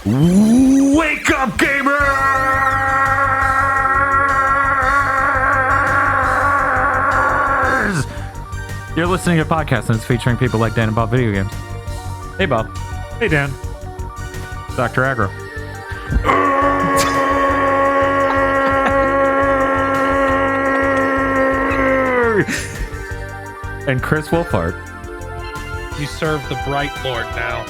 Wake up, gamers! You're listening to a podcast and it's featuring people like Dan and Bob Video Games. Hey, Bob. Hey, Dan. Dr. Aggro. And Chris Wolfhard. You serve the Bright Lord now.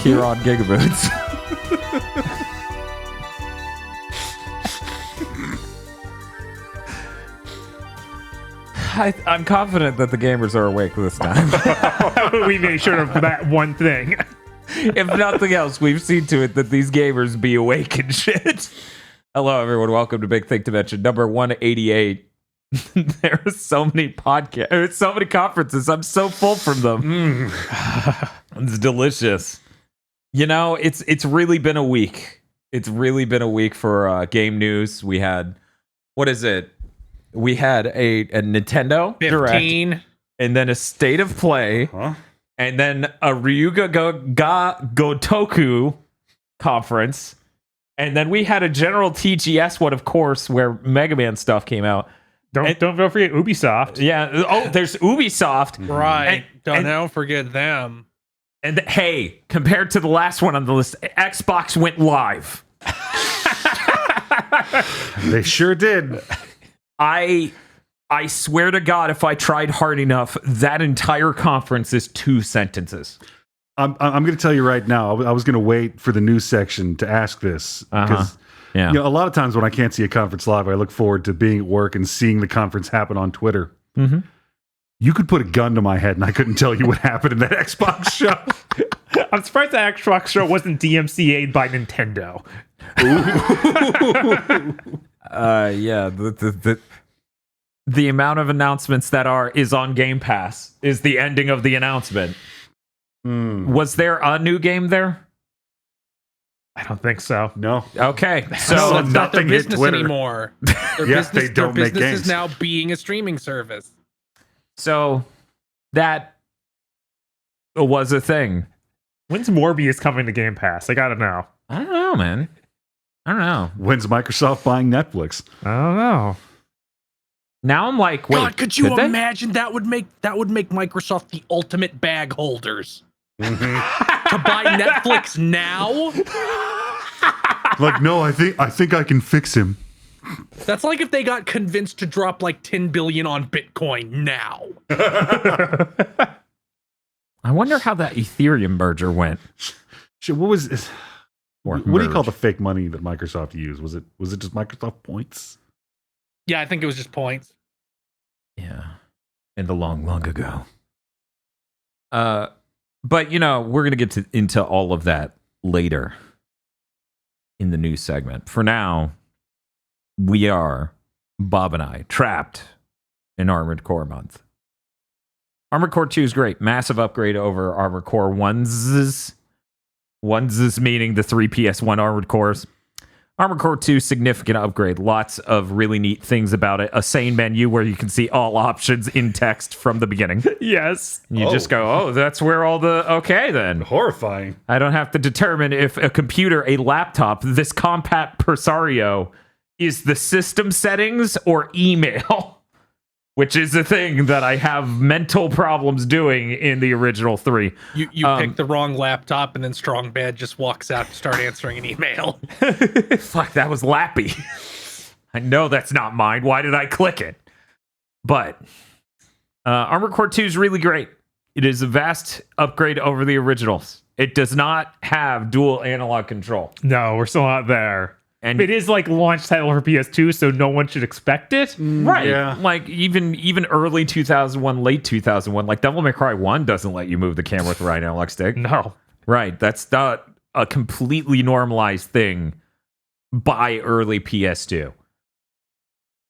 Here on GigaBoots. I'm confident that the gamers are awake this time. We made sure of that one thing. If nothing else, we've seen to it that these gamers be awake and shit. Hello, everyone. Welcome to Big Think Dimension number 188. There are so many podcasts, so many conferences. I'm so full from them. It's delicious. You know, it's really been a week. It's really been a week for game news. We had, what is it? We had a Nintendo 15. Direct, and then a State of Play, and then a Ryuga Gotoku conference, and then we had a general TGS one, of course, where Mega Man stuff came out. Don't forget Ubisoft. Yeah. Oh, there's Ubisoft. Right. Don't forget them. And hey, compared to the last one on the list, Xbox went live. They sure did. I swear to God, if I tried hard enough, that entire conference is 2 sentences. I'm going to tell you right now. I was going to wait for the news section to ask this because Yeah. you know, a lot of times when I can't see a conference live, I look forward to being at work and seeing the conference happen on Twitter. Mm-hmm. You could put a gun to my head and I couldn't tell you what happened in that Xbox show. I'm surprised that Xbox show wasn't DMCA'd by Nintendo. Yeah. The amount of announcements that is on Game Pass is the ending of the announcement. Was there a new game there? I don't think so. No. Okay, So so that's not their nothing hit business Twitter. anymore. Yes, they don't their make business games. is now being a streaming service. that was a thing. When's Morbius coming to Game Pass? I gotta know. I don't know, man. I don't know. When's Microsoft buying Netflix? I don't know. Now I'm like, wait, God, could you they? imagine that would make Microsoft the ultimate bag holders? To buy Netflix now? Like, no, I think I can fix him. That's like if they got convinced to drop like 10 billion on Bitcoin now. I wonder how that Ethereum merger went. Shit, what was Or what do you call merge. the fake money that Microsoft used? Was it just Microsoft points? Yeah, I think it was just points. Yeah, in the long ago. But you know, we're gonna get into all of that later in the news segment. For now, we are Bob and I trapped in Armored Core month. Armored Core 2 is great, massive upgrade over Armored Core 1's. 1's meaning the 3 PS1 Armored Cores. Armored Core 2, significant upgrade. Lots of really neat things about it. A sane menu where you can see all options in text from the beginning. Yes. You just go, oh, that's where all the... Okay, then. Horrifying. I don't have to determine if a computer, a laptop, this compact Presario is the system settings or email. Which is the thing that I have mental problems doing in the original 3. You picked the wrong laptop and then Strong Bad just walks out to start answering an email. Fuck, that was Lappy. I know that's not mine. Why did I click it? But Armored Core 2 is really great. It is a vast upgrade over the originals. It does not have dual analog control. No, we're still not there. And It is like launch title for PS2, so no one should expect it. right. Yeah. Like even early 2001, late 2001, like Devil May Cry 1 doesn't let you move the camera with the right analog stick. No. Right. That's not a completely normalized thing by early PS2.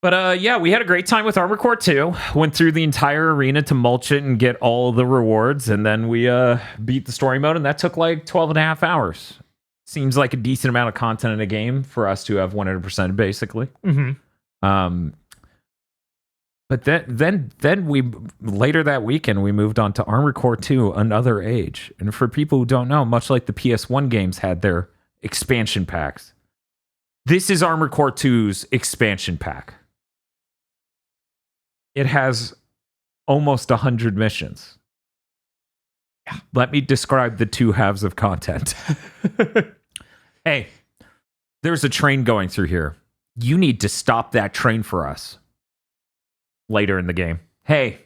But yeah, we had a great time with Armored Core 2. Went through the entire arena to mulch it and get all the rewards, and then we beat the story mode, and that took like 12 and a half hours. Seems like a decent amount of content in a game for us to have 100% basically. Mm-hmm. But then we later that weekend we moved on to Armored Core 2, Another Age. And for people who don't know, much like the PS1 games had their expansion packs, this is Armored Core 2's expansion pack. It has almost 100 missions. Let me describe the two halves of content. Hey, there's a train going through here. You need to stop that train for us. Later in the game. Hey,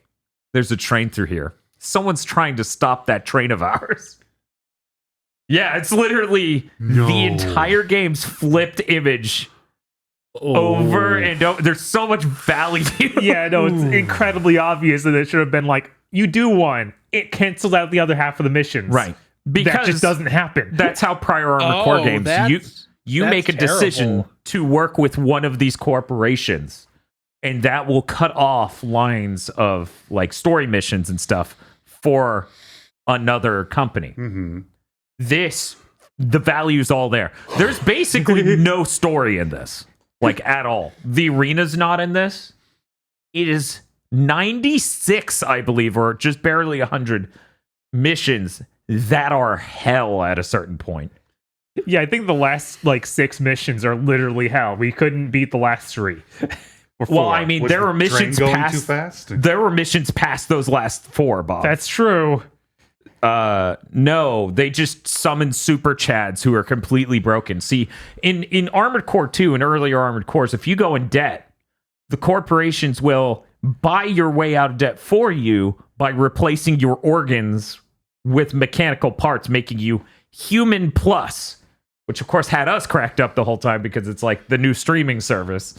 there's a train through here. Someone's trying to stop that train of ours. Yeah, it's literally the entire game's flipped image over and over. There's so much value. Yeah, no, it's incredibly obvious that it should have been like, you do one, it cancels out the other half of the missions. Right. Because that just doesn't happen. That's how prior Armored Core games, you make a decision to work with one of these corporations, and that will cut off lines of like story missions and stuff for another company. Mm-hmm. The value's all there. There's basically no story in this, like at all. The arena's not in this. It is 96, I believe, or just barely 100 missions that are hell at a certain point. Yeah, I think the last like 6 missions are literally hell. We couldn't beat the last 3. Well, I mean, there were missions going past. too fast? There were missions past those last 4, Bob. That's true. No, they just summoned super chads who are completely broken. See, in Armored Core 2 and earlier Armored Cores, if you go in debt, the corporations will buy your way out of debt for you by replacing your organs with mechanical parts, making you human plus, which of course had us cracked up the whole time because it's like the new streaming service.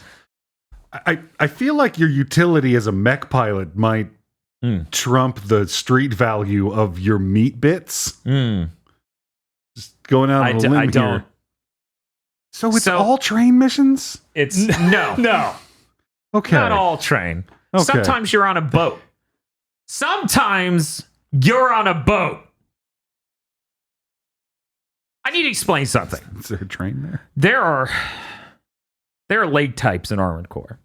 I feel like your utility as a mech pilot might trump the street value of your meat bits. Just going out on a limb I here. don't. So it's all train missions? It's no. Okay. Not all train. Okay. Sometimes you're on a boat. Sometimes you're on a boat. I need to explain something. Is there a train there? There are leg types in Armored Core.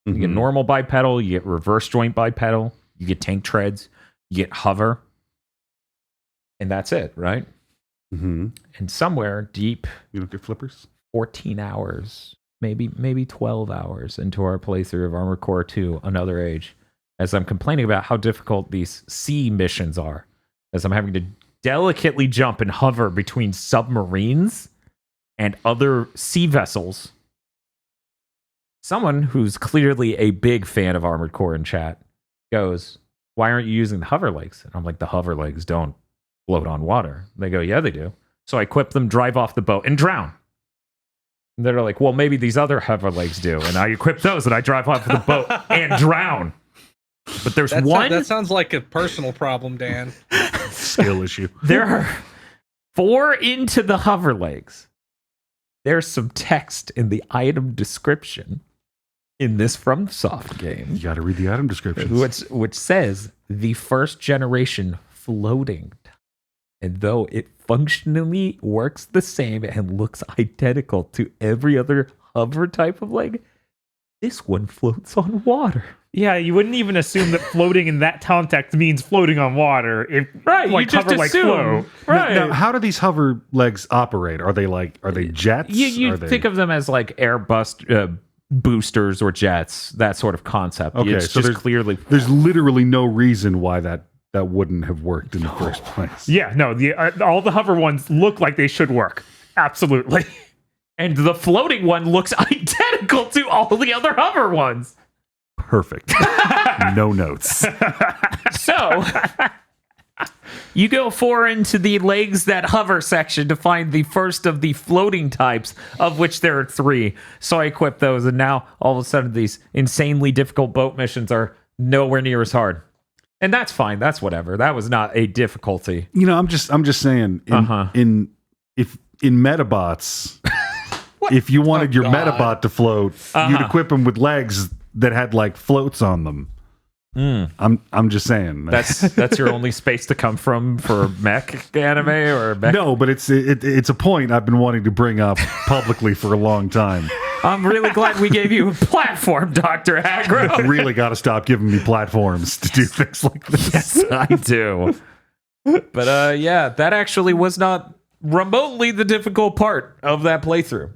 You get Mhm. normal bipedal, you get reverse joint bipedal, you get tank treads, you get hover. And that's it, right? Mm-hmm. And somewhere deep, You don't get flippers? 14 hours, maybe 12 hours into our playthrough of Armored Core 2, Another Age, as I'm complaining about how difficult these sea missions are, as I'm having to delicately jump and hover between submarines and other sea vessels. Someone who's clearly a big fan of Armored Core in chat goes, "Why aren't you using the hover legs?" And I'm like, "The hover legs don't float on water." They go, "Yeah, they do." So I equip them, drive off the boat, and drown. And they're like, "Well, maybe these other hover legs do." And I equip those, and I drive off the boat and drown. But there's one. That sounds like a personal problem, Dan. Skill issue. There are 4 into the hover legs. There's some text in the item description in this FromSoft game. You got to read the item descriptions. Which says the first generation floating. And though it functionally works the same and looks identical to every other hover type of leg, this one floats on water. Yeah, you wouldn't even assume that floating in that context means floating on water. If Right, like you just hover like assume. float. Right. Now, how do these hover legs operate? Are they jets? You Are they... think of them as like Airbus boosters or jets, that sort of concept. Okay, It's so just clearly There's literally no reason why that wouldn't have worked in the first place. Yeah, no, all the hover ones look like they should work. Absolutely. and the floating one looks identical to all the other hover ones. Perfect. No notes. So you go 4 into the legs that hover section to find the first of the floating types, of which there are 3. So I equip those, and now all of a sudden these insanely difficult boat missions are nowhere near as hard. And that's fine. That's whatever. That was not a difficulty. You know, I'm just saying in Metabots, if you wanted your Metabot to float, you'd equip him with legs that had like floats on them. I'm just saying. That's your only space to come from for mech anime or mech? No, but it's a point I've been wanting to bring up publicly for a long time. I'm really glad we gave you a platform, Dr. Aggro. You really got to stop giving me platforms to do things like this. Yes, I do. But yeah, that actually was not remotely the difficult part of that playthrough.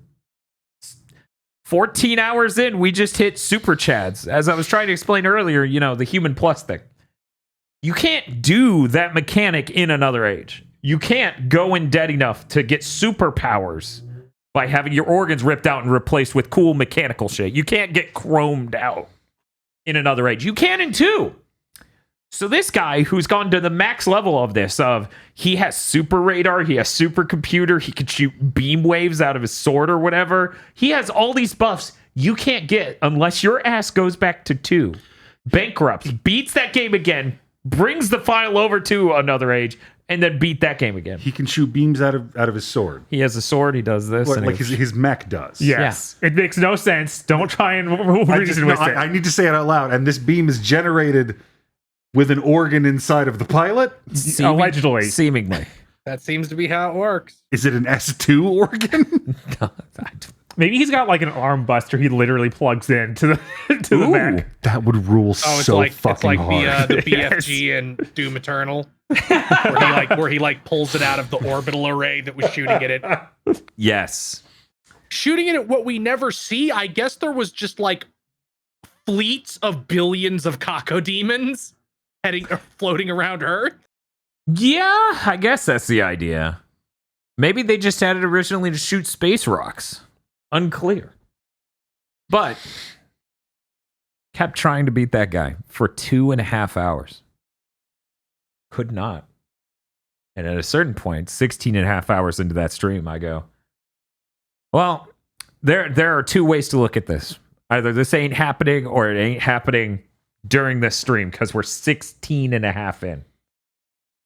14 hours in, we just hit super chads. As I was trying to explain earlier, the human plus thing. You can't do that mechanic in another age. You can't go in dead enough to get superpowers by having your organs ripped out and replaced with cool mechanical shit. You can't get chromed out in another age. You can in 2. So this guy who's gone to the max level of this, he has super radar, he has super computer, he can shoot beam waves out of his sword or whatever. He has all these buffs you can't get unless your ass goes back to 2. Bankrupts, beats that game again, brings the file over to another age, and then beat that game again. He can shoot beams out of his sword. He has a sword, he does this. Like his mech does. Yes. Yeah. It makes no sense. Don't try and reason with it. I need to say it out loud. And this beam is generated with an organ inside of the pilot? Allegedly. Seemingly. That seems to be how it works. Is it an S2 organ? Maybe he's got like an arm buster he literally plugs in to the mech. That would rule so fucking hard. It's like the BFG in Doom Eternal. where he pulls it out of the orbital array that was shooting at it. Yes. Shooting it at what we never see. I guess there was just like fleets of billions of cacodemons floating around Earth. Yeah, I guess that's the idea. Maybe they just had it originally to shoot space rocks. Unclear. But kept trying to beat that guy for 2.5 hours. Could not. And at a certain point, 16.5 hours into that stream, I go, well, there are 2 ways to look at this. Either this ain't happening or it ain't happening during this stream because we're 16.5 in.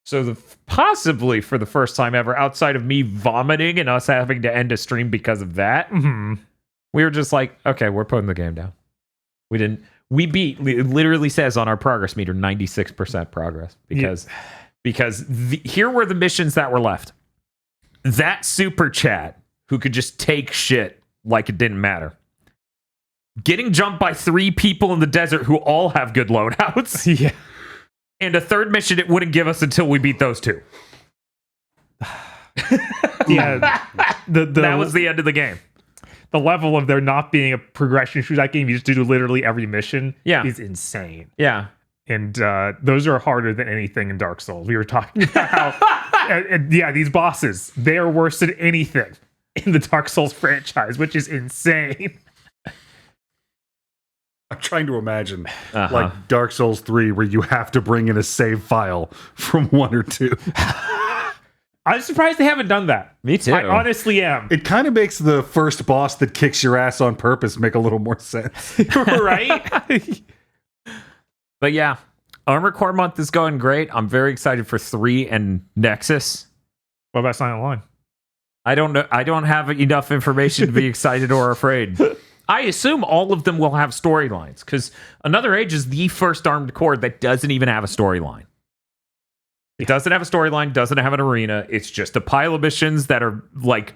So possibly for the first time ever, outside of me vomiting and us having to end a stream because of that, we were just like, okay, we're putting the game down. We beat, it literally says on our progress meter, 96% progress because here were the missions that were left. That super chat who could just take shit like it didn't matter. Getting jumped by 3 people in the desert who all have good loadouts. Yeah. And a third mission it wouldn't give us until we beat those 2. Yeah. That was the end of the game. The level of there not being a progression through that game, you just do literally every mission, is insane. Yeah. And those are harder than anything in Dark Souls. We were talking about how, these bosses, they are worse than anything in the Dark Souls franchise, which is insane. I'm trying to imagine like Dark Souls 3 where you have to bring in a save file from 1 or 2. I'm surprised they haven't done that. Me too. I honestly am. It kind of makes the first boss that kicks your ass on purpose make a little more sense. Right? But yeah, Armored Core Month is going great. I'm very excited for 3 and Nexus. What about Silent Line? I don't know. I don't have enough information to be excited or afraid. I assume all of them will have storylines because Another Age is the first Armored Core that doesn't even have a storyline. It doesn't have a storyline, doesn't have an arena. It's just a pile of missions that are like,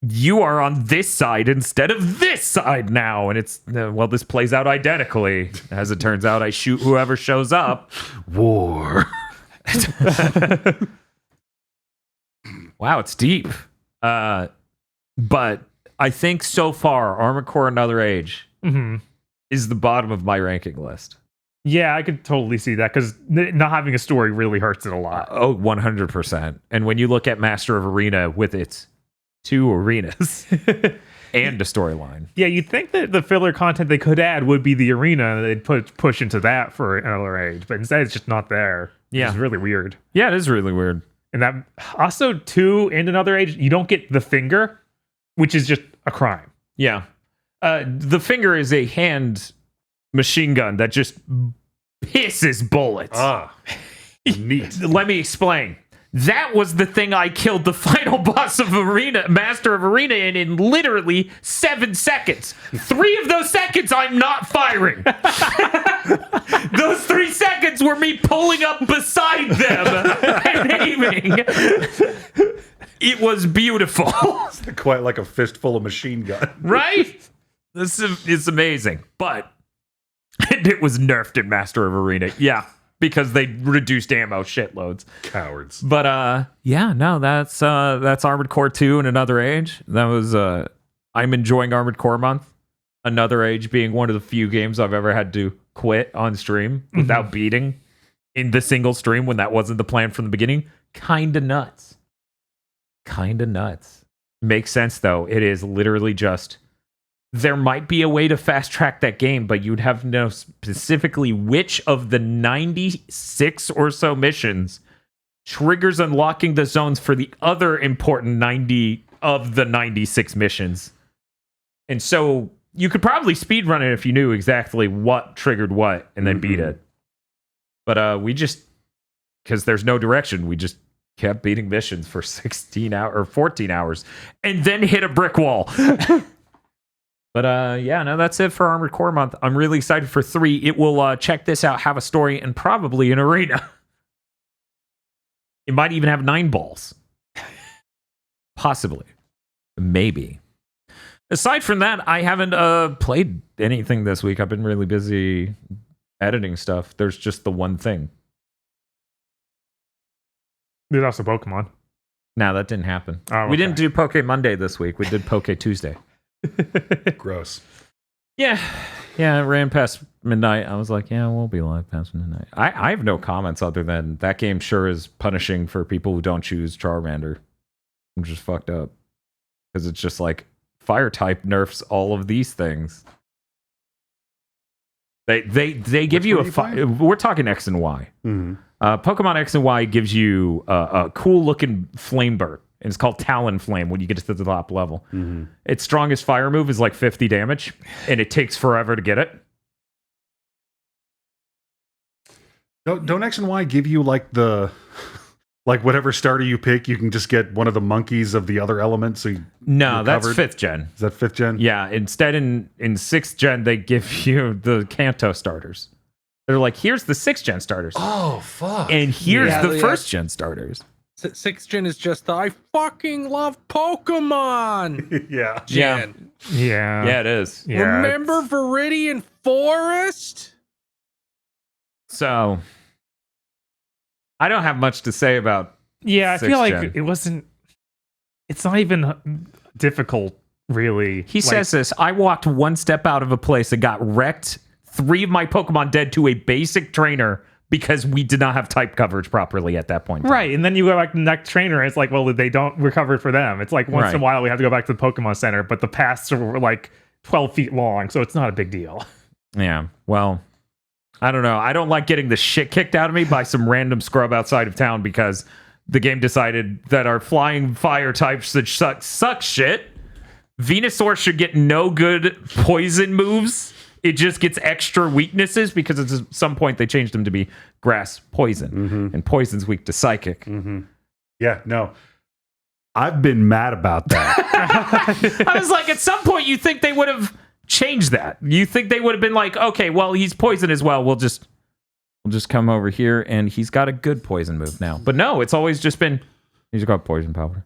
you are on this side instead of this side now. And it's, this plays out identically. As it turns out, I shoot whoever shows up. War. Wow, it's deep. But I think so far, Armored Core Another Age is the bottom of my ranking list. Yeah, I could totally see that because not having a story really hurts it a lot. 100%. And when you look at Master of Arena with its 2 arenas and a storyline. Yeah, you'd think that the filler content they could add would be the arena and they'd push into that for Another Age, but instead it's just not there. Yeah. It's really weird. Yeah, it is really weird. And that also 2 and Another Age, you don't get the finger, which is just a crime. Yeah. The finger is a hand machine gun that just pisses bullets. Neat. Let me explain. That was the thing I killed the final boss of Master of Arena in literally 7 seconds. 3 of those seconds I'm not firing. Those 3 seconds were me pulling up beside them and aiming. It was beautiful. Quite like a fistful of machine gun. Right? This is amazing. But it was nerfed in Master of Arena. Yeah, because they reduced ammo shitloads. Cowards. But yeah, no, that's Armored Core 2 in Another Age. That was I'm enjoying Armored Core month. Another Age being one of the few games I've ever had to quit on stream without beating in the single stream when that wasn't the plan from the beginning. Kinda nuts. Makes sense though. It is literally just there might be a way to fast track that game, but you'd have to know specifically which of the 96 or so missions triggers unlocking the zones for the other important 90 of the 96 missions. And so you could probably speedrun it if you knew exactly what triggered what and then beat it. But we just, because there's no direction, we just kept beating missions for 16 hours or 14 hours and then hit a brick wall. But yeah, no, that's it for Armored Core month. I'm really excited for 3. It will, check this out, have a story, and probably an arena. It might even have 9 balls. Possibly. Maybe. Aside from that, I haven't played anything this week. I've been really busy editing stuff. There's just the one thing. There's also Pokemon. No, that didn't happen. Oh, We didn't do Poke Monday this week. We did Poke Tuesday. Gross. Yeah, it ran past midnight. I was like, yeah, we'll be live past midnight. I have no comments other than that game sure is punishing for people who don't choose Charmander. I'm just fucked up. Because it's just like, fire type nerfs all of these things. They give you we're talking X and Y. Mm-hmm. Pokemon X and Y gives you a cool looking flame bird. And it's called Talon Flame when you get to the top level. Mm-hmm. Its strongest fire move is like 50 damage, and it takes forever to get it. Don't X and Y give you like the whatever starter you pick, you can just get one of the monkeys of the other elements? So No, that's 5th gen. Is that 5th gen? Yeah, instead in 6th gen, they give you the Kanto starters. They're like, here's the 6th gen starters. Oh, fuck. And here's the 1st gen starters. 6th gen is just the I fucking love Pokemon Yeah. gen. Yeah. Yeah, it is. Yeah, Remember Viridian Forest? So, I don't have much to say about Yeah, I feel 6th like gen. it wasn't. It's not even difficult, really. He says this, I walked one step out of a place and got wrecked. 3 of my Pokemon dead to a basic trainer because we did not have type coverage properly at that point. Right, and then you go back to the next trainer, and it's like, well, they don't recover for them. It's like once in a while we have to go back to the Pokemon Center, but the paths are like 12 feet long, so it's not a big deal. Yeah, well, I don't know. I don't like getting the shit kicked out of me by some random scrub outside of town because the game decided that our flying fire types that suck shit. Venusaur should get no good poison moves. It just gets extra weaknesses because at some point they changed them to be grass poison. And poison's weak to psychic. Yeah, no. I've been mad about that. I was like, at some point you think they would have changed that. You think they would have been like, okay, well, he's poison as well. We'll just come over here and he's got a good poison move now. But no, it's always just been, he's got poison powder.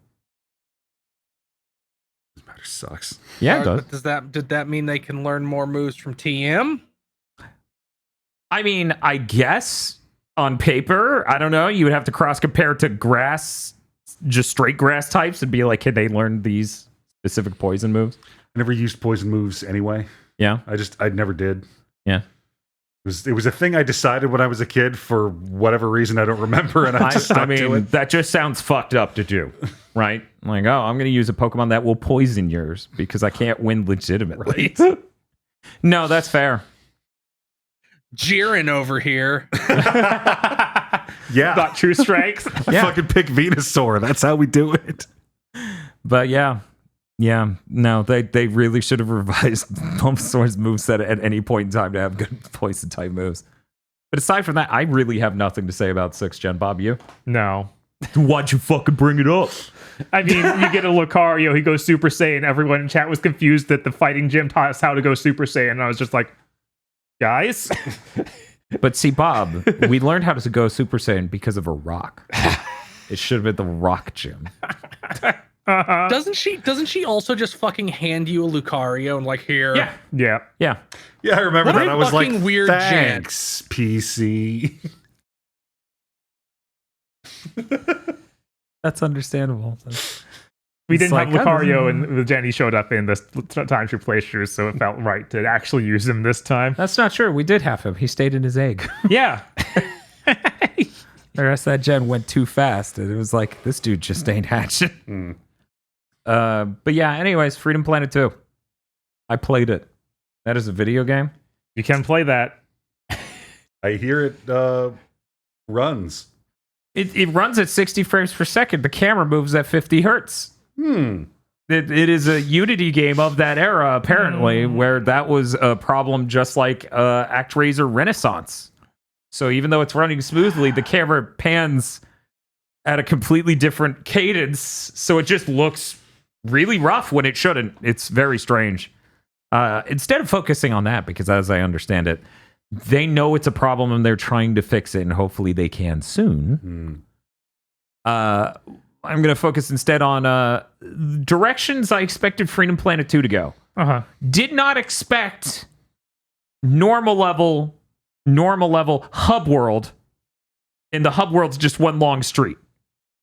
This matter sucks. Yeah, it does. But did that mean they can learn more moves from TM? I mean, I guess on paper, I don't know. You would have to cross compare to grass, just straight grass types and be like, can they learn these specific poison moves? I never used poison moves anyway. Yeah. I never did. Yeah. It was a thing I decided when I was a kid for whatever reason I don't remember, and I just stuck to it. That just sounds fucked up to do, right? Like, oh, I'm going to use a Pokemon that will poison yours because I can't win legitimately. Right? No, that's fair. Jiren over here. Yeah. Got true strength. I fucking pick Venusaur. That's how we do it. But yeah, no, they really should have revised Bulbasaur's moveset at any point in time to have good poison type moves. But aside from that, I really have nothing to say about 6th gen. Bob, you? No. Why'd you fucking bring it up? I mean, you get a Lucario, he goes Super Saiyan. Everyone in chat was confused that the fighting gym taught us how to go Super Saiyan. And I was just like, guys? But see, Bob, we learned how to go Super Saiyan because of a rock. It should have been the rock gym. Doesn't she also just fucking hand you a Lucario and like here? Yeah. Yeah. Yeah. Yeah, I remember What that. a I was like, fucking weird gent. thanks, PC. That's understandable. We It's didn't have like, Lucario, and the Jenny showed up in the time through playthroughs, so it felt right to actually use him this time. That's not true. We did have him. He stayed in his egg. Yeah. The rest of that gen went too fast. And it was like, this dude just ain't hatching. But yeah, anyways, Freedom Planet 2. I played it. That is a video game. You can play that. I hear it runs. It runs at 60 frames per second. The camera moves at 50 hertz. It is a Unity game of that era, apparently, where that was a problem just like ActRaiser Renaissance. So even though it's running smoothly, the camera pans at a completely different cadence, so it just looks really rough when it shouldn't. It's very strange. Instead of focusing on that, because as I understand it, they know it's a problem and they're trying to fix it, and hopefully they can soon. I'm going to focus instead on directions I expected Freedom Planet 2 to go. Did not expect normal level hub world, and the hub world's just one long street.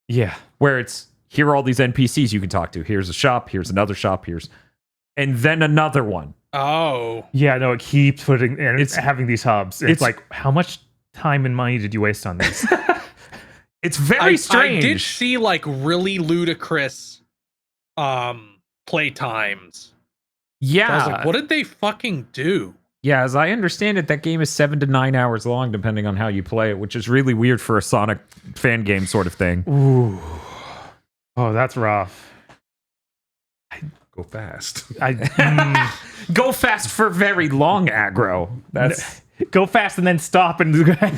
Yeah. Where it's, here are all these NPCs you can talk to. Here's a shop, here's another shop, and then another one. Oh. Yeah, no, it keeps putting and it's having these hubs. It's like, how much time and money did you waste on this? It's very strange. I did see like really ludicrous play times. Yeah. So I was like, what did they fucking do? Yeah, as I understand it, that game is 7 to 9 hours long, depending on how you play it, which is really weird for a Sonic fan game sort of thing. Ooh. Oh, that's rough. Go fast. Go fast for very long aggro. That's go fast and then stop and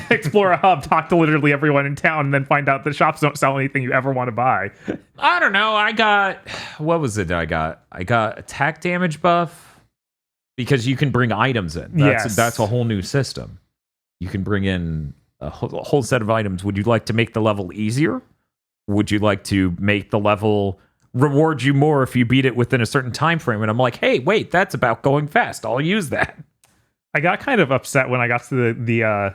explore a hub, talk to literally everyone in town, and then find out the shops don't sell anything you ever want to buy. I don't know. I got, what was it? I got attack damage buff. Because you can bring items in. That's a whole new system. You can bring in a whole set of items. Would you like to make the level easier? Would you like to make the level reward you more if you beat it within a certain time frame? And I'm like, hey, wait, that's about going fast. I'll use that. I got kind of upset when I got to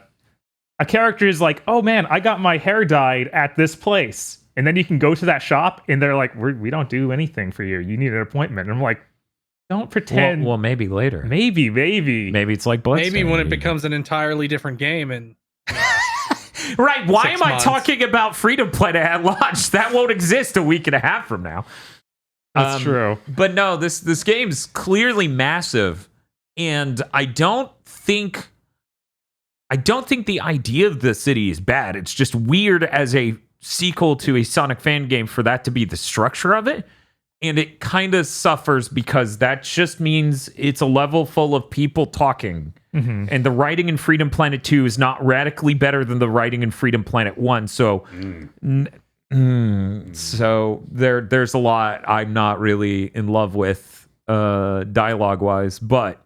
a character is like, oh man, I got my hair dyed at this place. And then you can go to that shop and they're like, we don't do anything for you. You need an appointment. And I'm like, don't pretend. Well, maybe later. Maybe. Maybe it's like Bloodstained. Maybe when it becomes an entirely different game and right. Why 6 am I months. talking about Freedom Planet at launch? That won't exist a week and a half from now. That's true. But no, this game's clearly massive, and I don't think the idea of the city is bad. It's just weird as a sequel to a Sonic fan game for that to be the structure of it. And it kind of suffers because that just means it's a level full of people talking. Mm-hmm. And the writing in Freedom Planet 2 is not radically better than the writing in Freedom Planet 1. So, so there's a lot I'm not really in love with dialogue-wise. But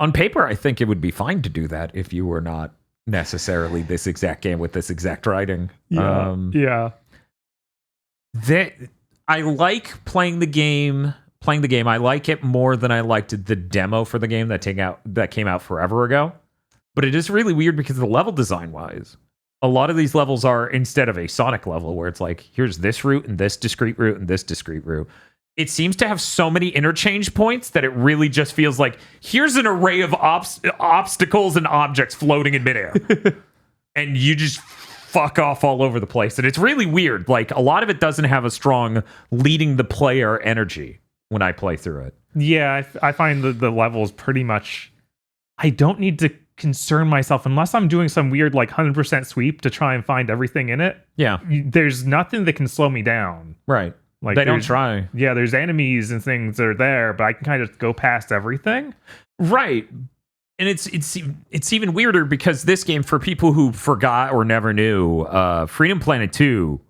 on paper, I think it would be fine to do that if you were not necessarily this exact game with this exact writing. Yeah. I like playing the game. I like it more than I liked the demo for the game that came out forever ago. But it is really weird because the level design wise, a lot of these levels are instead of a Sonic level where it's like, here's this route and this discrete route and this discrete route. It seems to have so many interchange points that it really just feels like here's an array of obstacles and objects floating in midair. And you just fuck off all over the place. And it's really weird. Like, a lot of it doesn't have a strong leading the player energy when I play through it. Yeah, I find the levels pretty much... I don't need to concern myself unless I'm doing some weird, like, 100% sweep to try and find everything in it. Yeah. There's nothing that can slow me down. Right. Like, they don't try. Yeah, there's enemies and things that are there, but I can kind of go past everything. Right. And it's even weirder because this game, for people who forgot or never knew, Freedom Planet 2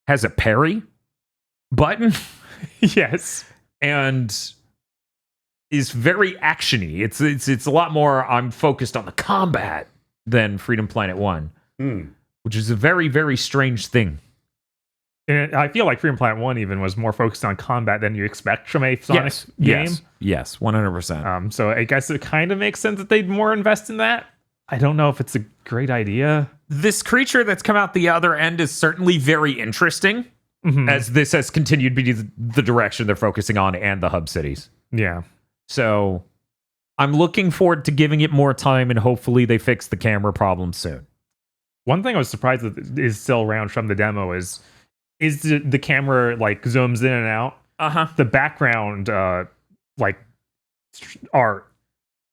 has a parry button. Yes. And is very actiony. It's a lot more I'm focused on the combat than Freedom Planet 1. Which is a very, very strange thing. And I feel like Freedom Planet 1 even was more focused on combat than you expect from a Sonic game. Yes, 100%. So I guess it kind of makes sense that they'd more invest in that. I don't know if it's a great idea. This creature that's come out the other end is certainly very interesting, as this has continued to be the direction they're focusing on and the hub cities. Yeah. So I'm looking forward to giving it more time, and hopefully they fix the camera problem soon. One thing I was surprised that is still around from the demo is the camera like zooms in and out. The background art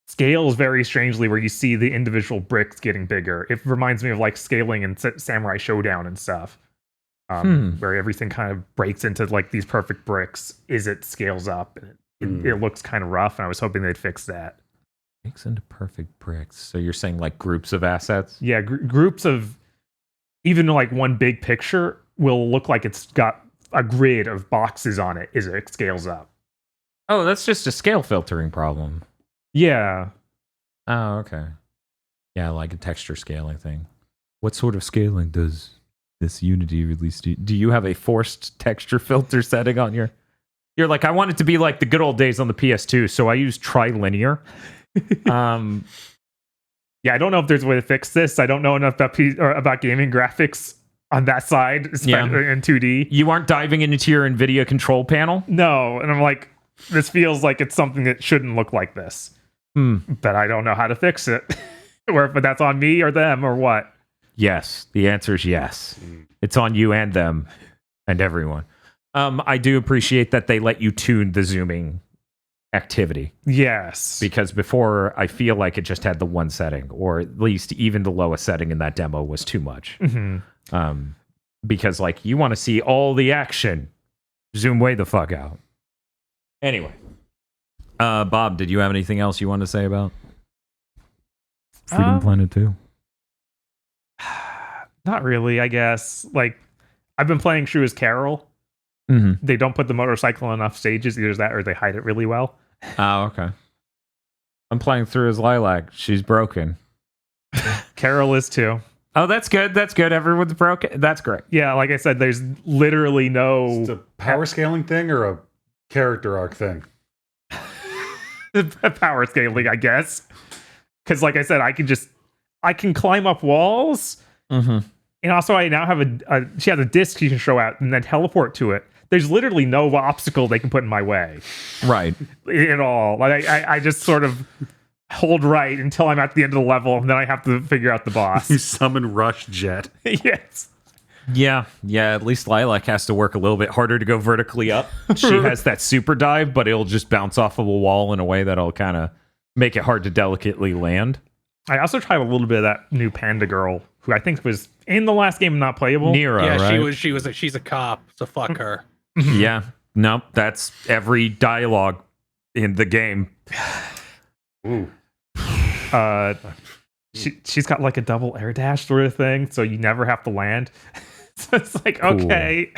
scales very strangely, where you see the individual bricks getting bigger. It reminds me of like scaling in Samurai Showdown and stuff, where everything kind of breaks into like these perfect bricks as it scales up, and it looks kind of rough. And I was hoping they'd fix that. Breaks into perfect bricks. So you're saying like groups of assets? Yeah, groups of, even like one big picture will look like it's got a grid of boxes on it as it scales up. Oh, that's just a scale filtering problem. Yeah. Oh, okay. Yeah, like a texture scaling thing. What sort of scaling does this Unity release do? Do you have a forced texture filter setting on your... You're like, I want it to be like the good old days on the PS2, so I use trilinear. Yeah, I don't know if there's a way to fix this. I don't know enough about gaming graphics on that side, in 2D. You aren't diving into your NVIDIA control panel? No, and I'm like, this feels like it's something that shouldn't look like this. But I don't know how to fix it. Or if that's on me or them or what. Yes, the answer is yes. It's on you and them and everyone. I do appreciate that they let you tune the zooming activity. Yes. Because before, I feel like it just had the one setting, or at least even the lowest setting in that demo was too much. Because like you want to see all the action, zoom way the fuck out. Anyway, Bob, did you have anything else you want to say about Freedom Planet 2? Not really, I guess. Like, I've been playing Shrew as Carol. They don't put the motorcycle on enough stages. Either that or they hide it really well. Oh, okay. I'm playing through as Lilac. She's broken. Carol is too. Oh, that's good. That's good. Everyone's broken. That's great. Yeah, like I said, there's literally no... Is it a power scaling thing or a character arc thing? Power scaling, I guess. Because like I said, I can climb up walls. And also I now have she has a disc you can show out and then teleport to it. There's literally no obstacle they can put in my way. Right. At all. Like I just sort of hold right until I'm at the end of the level, and then I have to figure out the boss. You summon Rush Jet. Yes. Yeah. At least Lilac has to work a little bit harder to go vertically up. She has that super dive, but it'll just bounce off of a wall in a way that'll kind of make it hard to delicately land. I also tried a little bit of that new Panda Girl, who I think was in the last game not playable. Nero, yeah, right? she's a cop, so fuck her. Yeah. Nope. That's every dialogue in the game. Ooh. She's got like a double air dash sort of thing, so you never have to land. So it's like, cool. Okay.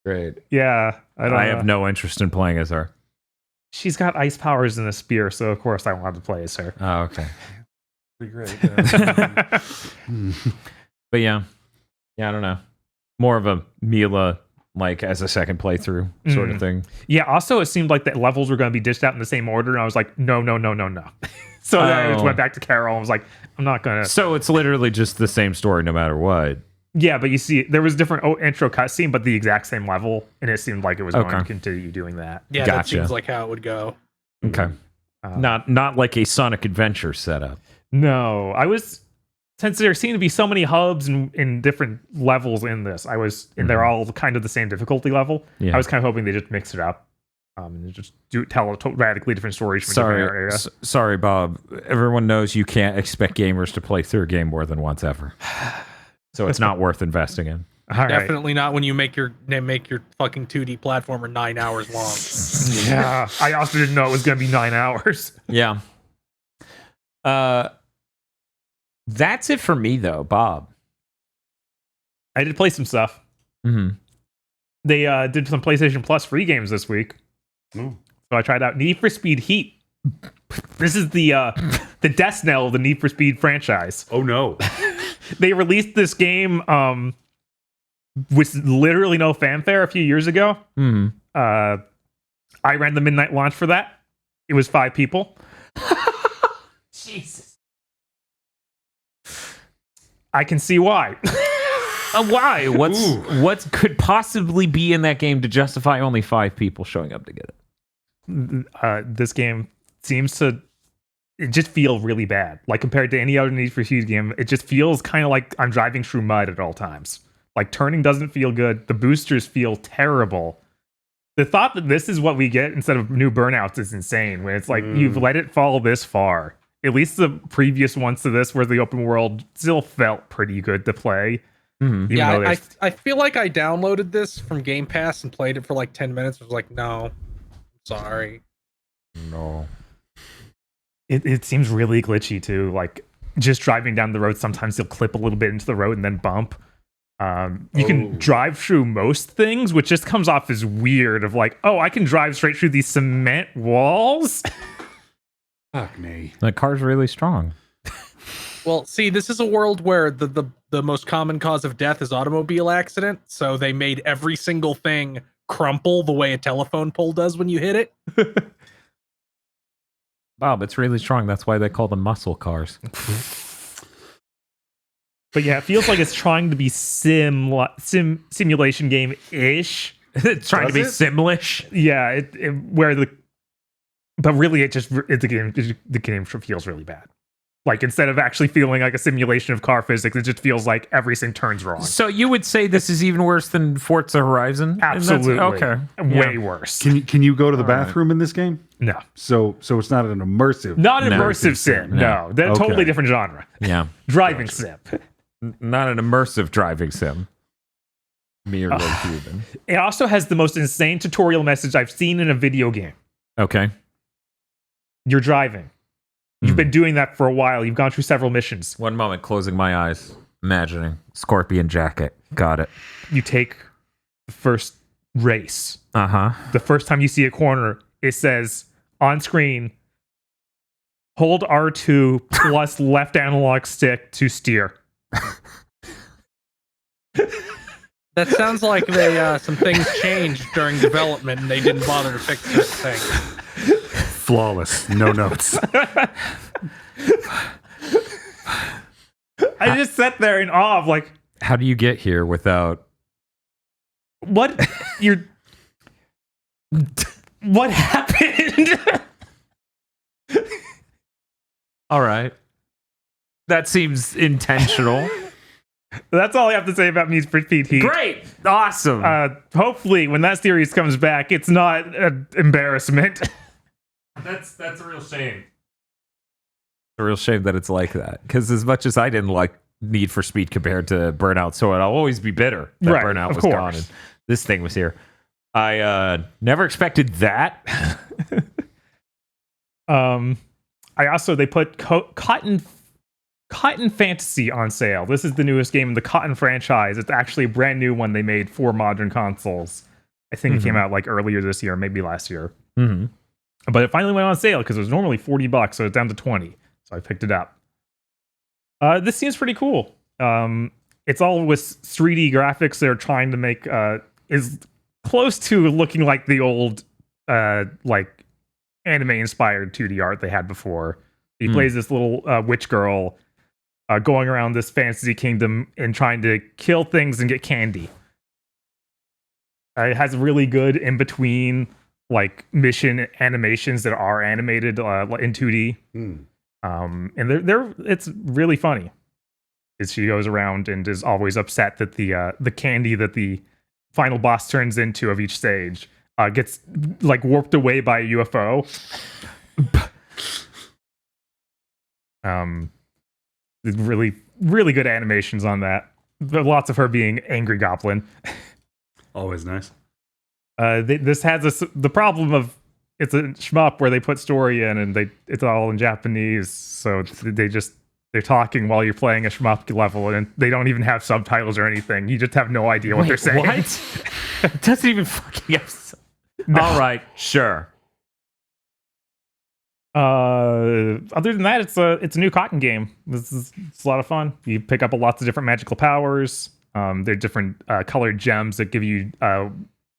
Great. Yeah. I have no interest in playing as her. She's got ice powers and a spear, so of course I wanted to play as her. Oh, okay. Pretty great. But yeah, I don't know. More of a Mila, like, as a second playthrough sort of thing. Yeah, also it seemed like the levels were going to be dished out in the same order, and I was like, no. So then I just went back to Carol and was like, I'm not going to... So it's literally just the same story no matter what. Yeah, but you see, there was different intro cutscene, but the exact same level, and it seemed like it was going to continue doing that. Yeah, Gotcha. That seems like how it would go. Okay. Not like a Sonic Adventure setup. No, since there seem to be so many hubs and different levels in this, and they're all kind of the same difficulty level. Yeah. I was kind of hoping they just mix it up and just tell radically different stories from different areas. Sorry, Bob. Everyone knows you can't expect gamers to play through a game more than once ever. So it's not worth investing in. Definitely not when you make your fucking 2D platformer 9 hours long. Yeah, I also didn't know it was going to be 9 hours. Yeah. That's it for me, though, Bob. I did play some stuff. They did some PlayStation Plus free games this week. So I tried out Need for Speed Heat. This is the death knell of the Need for Speed franchise. Oh, no. They released this game with literally no fanfare a few years ago. Mm. I ran the midnight launch for that. It was 5 people. Jesus. I can see why. Why? Ooh. What could possibly be in that game to justify only 5 people showing up to get it? This game seems to just feel really bad. Like compared to any other Need for Speed game, it just feels kind of like I'm driving through mud at all times. Like turning doesn't feel good. The boosters feel terrible. The thought that this is what we get instead of new Burnouts is insane. When it's like you've let it fall this far. At least the previous ones to this, where the open world still felt pretty good to play. Mm-hmm. Yeah, I feel like I downloaded this from Game Pass and played it for like 10 minutes. I was like, no, sorry. No. It seems really glitchy too. Like just driving down the road, sometimes you'll clip a little bit into the road and then bump. You can drive through most things, which just comes off as weird. Of like, oh, I can drive straight through these cement walls. Fuck me. That car's really strong. Well, see, this is a world where the most common cause of death is automobile accident. So they made every single thing crumple the way a telephone pole does when you hit it. Bob, it's really strong. That's why they call them muscle cars. But yeah, it feels like it's trying to be simulation game ish. It's trying to be simlish. Yeah, but really, the game feels really bad. Like instead of actually feeling like a simulation of car physics, it just feels like everything turns wrong. So you would say this is even worse than Forza Horizon? Absolutely. Okay. Way worse. Can you go to the bathroom in this game? No. So it's not an immersive. Not an immersive sim. No. They're Okay. totally different genre. Yeah. Driving sim. Not an immersive driving sim. Merely human. It also has the most insane tutorial message I've seen in a video game. Okay. You're driving. You've been doing that for a while. You've gone through several missions. One moment, closing my eyes. Imagining. Scorpion jacket. Got it. You take the first race. Uh-huh. The first time you see a corner, it says on screen, hold R2 plus left analog stick to steer. That sounds like they some things changed during development and they didn't bother to fix certain things. Flawless. No notes. I just sat there in awe of like, How do you get here without... what? What happened? All right. That seems intentional. That's all I have to say about Need for Speed Heat. Great. Awesome. Hopefully, when that series comes back, it's not an embarrassment. That's a real shame. A real shame that it's like that. Because as much as I didn't like Need for Speed compared to Burnout, so I'll always be bitter that Right, Burnout of was course. gone and this thing was here. I never expected that. They put Cotton Fantasy on sale. This is the newest game in the Cotton franchise. It's actually a brand new one they made for modern consoles. I think it came out like earlier this year, maybe last year. Mm-hmm. But it finally went on sale because it was normally $40, so it's down to 20. So I picked it up. This seems pretty cool. It's all with 3D graphics they're trying to make is close to looking like the old like anime inspired 2D art they had before. He plays this little witch girl going around this fantasy kingdom and trying to kill things and get candy. It has really good in between like mission animations that are animated in 2D. And it's really funny. As she goes around and is always upset that the candy that the final boss turns into of each stage gets like warped away by a UFO. Really, really good animations on that. But lots of her being angry goblin. Always nice. This has the problem of it's a shmup where they put story in and it's all in Japanese, so they're talking while you're playing a shmup level and they don't even have subtitles or anything. You just have no idea what they're saying. What? It doesn't even fucking have... No. All right, sure. Other than that, it's a new Cotton game. It's a lot of fun. You pick up lots of different magical powers. They're different colored gems that give you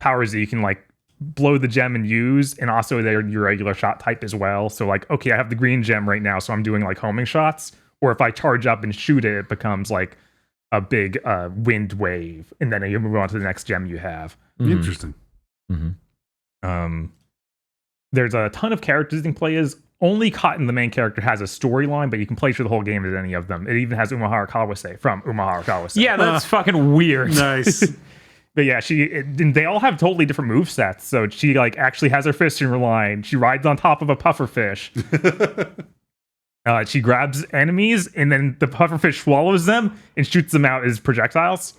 powers that you can like blow the gem and use, and also they're your regular shot type as well. So like, okay, I have the green gem right now, so I'm doing like homing shots. Or if I charge up and shoot it, it becomes like a big wind wave, and then you move on to the next gem you have. Interesting. There's a ton of characters you can play as. Only Cotton, the main character, has a storyline, but you can play through the whole game as any of them. It even has Umahara Kawase from Umahara Kawase. Yeah, that's fucking weird. Nice. But yeah, they all have totally different movesets. So she like actually has her fist in her line. She rides on top of a pufferfish. She grabs enemies, and then the pufferfish swallows them and shoots them out as projectiles.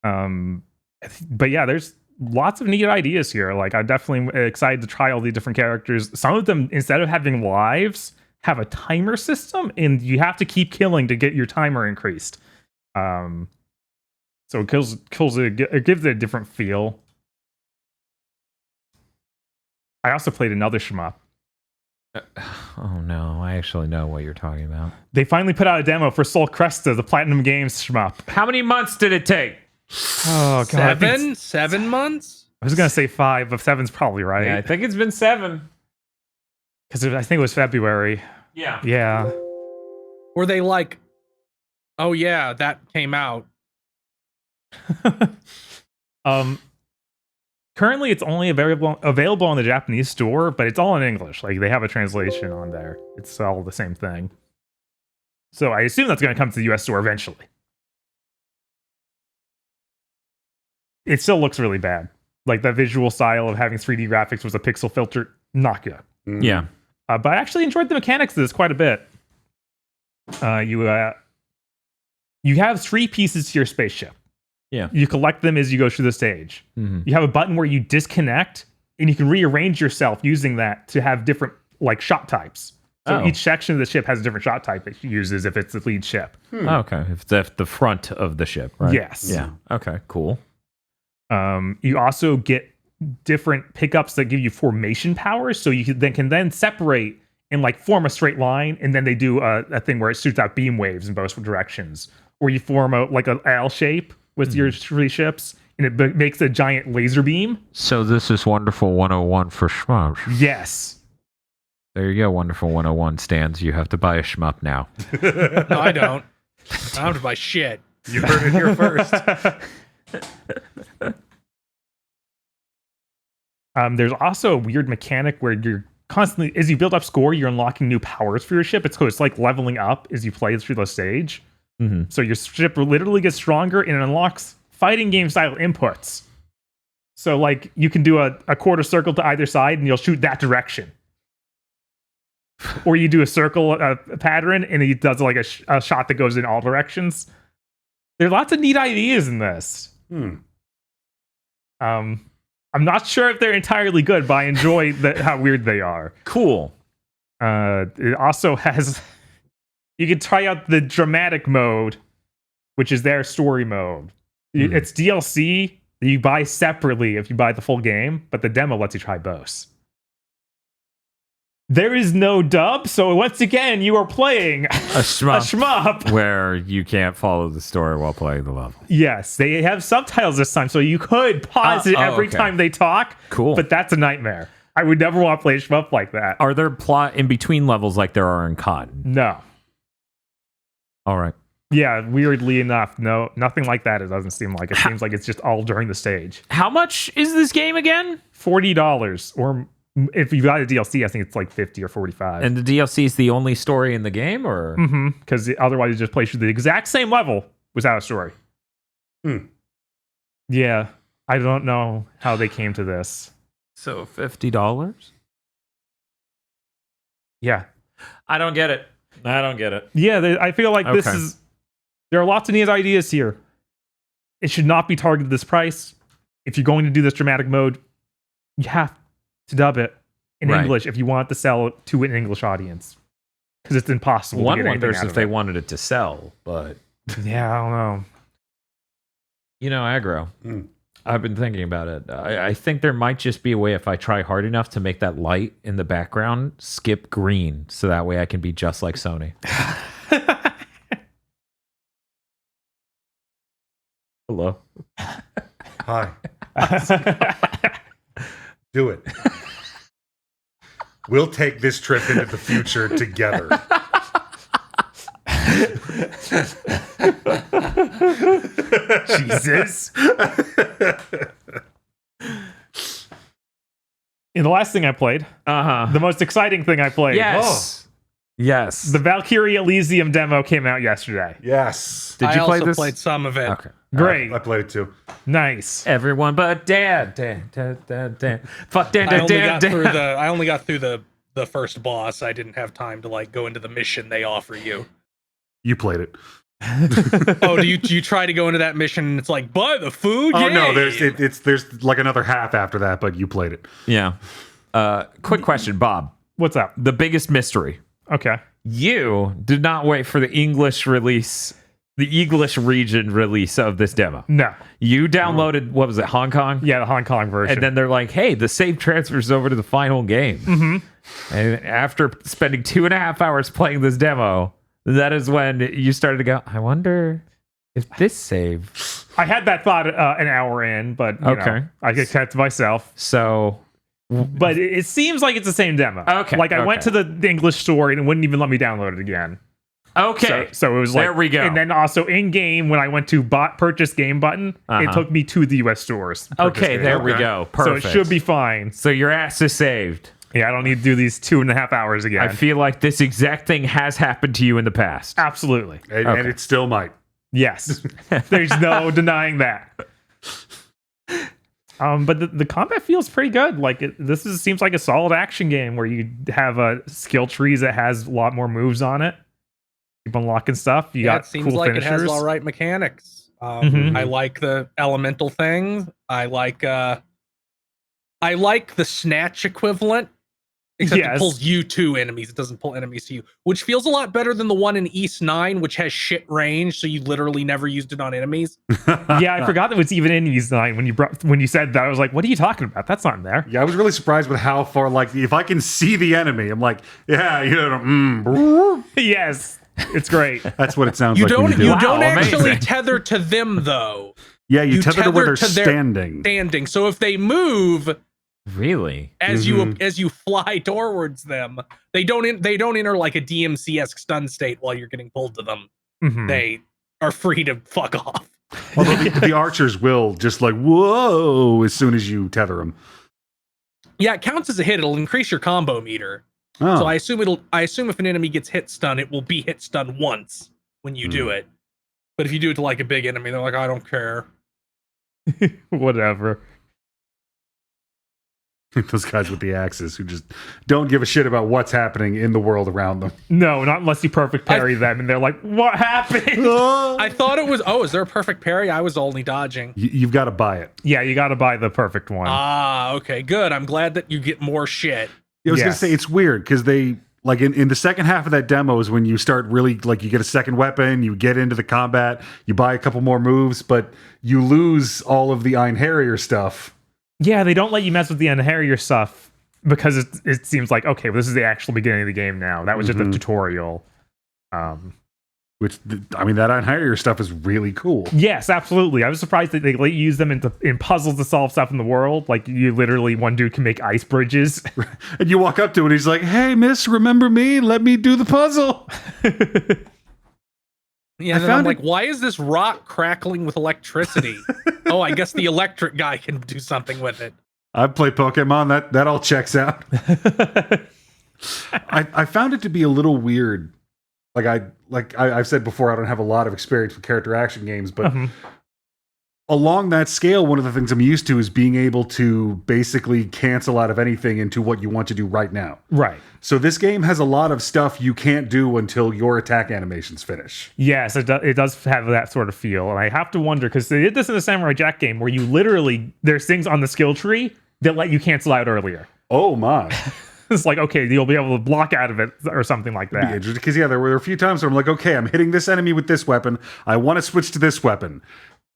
But yeah, there's lots of neat ideas here. Like, I'm definitely excited to try all the different characters. Some of them, instead of having lives, have a timer system, and you have to keep killing to get your timer increased. So it gives it a different feel. I also played another shmup. Oh no, I actually know what you're talking about. They finally put out a demo for Sol Cresta, the Platinum Games shmup. How many months did it take? Oh god, 7 months? I was gonna say 5, but 7's probably right. Yeah, I think it's been 7. Because I think it was February. Yeah. Yeah. Were they like, oh yeah, that came out? Currently it's only available on the Japanese store, but it's all in English. Like, they have a translation on there. It's all the same thing. So I assume that's going to come to the US store eventually. It still looks really bad. Like, the visual style of having 3D graphics with a pixel filter, not good. Yeah. But I actually enjoyed the mechanics of this quite a bit. You have 3 pieces to your spaceship. Yeah. You collect them as you go through the stage. Mm-hmm. You have a button where you disconnect, and you can rearrange yourself using that to have different like shot types. So each section of the ship has a different shot type it uses if it's the lead ship. Okay. If it's at the front of the ship, right? Yes. Yeah. Okay, cool. You also get different pickups that give you formation powers, so you can then separate and like form a straight line, and then they do a thing where it shoots out beam waves in both directions. Or you form like an L shape with your 3 ships, and it makes a giant laser beam. So this is Wonderful 101 for shmups. Yes. There you go, Wonderful 101 stands. You have to buy a shmup now. No, I don't. I don't have to buy shit. You heard it here first. There's also a weird mechanic where you're constantly, as you build up score, you're unlocking new powers for your ship. It's like leveling up as you play through the stage. Mm-hmm. So your ship literally gets stronger, and it unlocks fighting game style inputs. So like, you can do a quarter circle to either side, and you'll shoot that direction. Or you do a circle a pattern, and it does like a shot that goes in all directions. There are lots of neat ideas in this. I'm not sure if they're entirely good, but I enjoy how weird they are. Cool. It also has... You can try out the dramatic mode, which is their story mode. It's DLC that you buy separately if you buy the full game, but the demo lets you try both. There is no dub, so once again, you are playing A shmup. a shmup. Where you can't follow the story while playing the level. Yes, they have subtitles this time, so you could pause it every time they talk. Cool. But that's a nightmare. I would never want to play a shmup like that. Are there plot in between levels like there are in Cotton? No. All right. Yeah, weirdly enough, no, nothing like that. It doesn't seem like. It seems like it's just all during the stage. How much is this game again? $40, or if you got a DLC, I think it's like 50 or 45. And the DLC is the only story in the game, or? Because otherwise you just play through the exact same level without a story. Yeah, I don't know how they came to this. So $50? Yeah. I don't get it. Yeah, I feel like this is... There are lots of neat ideas here. It should not be targeted this price. If you're going to do this dramatic mode, you have to dub it in English if you want to sell it to an English audience. Because it's impossible One to get anything wonders out if of they it. wanted it to sell, but... Yeah, I don't know. You know, aggro. I've been thinking about it. I think there might just be a way if I try hard enough to make that light in the background skip green, so that way I can be just like Sony. Hello. Hi. Do it. We'll take this trip into the future together. Jesus. And the last thing I played, the most exciting thing I played, Yes. Yes. the Valkyrie Elysium demo came out yesterday. Yes. Did you I play also this? played some of it. Okay. Great. I played it too. Nice. Everyone but Dad. Fuck Dad. I only got through the first boss. I didn't have time to like go into the mission they offer you. You played it. Oh, do you try to go into that mission and it's like buy the food? Oh no, Yay! there's like another half after that, but you played it. Yeah. Quick question, Bob. What's up? The biggest mystery. Okay. You did not wait for the English release, the English region release of this demo. No. You downloaded, what was it, Hong Kong? Yeah, the Hong Kong version. And then they're like, hey, the save transfers over to the final game. Mm-hmm. And after spending 2.5 hours playing this demo, that is when you started to go, I wonder if this save. I had that thought an hour in, but you know, I get kept to myself. So, But it seems like it's the same demo. Okay, Like I went to okay. the English store and it wouldn't even let me download it again. okay. So it was like, There we go. And then also in game, when I went to purchase game button, it took me to the US stores. Okay, there we Okay. go. Perfect. So it should be fine. So your ass is saved. Yeah, I don't need to do these 2.5 hours again. I feel like this exact thing has happened to you in the past. Absolutely. And Okay. it still might. Yes. There's no denying that. But the combat feels pretty good. Like seems like a solid action game where you have skill trees that has a lot more moves on it. Keep unlocking stuff. You got it seems cool like finishers. it has all right mechanics. Mhm. I like the elemental thing. I like the snatch equivalent. Except Yes. it pulls you to enemies. It doesn't pull enemies to you, which feels a lot better than the one in East 9, which has shit range, so you literally never used it on enemies. Yeah, I forgot that was even in East 9 when you said that. I was like, what are you talking about? That's not in there. Yeah, I was really surprised with how far, like, if I can see the enemy, I'm like, yeah, you know, Yes. It's great. that's what it sounds You like. when don't do you it. don't Wow, actually amazing. tether to them though. Yeah, you tether to where they're to their standing. So if they move Really? as you fly towards them, they don't enter like a DMC-esque stun state while you're getting pulled to them. Mhm. They are free to fuck off. Although the archers will just like, whoa, as soon as you tether them. Yeah, it counts as a hit. It'll increase your combo meter. Oh. So I assume if an enemy gets hit stun, it will be hit stun once when you do it. But if you do it to like a big enemy, they're like, I don't care. Whatever. Those guys with the axes who just don't give a shit about what's happening in the world around them. No, not unless you perfect parry them and they're like, what happened? I thought it was, is there a perfect parry? I was only dodging. You've got to buy it. Yeah, you got to buy the perfect one. Ah, okay, good. I'm glad that you get more shit. I was Yes. going to say, it's weird because they, like in the second half of that demo is when you start really, like you get a second weapon, you get into the combat, you buy a couple more moves, but you lose all of the Ein Harrier stuff. Yeah, they don't let you mess with the Unharrier stuff because it seems like, okay, well, this is the actual beginning of the game now. That was just a tutorial. Which, I mean, that Ein Harrier stuff is really cool. Yes, absolutely. I was surprised that they let you use them in puzzles to solve stuff in the world. Like, you literally, one dude can make ice bridges. And you walk up to it, and he's like, hey, miss, remember me? Let me do the puzzle. Yeah, and then I'm like, why is this rock crackling with electricity? Oh, I guess the electric guy can do something with it. I've played Pokemon. That all checks out. I found it to be a little weird. I've said before, I don't have a lot of experience with character action games, but along that scale, one of the things I'm used to is being able to basically cancel out of anything into what you want to do right now. Right. So this game has a lot of stuff you can't do until your attack animations finish. Yes, it does have that sort of feel. And I have to wonder, because they did this in the Samurai Jack game, where you literally, there's things on the skill tree that let you cancel out earlier. Oh my. It's like, okay, you'll be able to block out of it or something like that. Because there were a few times where I'm like, okay, I'm hitting this enemy with this weapon. I want to switch to this weapon.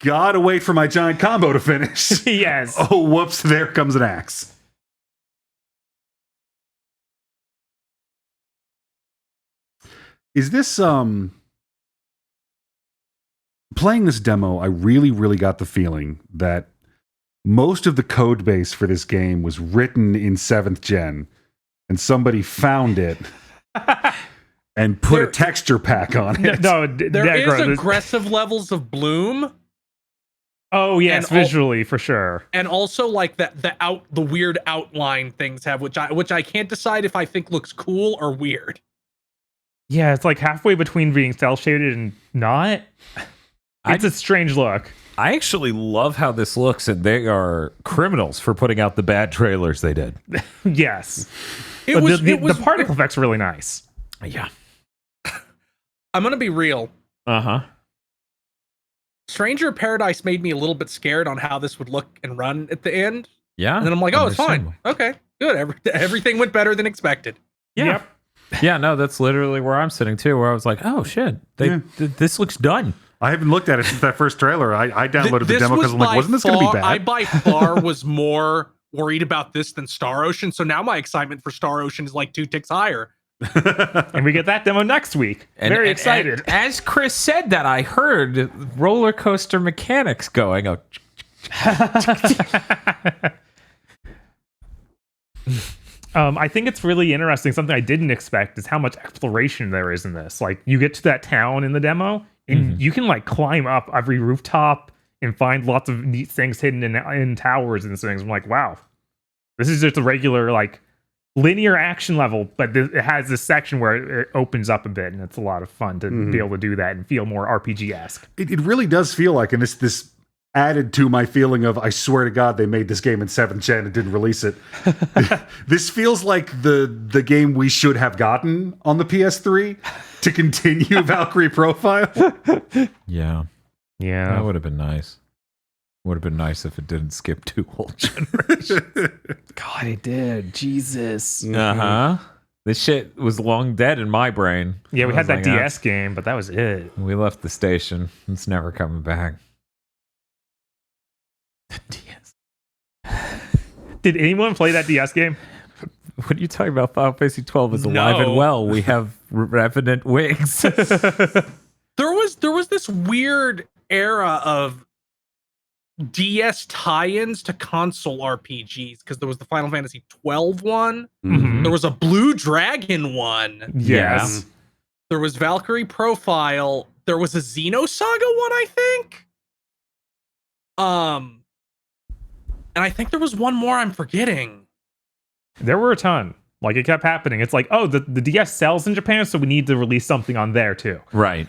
Gotta wait for my giant combo to finish. Yes. Oh, whoops, there comes an axe. Is this playing this demo, I really, really got the feeling that most of the code base for this game was written in 7th gen, and somebody found it and put a texture pack on it. There is aggressive levels of bloom. Oh yes, visually for sure. And also like the weird outline things have, which I can't decide if I think looks cool or weird. Yeah, it's like halfway between being cel shaded and not. It's a strange look. I actually love how this looks, and they are criminals for putting out the bad trailers they did. Yes. The particle effects are really nice. Yeah. I'm going to be real. Uh-huh. Stranger Paradise made me a little bit scared on how this would look and run at the end. Yeah. And then I'm like, oh, it's fine. Okay, good. Everything went better than expected. Yeah. Yep. Yeah, no, that's literally where I'm sitting too, where I was like, oh shit, this looks done. I haven't looked at it since that first trailer. I downloaded the demo because I'm like, wasn't this going to be bad? I by far was more worried about this than Star Ocean, so now my excitement for Star Ocean is like 2 ticks higher. And we get that demo next week. Very excited. And as Chris said that, I heard roller coaster mechanics going. Oh. I think it's really interesting. Something I didn't expect is how much exploration there is in this. Like, you get to that town in the demo, and you can like climb up every rooftop and find lots of neat things hidden in towers and things. I'm like, wow, this is just a regular like linear action level, but it has this section where it opens up a bit, and it's a lot of fun to be able to do that and feel more RPG-esque. It really does feel like, and this added to my feeling of, I swear to God, they made this game in 7th gen and didn't release it. This feels like the game we should have gotten on the PS3 to continue Valkyrie Profile. Yeah. That would have been nice. Would have been nice if it didn't skip 2 whole generations. God, it did. Jesus. Uh-huh. This shit was long dead in my brain. Yeah, we had that DS game, but that was it. We left the station. It's never coming back. The DS. Did anyone play that DS game? What are you talking about? Final Fantasy 12 is alive and well. We have revenant wings. There was this weird era of DS tie-ins to console RPGs, because there was the Final Fantasy 12 one. Mm-hmm. There was a Blue Dragon one. Yes. There was Valkyrie Profile. There was a Xenosaga one, I think. And I think there was one more I'm forgetting. There were a ton. Like, it kept happening. It's like, oh, the DS sells in Japan, so we need to release something on there too. Right.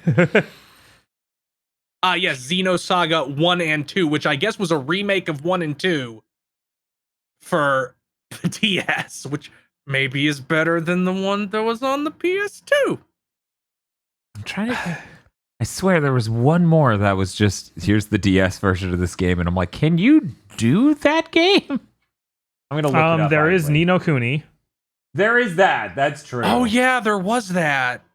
Yes, Xenosaga 1 and 2, which I guess was a remake of 1 and 2 for the DS, which maybe is better than the one that was on the PS2. I'm trying to think. I swear there was one more that was just, here's the DS version of this game, and I'm like, can you do that game? I'm gonna look it up. There is Ni no Kuni. There is that. That's true. Oh yeah, there was that.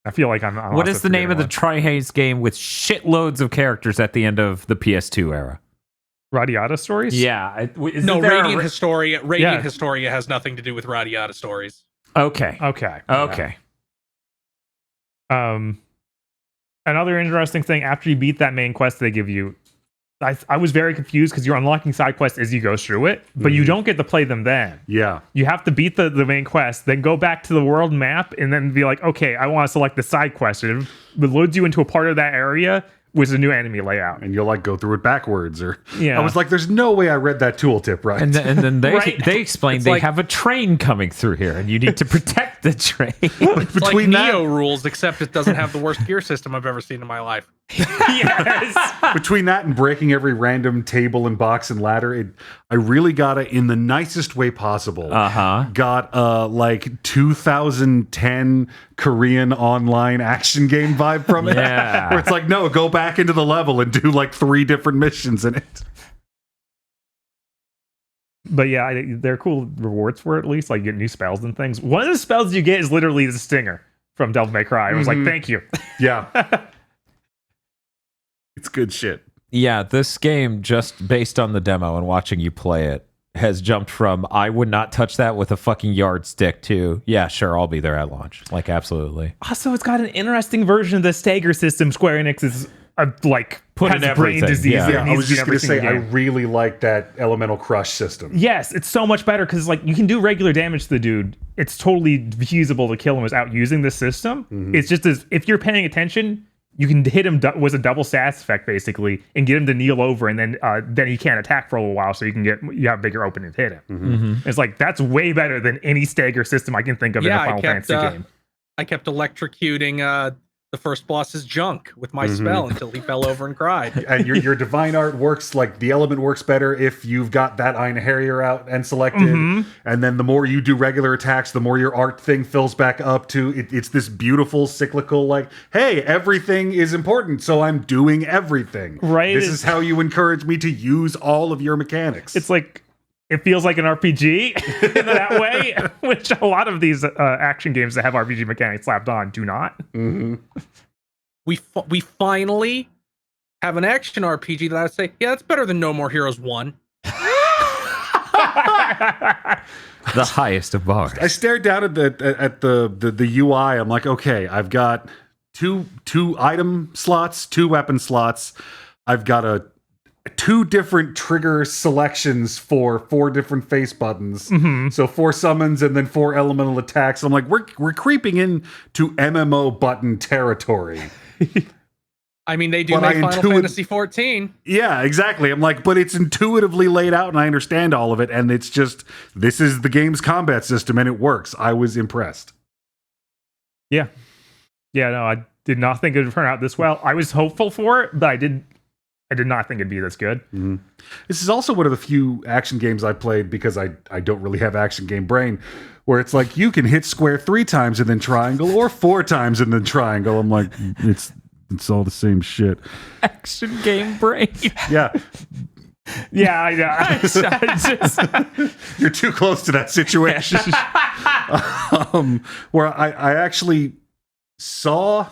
I feel like I'm what is the name of the Tri-Haze game with shitloads of characters at the end of the PS2 era? Radiata Stories? Yeah. No, Radiant Historia. Radiant Historia has nothing to do with Radiata Stories. Okay. Another interesting thing, after you beat that main quest they give you, I was very confused because you're unlocking side quests as you go through it, but you don't get to play them then. Yeah. You have to beat the main quest, then go back to the world map, and then be like, okay, I want to select the side quest. And it loads you into a part of that area with a new enemy layout. And you'll like go through it backwards. I was like, there's no way I read that tooltip right. And then they explained they have a train coming through here, and you need to protect the train. It's like Neo rules, except it doesn't have the worst gear system I've ever seen in my life. Yes. Between that and breaking every random table and box and ladder, I really got it in the nicest way possible. Got like 2010 Korean online action game vibe from it. Yeah. Where it's like, no, go back into the level and do like 3 different missions in it. But yeah, they're cool rewards for it, at least. Like, you get new spells and things. One of the spells you get is literally the Stinger from Devil May Cry. I was like, thank you. Yeah. It's good shit. Yeah, this game, just based on the demo and watching you play it, has jumped from I would not touch that with a fucking yardstick to yeah, sure, I'll be there at launch. Like, absolutely. Also, it's got an interesting version of the stagger system. Square Enix is Put has in brain everything. disease. Yeah. It I needs was to be just going to every say, single I game. really like that elemental crush system. Yes, it's so much better because like you can do regular damage to the dude. It's totally feasible to kill him without using the system. It's just as if you're paying attention, you can hit him with a double stats effect basically, and get him to kneel over, and then he can't attack for a little while, so you have bigger opening to hit him. It's like that's way better than any stagger system I can think of in a Final Fantasy game. I kept electrocuting the first boss's junk with my spell until he fell over and cried. And your divine art works, like the element works better if you've got that Einherjar out and selected. And then the more you do regular attacks, the more your art thing fills back up to it's this beautiful cyclical, like, hey, everything is important, so I'm doing everything. Right. This is how you encourage me to use all of your mechanics. It's like it feels like an RPG in that way, which a lot of these action games that have RPG mechanics slapped on do not. We finally have an action RPG that I would say, yeah, that's better than No More Heroes 1. The highest of bars. I stared down at the UI. I'm like, okay, I've got two item slots, 2 weapon slots. I've got 2 different trigger selections for 4 different face buttons. So 4 summons and then 4 elemental attacks. I'm like, we're creeping into MMO button territory. I mean, they do make Final Fantasy 14. Yeah, exactly. I'm like, but it's intuitively laid out and I understand all of it. And it's just, this is the game's combat system and it works. I was impressed. Yeah, no, I did not think it would turn out this well. I was hopeful for it, but I did not think it'd be this good. This is also one of the few action games I played because I don't really have action game brain, where it's like you can hit square 3 times and then triangle, or 4 times and then triangle. I'm like, it's all the same shit. Action game brain. Yeah. Yeah, I know. You're too close to that situation. Where I actually saw,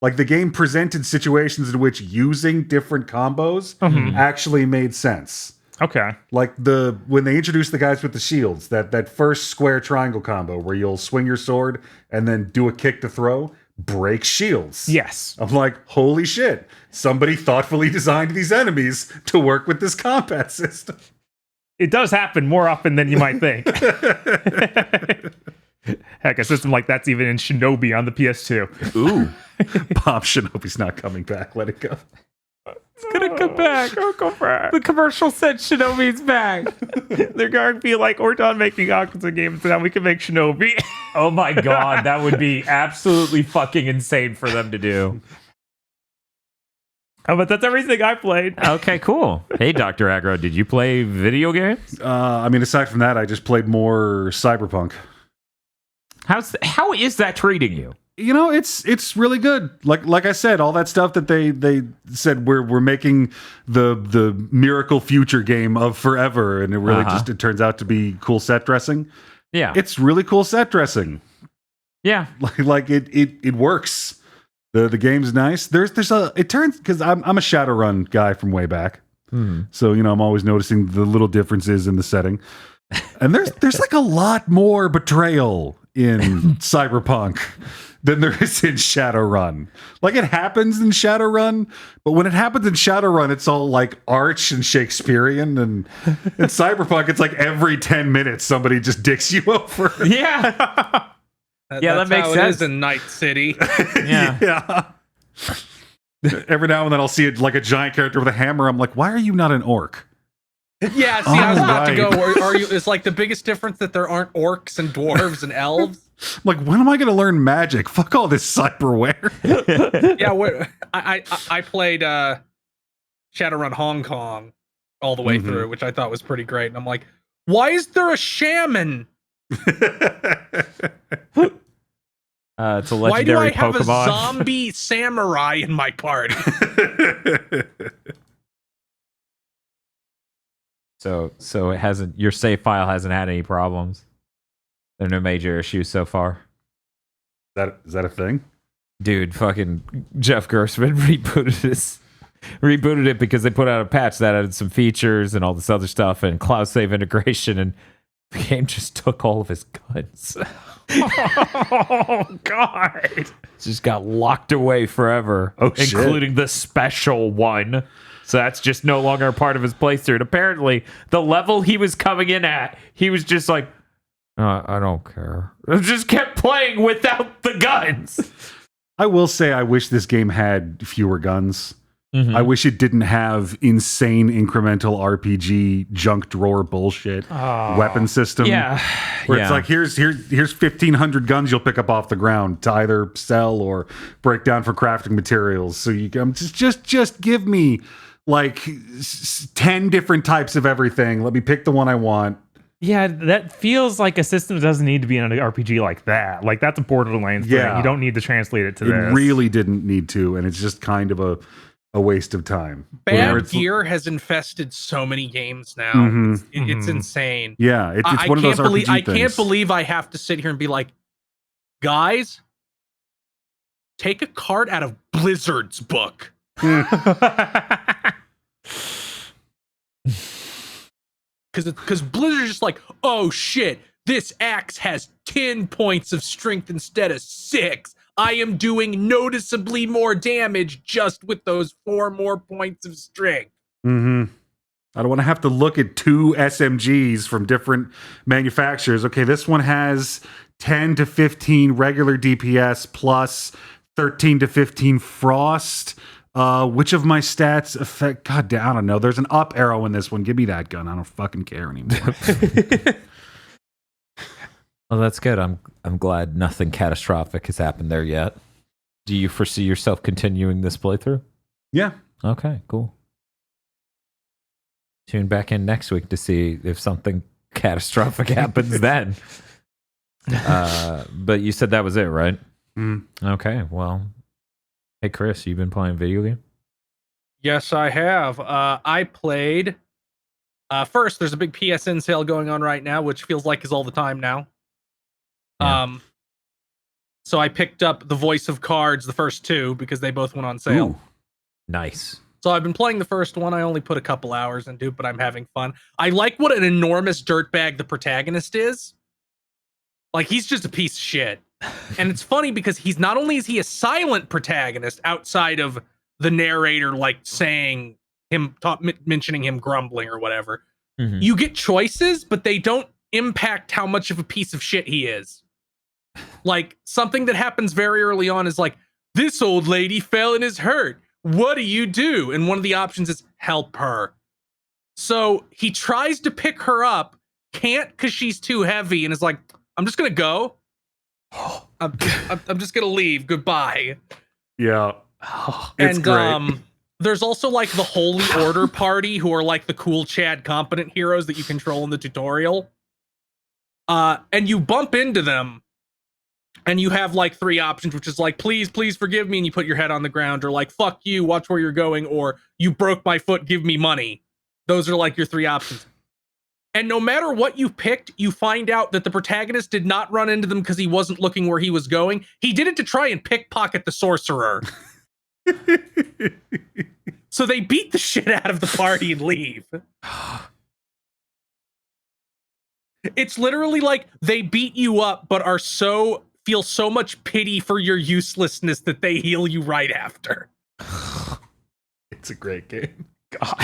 like, the game presented situations in which using different combos actually made sense. Okay. Like when they introduced the guys with the shields, that first square triangle combo where you'll swing your sword and then do a kick to throw, break shields. Yes. I'm like, holy shit. Somebody thoughtfully designed these enemies to work with this combat system. It does happen more often than you might think. Heck, a system like that's even in Shinobi on the PS2. Ooh. Bomb Shinobi's not coming back. Let it go. It's gonna come back. Oh, go back. The commercial said Shinobi's back. They're going to be like, we're done making Yakuza games, so now we can make Shinobi. Oh my god, that would be absolutely fucking insane for them to do. Oh, but that's everything I played. Okay, cool. Hey, Dr. Aggro, did you play video games? I mean, aside from that, I just played more Cyberpunk. How is that treating you? You know, it's really good. Like I said, all that stuff that they said we're making the miracle future game of forever, and it really it turns out to be cool set dressing. Yeah, it's really cool set dressing. Yeah, like it works. The game's nice. It turns, because I'm a Shadowrun guy from way back, so you know I'm always noticing the little differences in the setting. And there's like a lot more betrayal in Cyberpunk than there is in Shadowrun. Like, it happens in Shadowrun, but when it happens in Shadowrun, it's all like arch and Shakespearean, and in Cyberpunk, it's like every 10 minutes somebody just dicks you over. Yeah. That makes how sense. It is in Night City. Yeah. Every now and then I'll see like a giant character with a hammer. I'm like, why are you not an orc? Yeah, see, I was about to right. go. Are you? It's like the biggest difference that there aren't orcs and dwarves and elves. I'm like, when am I going to learn magic? Fuck all this cyberware. Yeah, I played Shadowrun Hong Kong all the way through, which I thought was pretty great. And I'm like, why is there a shaman? It's a Why do legendary I have Pokemon. a zombie samurai in my party? So it hasn't. Your save file hasn't had any problems. There are no major issues so far. Is that a thing? Dude, fucking Jeff Gerstmann rebooted rebooted it because they put out a patch that added some features and all this other stuff and cloud save integration, and the game just took all of his guns. Oh God! Just got locked away forever, including the special one. So that's just no longer a part of his playthrough. And apparently, the level he was coming in at, he was just like, I don't care. Just kept playing without the guns. I will say I wish this game had fewer guns. Mm-hmm. I wish it didn't have insane incremental RPG junk drawer bullshit weapon system. Yeah. Where it's like, here's 1,500 guns you'll pick up off the ground to either sell or break down for crafting materials. So you can just give me like 10 different types of everything. Let me pick the one I want. Yeah, that feels like a system that doesn't need to be in an RPG like that. Like, that's a Borderlands thing. You don't need to translate it to this. It really didn't need to, and it's just kind of a waste of time. Bad gear has infested so many games now. It's insane. Yeah, it's one of those RPG things. I can't believe I have to sit here and be like, guys, take a card out of Blizzard's book. Because Blizzard's just like, oh shit, this axe has 10 points of strength instead of 6. I am doing noticeably more damage just with those 4 more points of strength. I don't want to have to look at 2 SMGs from different manufacturers. Okay, this one has 10 to 15 regular DPS plus 13 to 15 frost. Which of my stats affect? God damn, I don't know. There's an up arrow in this one. Give me that gun. I don't fucking care anymore. Well, that's good. I'm glad nothing catastrophic has happened there yet. Do you foresee yourself continuing this playthrough? Yeah. Okay, cool. Tune back in next week to see if something catastrophic happens then. But you said that was it, right? Okay, well. Hey, Chris, you been playing video game? Yes, I have. I played... first, there's a big PSN sale going on right now, which feels like is all the time now. Yeah. So I picked up The Voice of Cards, the first 2, because they both went on sale. Ooh, nice. So I've been playing the first one. I only put a couple hours into it, but I'm having fun. I like what an enormous dirtbag the protagonist is. Like, he's just a piece of shit. And it's funny because he's not only is he a silent protagonist outside of the narrator, like saying him, mentioning him grumbling or whatever. You get choices, but they don't impact how much of a piece of shit he is. Like, something that happens very early on is like, this old lady fell and is hurt. What do? And one of the options is help her. So he tries to pick her up, can't because she's too heavy, and is like, I'm just gonna go. I'm just gonna leave. Goodbye. Yeah. It's great. There's also like the Holy Order party, who are like the cool Chad competent heroes that you control in the tutorial. And you bump into them, and you have like 3 options, which is like, please forgive me, and you put your head on the ground, or like, fuck you, watch where you're going, or you broke my foot, give me money. Those are like your 3 options. And no matter what you picked, you find out that the protagonist did not run into them because he wasn't looking where he was going. He did it to try and pickpocket the sorcerer. So they beat the shit out of the party and leave. It's literally like they beat you up, but feel so much pity for your uselessness that they heal you right after. It's a great game. God.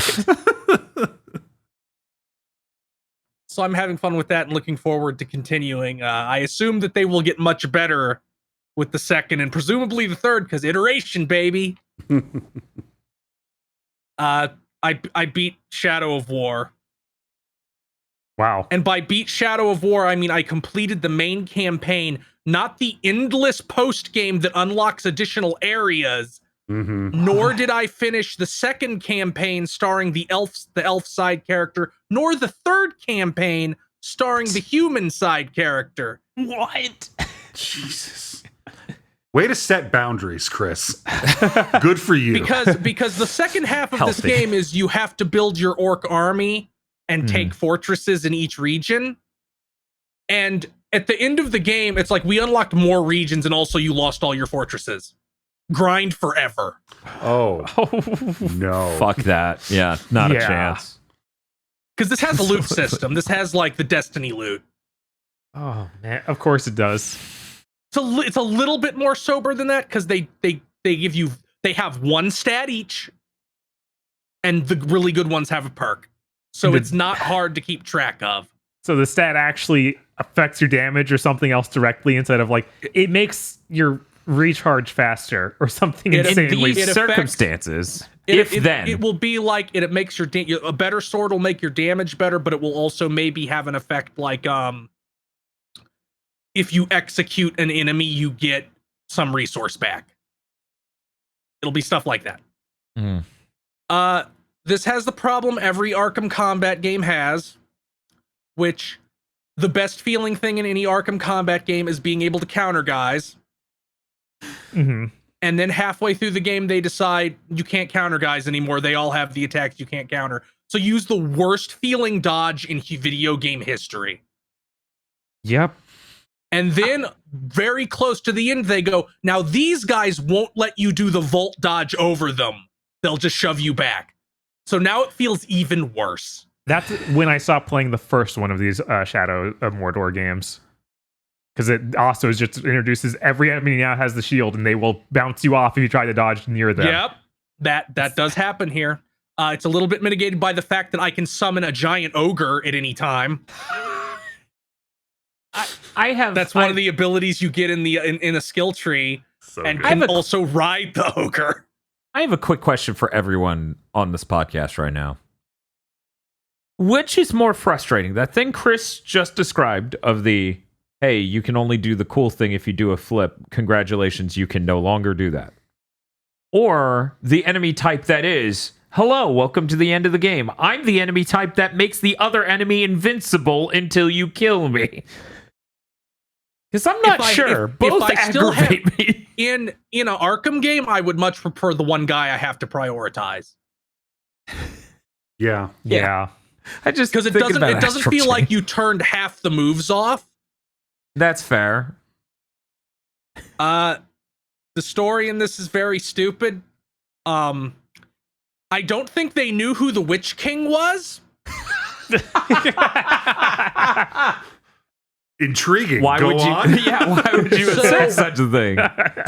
So I'm having fun with that and looking forward to continuing. I assume that they will get much better with the second and presumably the third, because iteration, baby. I beat Shadow of War. Wow. And by beat Shadow of War, I mean I completed the main campaign, not the endless post-game that unlocks additional areas. Nor did I finish the second campaign starring the elf side character, nor the third campaign starring the human side character. What? Jesus. Way to set boundaries, Chris. Good for you. Because the second half of this game is you have to build your orc army and take fortresses in each region. And at the end of the game, it's like we unlocked more regions and also you lost all your fortresses. grind forever. Oh no! Fuck that. Yeah, not a Yeah. chance. Because this has a loot system. This has like the Destiny loot. Oh man, of course it does. It's a little bit more sober than that because they give you, they have one stat each, and the really good ones have a perk. So it's not hard to keep track of. So the stat actually affects your damage or something else directly instead of like it makes your recharge faster or something In insanely. these Circumstances. It will be like it makes your a better sword will make your damage better, but it will also maybe have an effect like if you execute an enemy, you get some resource back. It'll be stuff like that. This has the problem every Arkham Combat game has, which the best feeling thing in any Arkham Combat game is being able to counter guys. Mm-hmm. And then halfway through the game, they decide you can't counter guys anymore. They all have the attacks you can't counter. So use the worst feeling dodge in video game history. Yep. And then very close to the end, they go, now these guys won't let you do the Volt dodge over them. They'll just shove you back. So now it feels even worse. That's when I stopped playing the first one of these Shadow of Mordor games. Because it also just introduces every enemy now has the shield and they will bounce you off if you try to dodge near them. Yep. That does happen here. It's a little bit mitigated by the fact that I can summon a giant ogre at any time. That's one of the abilities you get in the in a skill tree, So and good. can also ride the ogre. I have a quick question for everyone on this podcast right now. Which is more frustrating? That thing Chris just described of the, hey, you can only do the cool thing if you do a flip. Congratulations, you can no longer do that. Or the enemy type that is, hello, welcome to the end of the game. I'm the enemy type that makes the other enemy invincible until you kill me. Because I'm not sure. Both aggravate me. In an Arkham game, I would much prefer the one guy I have to prioritize. Yeah. Yeah. I just Because it thinking about doesn't Astral feel Chain. like you turned half the moves off. That's fair. The story in this is very stupid. I don't think they knew who the Witch King was. Intriguing. Why Go would you? on. Yeah, why would you So- say such a thing?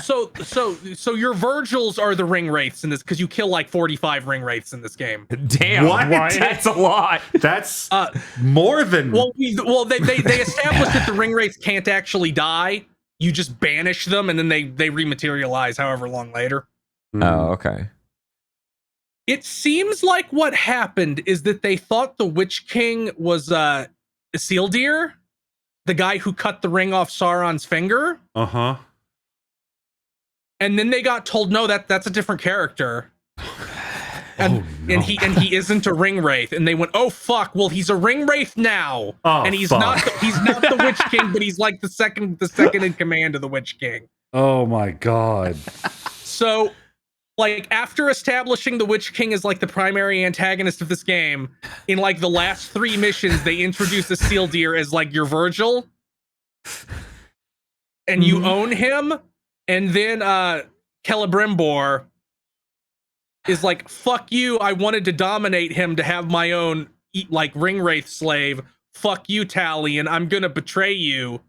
So your Virgils are the ring wraiths in this because you kill like 45 ring wraiths in this game. Damn, What? that's a lot. That's more than. Well, they established that the ring wraiths can't actually die. You just banish them and then they rematerialize however long later. Oh, okay. It seems like what happened is that they thought the Witch King was Isildur, the guy who cut the ring off Sauron's finger. Uh-huh. And then they got told, no, that's a different character. And no. and he isn't a ring wraith. And they went, oh fuck, well he's a ring wraith now. Oh, and he's fuck. not the Witch King, but he's like the second in command of the Witch King. Oh my god. So like after establishing the Witch King as like the primary antagonist of this game, in like the last 3 missions, they introduce the Isildur as like your Virgil. And you own him, and then Celebrimbor is like, fuck you, I wanted to dominate him to have my own like ring wraith slave. Fuck you, Talion, I'm gonna betray you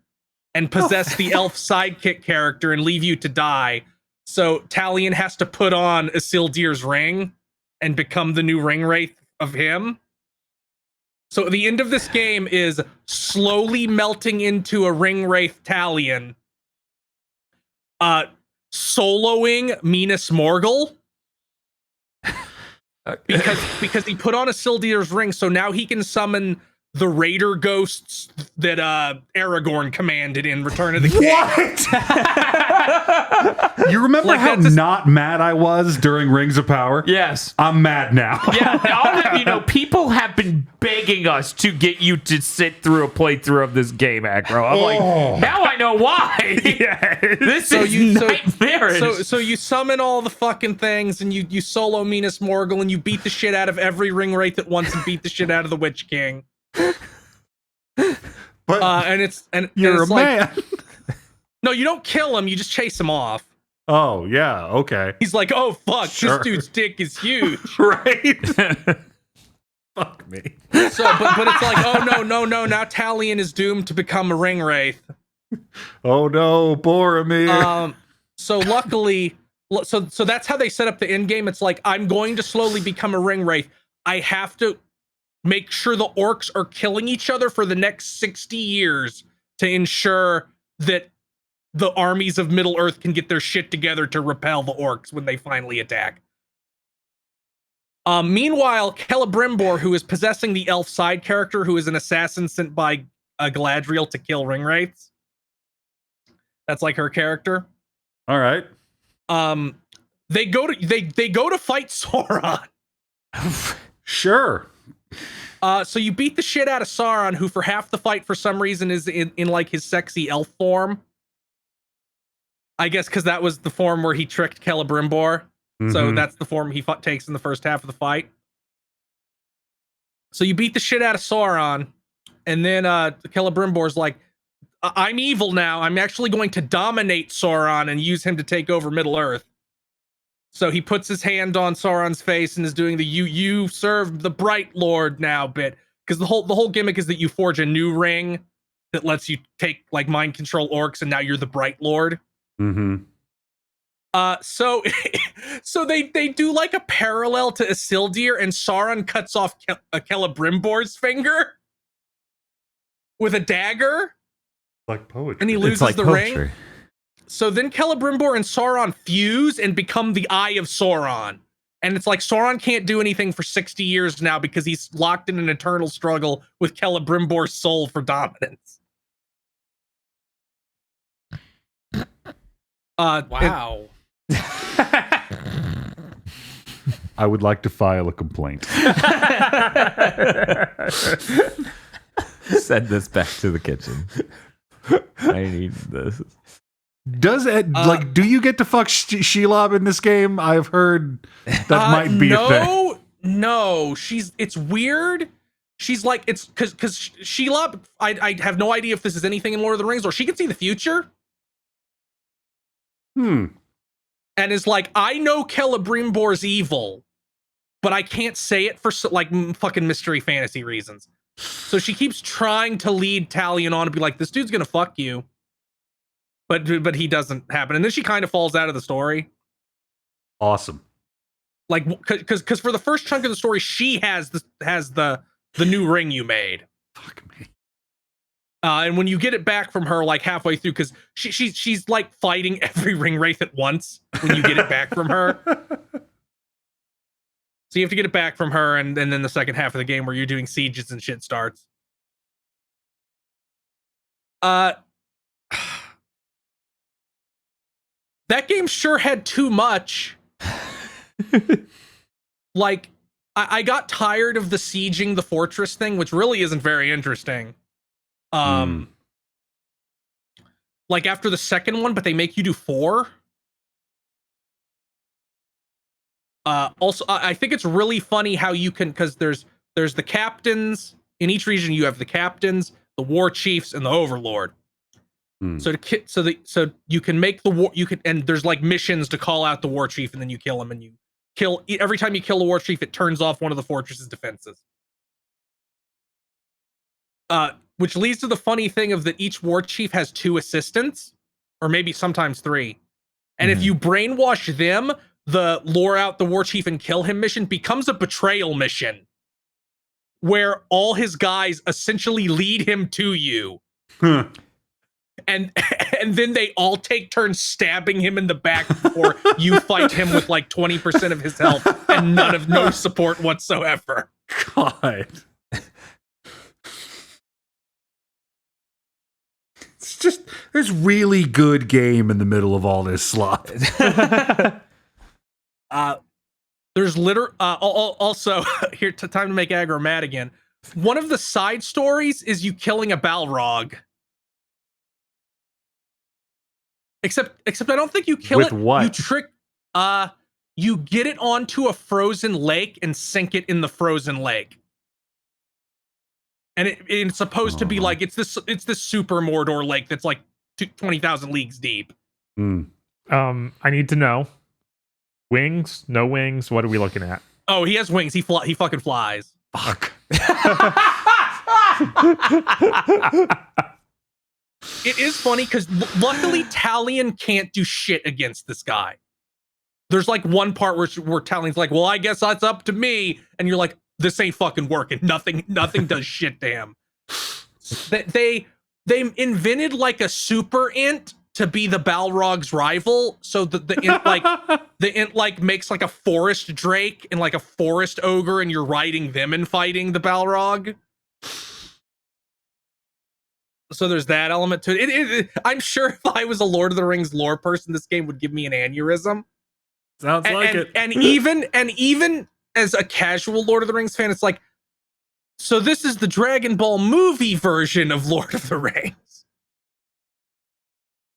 and possess the elf sidekick character and leave you to die. So Talion has to put on Isildur's ring and become the new ring wraith of him. So the end of this game is slowly melting into a ring wraith Talion, soloing Minas Morgul because he put on Isildur's ring, so now he can summon the raider ghosts that Aragorn commanded in Return of the King. What? You remember Like, how that's just- not mad I was during Rings of Power? Yes. I'm mad now. Yeah, I'll have you know, people have been begging us to get you to sit through a playthrough of this game, Aggro. I'm like, now I know why. Yeah. This is nightmarish. So you summon all the fucking things and you solo Minas Morgul and you beat the shit out of every ring wraith at once and beat the shit out of the Witch King. But And you're it's a like, man. no, you don't kill him, you just chase him off. Oh, yeah, okay. He's like, oh fuck, Sure. this dude's dick is huge. Right? Fuck me. So, but it's like, oh no, now Talion is doomed to become a ring wraith. Oh no, Boromir. So luckily, so that's how they set up the end game. It's like, I'm going to slowly become a ring wraith. I have to make sure the orcs are killing each other for the next 60 years to ensure that the armies of Middle Earth can get their shit together to repel the orcs when they finally attack. Meanwhile, Celebrimbor, who is possessing the elf side character, who is an assassin sent by Galadriel to kill ring wraiths. That's like her character. All right. They go to fight Sauron. Sure. So you beat the shit out of Sauron, who for half the fight for some reason is in like his sexy elf form. I guess because that was the form where he tricked Celebrimbor. So that's the form he takes in the first half of the fight. So you beat the shit out of Sauron, and then Celebrimbor's like, I'm evil now. I'm actually going to dominate Sauron and use him to take over Middle Earth. So he puts his hand on Sauron's face and is doing the you serve the Bright Lord now bit. Because the whole gimmick is that you forge a new ring that lets you take like mind control orcs, and now you're the Bright Lord. So they do like a parallel to Isildur, and Sauron cuts off Celebrimbor's finger with a dagger. Like poetry. And he loses like the poetry. ring. So then Celebrimbor and Sauron fuse and become the Eye of Sauron. And it's like Sauron can't do anything for 60 years now because he's locked in an eternal struggle with Celebrimbor's soul for dominance. Wow. I would like to file a complaint. Send this back to the kitchen. I need this. Does it do you get to fuck Shelob in this game? I've heard that might be a thing. No, it's weird. She's like, it's because Shelob, I have no idea if this is anything in Lord of the Rings, or she can see the future. And is like, I know Celebrimbor's evil, but I can't say it for like fucking mystery fantasy reasons. So she keeps trying to lead Talion on to be like, this dude's gonna fuck you. But he doesn't happen. And then she kind of falls out of the story. Awesome. Like, because for the first chunk of the story, she has the new ring you made. Fuck me. And when you get it back from her, like halfway through, because she's like fighting every ring wraith at once when you get it back from her. So you have to get it back from her, and then the second half of the game where you're doing sieges and shit starts. That game sure had too much. Like, I got tired of the sieging the fortress thing, which really isn't very interesting. Like after the second one, but they make you do 4. Also, I think it's really funny how you can, because there's the captains in each region. You have the captains, the war chiefs, and the overlord. So you can make the war, and there's like missions to call out the war chief, and then you kill him, and you kill every time you kill a war chief, it turns off one of the fortress's defenses. Which leads to the funny thing of that each war chief has 2 assistants, or maybe sometimes 3. And if you brainwash them, the lure out the war chief and kill him mission becomes a betrayal mission, where all his guys essentially lead him to you. And then they all take turns stabbing him in the back before you fight him with like 20% of his health and no support whatsoever. God. It's just, there's really good game in the middle of all this slop. There's also here, time to make aggro mad again. One of the side stories is you killing a Balrog. Except I don't think you kill With it. what? You trick. You get it onto a frozen lake and sink it in the frozen lake. And it's supposed to be like it's this super Mordor lake that's like 20,000 leagues deep. I I need to know. Wings? No wings? What are we looking at? Oh, he has wings. He fucking flies. Fuck. It is funny because luckily Talion can't do shit against this guy. There's like one part where Talion's like, well, I guess that's up to me. And you're like, this ain't fucking working. Nothing does shit to him. They invented like a super int to be the Balrog's rival. So the int like makes like a forest drake and like a forest ogre, and you're riding them and fighting the Balrog. So there's that element to it. I'm sure if I was a Lord of the Rings lore person, this game would give me an aneurysm. Sounds like it. And even as a casual Lord of the Rings fan, it's like, so this is the Dragon Ball movie version of Lord of the Rings,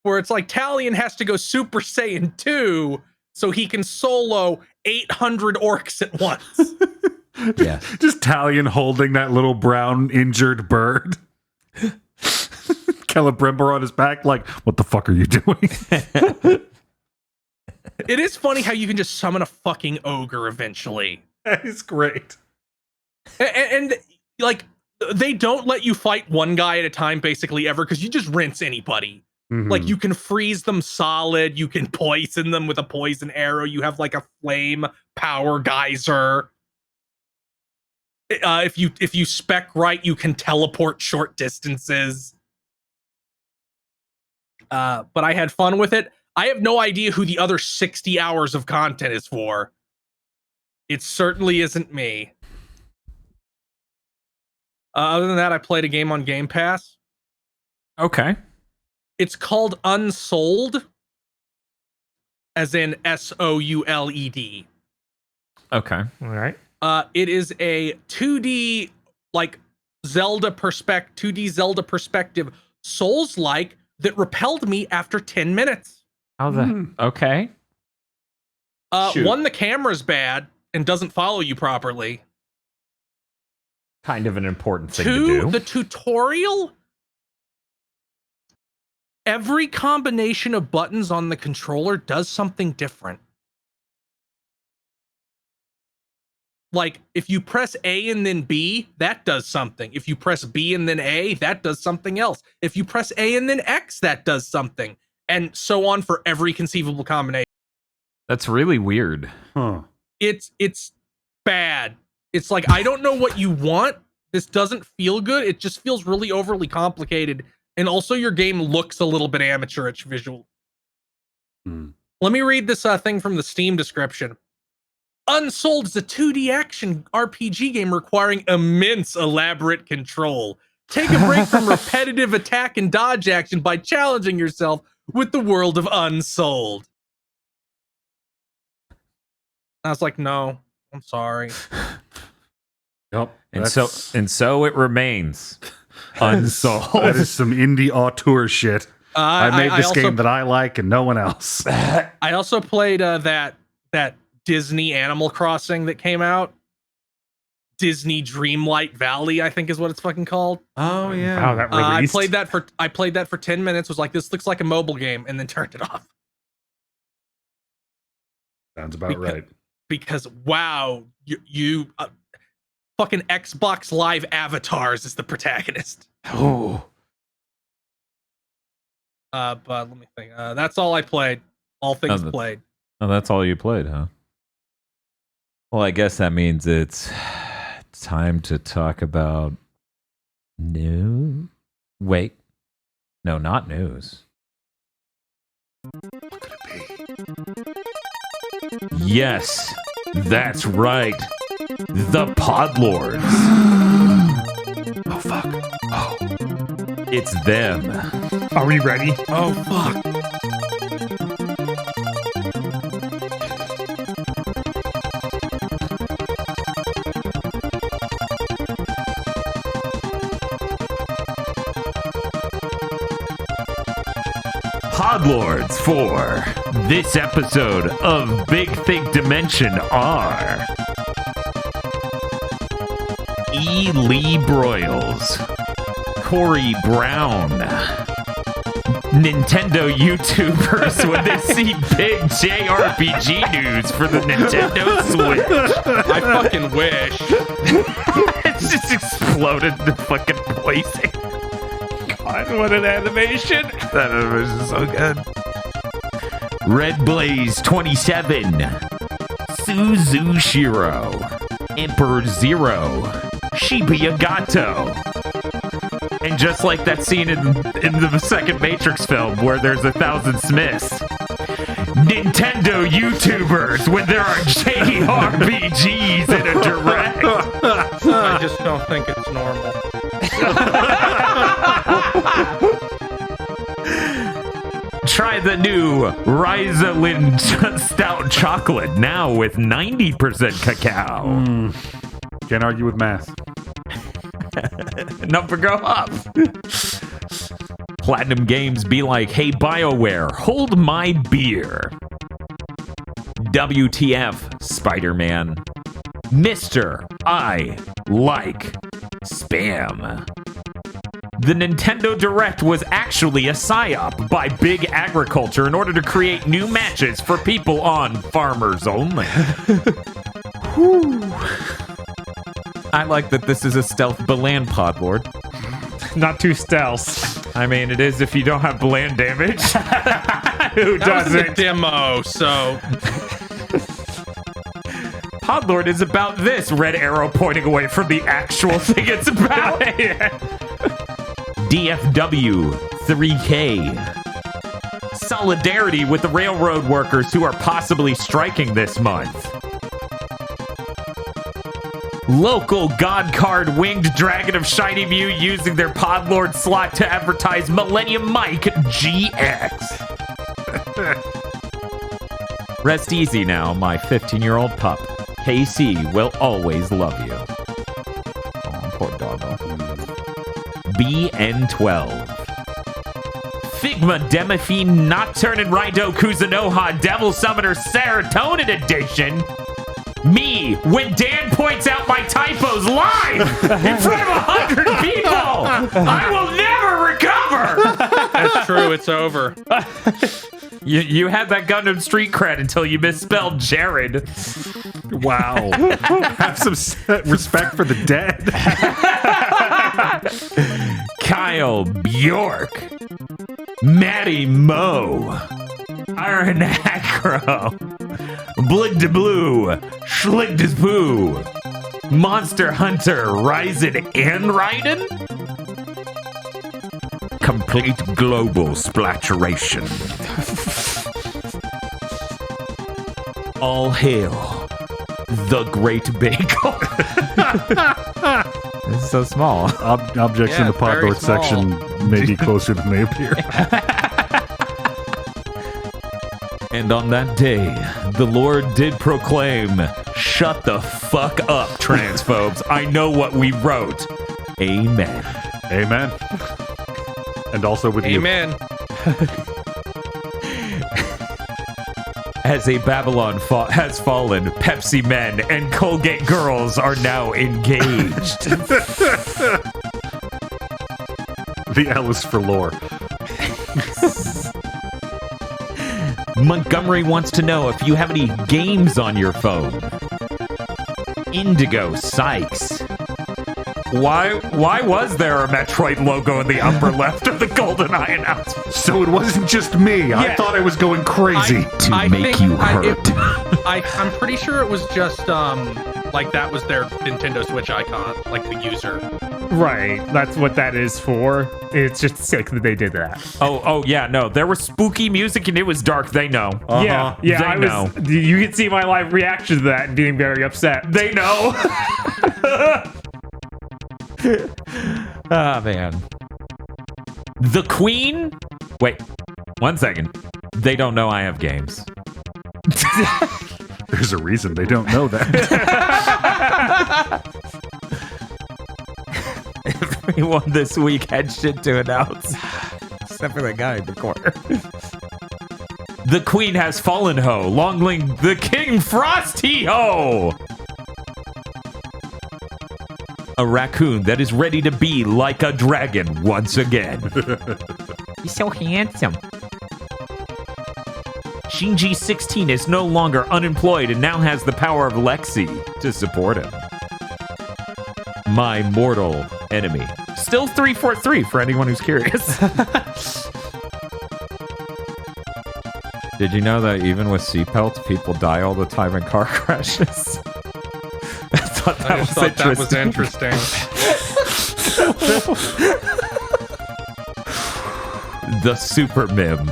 where it's like Talion has to go Super Saiyan 2 so he can solo 800 orcs at once. Yeah. Just Talion holding that little brown injured bird. Celebrimbor on his back, like, what the fuck are you doing? It is funny how you can just summon a fucking ogre eventually. That is great. And like, they don't let you fight one guy at a time basically ever, because you just rinse anybody. Mm-hmm. Like, you can freeze them solid, you can poison them with a poison arrow, you have like a flame power geyser. If you spec right, you can teleport short distances. But I had fun with it. I have no idea who the other 60 hours of content is for. It certainly isn't me. Other than that, I played a game on Game Pass. Okay. It's called Unsouled, as in SOULED. Okay. All right. It is a 2D like 2D Zelda perspective Souls-like that repelled me after 10 minutes. How the okay. Shoot. One, the camera's bad and doesn't follow you properly. Kind of an important thing Two, to do. the tutorial, every combination of buttons on the controller does something different. Like, if you press A and then B, that does something. If you press B and then A, that does something else. If you press A and then X, that does something. And so on for every conceivable combination. That's really weird. Huh. It's bad. It's like, I don't know what you want. This doesn't feel good. It just feels really overly complicated. And also your game looks a little bit amateurish visual. Let me read this thing from the Steam description. Unsouled is a 2D action RPG game requiring immense elaborate control. Take a break from repetitive attack and dodge action by challenging yourself with the world of Unsouled. I was like, no, I'm sorry. Yep. And so it remains unsold. That is some indie auteur shit. I made this game that I like and no one else. I also played that Disney Animal Crossing that came out. Disney Dreamlight Valley, I think is what it's fucking called. Oh yeah. Wow, that released. I played that for 10 minutes, was like, this looks like a mobile game, and then turned it off. Sounds about right. Because wow, you fucking Xbox Live avatars is the protagonist. Oh. But let me think. That's all I played. All things played. Oh, that's all you played, huh? Well, I guess that means it's time to talk about news. Wait. No, not news. What could it be? Yes, that's right. The Podlords. Oh fuck. Oh. It's them. Are we ready? Oh fuck. Podlords for this episode of Big Think Dimension are E. Lee Broyles, Corey Brown, Nintendo YouTubers when they see big JRPG news for the Nintendo Switch. I fucking wish. It's just exploded into fucking blazing. God, what an animation. That animation is so good. Red Blaze 27. Suzushiro. Emperor Zero. Shibuya Gato. And just like that scene in the second Matrix film where there's 1,000 Smiths, Nintendo YouTubers when there are JRPGs in a direct. I just don't think it's normal. Try the new Riesling Stout Chocolate now with 90% cacao. Can't argue with math. Number go up. Platinum Games be like, hey BioWare, hold my beer. WTF, Spider-Man. Mr. I like spam. The Nintendo Direct was actually a psyop by Big Agriculture in order to create new matches for people on Farmers Only. Whew. I like that this is a stealth Balan pod lord. Not too stealth. I mean, it is if you don't have Balan damage. Who That was the doesn't? demo, so Podlord is about this red arrow pointing away from the actual thing it's about. DFW 3K. Solidarity with the railroad workers who are possibly striking this month. Local God Card Winged Dragon of Shiny Mew using their Podlord slot to advertise Millennium Mike GX. Rest easy now, my 15-year-old pup. KC will always love you. Oh, poor doggo. BN12. Figma Demifine Nocturne and Raido Kuzunoha Devil Summoner Serotonin Edition. Me, when Dan points out my typos live in front of 100 people, I will never recover. that's true. It's over. You had that Gundam Street cred until you misspelled Jared. Wow. Have some respect for the dead. Kyle Bjork. Maddie Moe. Iron Acro. Blig de Blue. Schlig de Poo. Monster Hunter Ryzen and Raiden. Complete global splaturation. All hail the Great Bagel. This is so small. Objects in Yeah, the very Podlord small. section may be closer than they appear. And on that day, the Lord did proclaim, shut the fuck up, transphobes. I know what we wrote. Amen. Amen. And also with you. Amen. As a Babylon has fallen, Pepsi men and Colgate girls are now engaged. The L is for lore. Montgomery wants to know if you have any games on your phone. Indigo Sykes. Why was there a Metroid logo in the upper left of the GoldenEye announcement? So it wasn't just me. I Yeah. thought I was going crazy. To make you hurt. I'm pretty sure it was just like that was their Nintendo Switch icon, like the user. Right. That's what that is for. It's just sick that they did that. Oh, yeah, no. There was spooky music and it was dark. They know. Yeah. They I was. know. You could see my live reaction to that and being very upset. They know. Ah, man. The Queen? Wait, 1 second. They don't know I have games. There's a reason they don't know that. Everyone this week had shit to announce. Except for the guy in the corner. The Queen has fallen, ho. Long live the King Frosty, ho. A raccoon that is ready to be like a dragon once again. He's so handsome. Shinji 16 is no longer unemployed and now has the power of Lexi to support him. My mortal enemy. Still 343 for anyone who's curious. Did you know that even with seatbelts, people die all the time in car crashes? I thought that was interesting. The Super Mim.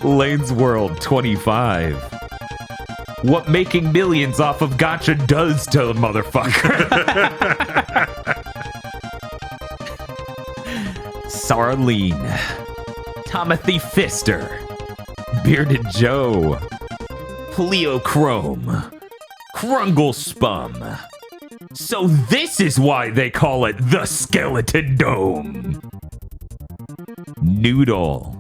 Lane's World 25. What making millions off of gacha does to a motherfucker. Sarlene. Timothy Fister. Bearded Joe. Pleochrome. Krungle Spum. So this is why they call it the Skeleton Dome. Noodle.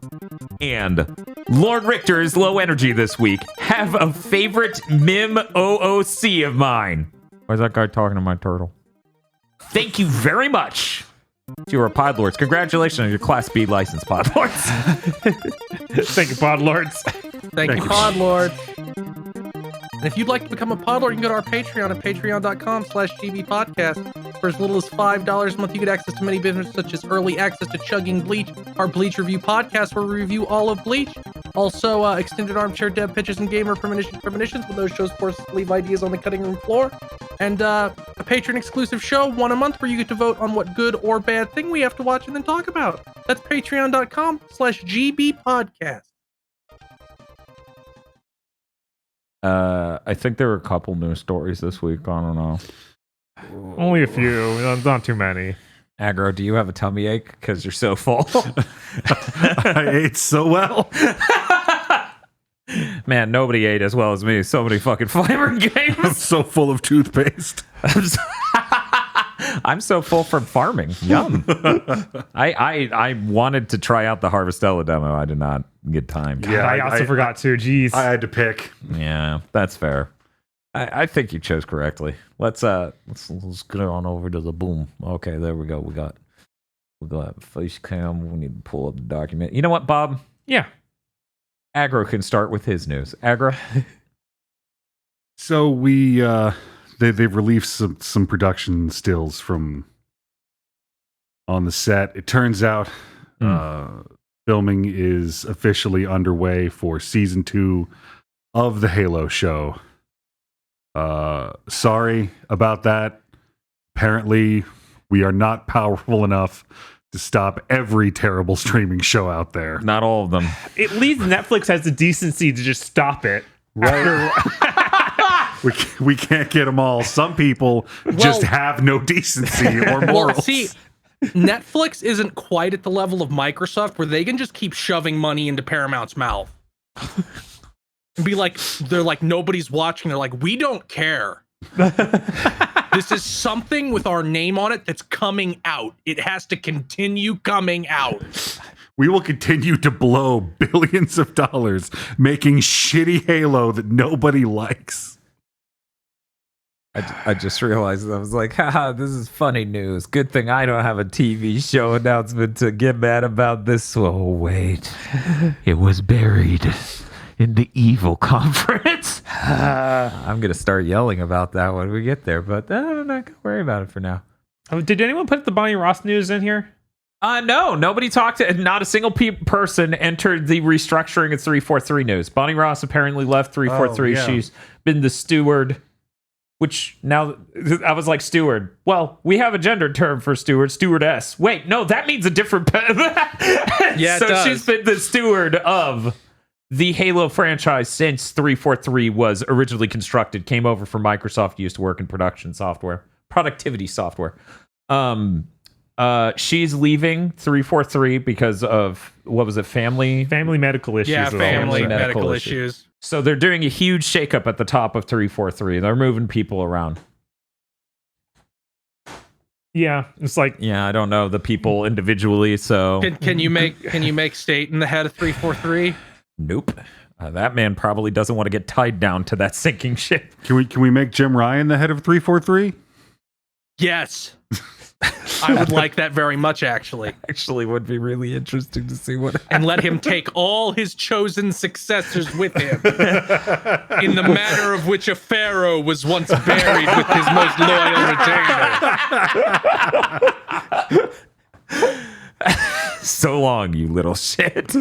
And Lord Richter is low energy this week. Have a favorite MIM OOC of mine. Why is that guy talking to my turtle? Thank you very much to your Podlords. Congratulations on your Class B license, Podlords. Thank you, Podlords. Thank you, Podlord. And if you'd like to become a Podlord, you can go to our Patreon at patreon.com/gbpodcast. For as little as $5 a month, you get access to many benefits such as early access to Chugging Bleach, our Bleach review podcast where we review all of Bleach. Also, extended armchair dev pitches and gamer premonitions when those shows force us to leave ideas on the cutting room floor. And a Patreon-exclusive show, one a month, where you get to vote on what good or bad thing we have to watch and then talk about. That's patreon.com/gbpodcast. I think there were a couple news stories this week. I don't know. Only a few, not too many. Aggro, do you have a tummy ache because you're so full? I ate so well. Man, nobody ate as well as me. So many fucking flavor games. I'm so full of toothpaste. I'm so full from farming. Yum. I wanted to try out the Harvestella demo. I did not get time. Yeah, I also forgot to. Jeez. I had to pick. Yeah, that's fair. I think you chose correctly. Let's get on over to the boom. Okay, there we go. We got face cam. We need to pull up the document. You know what, Bob? Yeah. Aggro can start with his news. Aggro. So we they've released some production stills from on the set. It turns out filming is officially underway for season 2 of the Halo show. Sorry about that. Apparently, we are not powerful enough to stop every terrible streaming show out there. Not all of them. At least Netflix has the decency to just stop it. Right. we can't get them all. Some people just have no decency or morals. Well, see, Netflix isn't quite at the level of Microsoft where they can just keep shoving money into Paramount's mouth. And be like, they're like, nobody's watching. They're like, we don't care. This is something with our name on it that's coming out. It has to continue coming out. We will continue to blow billions of dollars making shitty Halo that nobody likes. I just realized I was like, haha, this is funny news. Good thing I don't have a TV show announcement to get mad about this. Oh, wait. It was buried in the evil conference. I'm going to start yelling about that when we get there, but I'm not going to worry about it for now. Oh, did anyone put the Bonnie Ross news in here? No, nobody talked. Not a single person entered the restructuring of 343 news. Bonnie Ross apparently left 343. Yeah. She's been the steward, which now I was like, steward. Well, we have a gender term for steward, stewardess. Wait, no, that means a different. Yeah, so it does. she's been the steward of the Halo franchise since 343 was originally constructed. Came over from Microsoft, used to work in productivity software. She's leaving 343 because of, what was it, family medical issues. Yeah, is all. family medical medical issues. issues. So they're doing a huge shakeup at the top of 343. They're moving people around. Yeah, it's like, Yeah, I don't know the people individually, so Can you make State in the head of 343? nope. That man probably doesn't want to get tied down to that sinking ship. Can we make Jim Ryan the head of 343? Yes. I would like that very much, actually. Actually, would be really interesting to see what. And let him take all his chosen successors with him, in the manner of which a pharaoh was once buried with his most loyal retainer. So long, you little shit.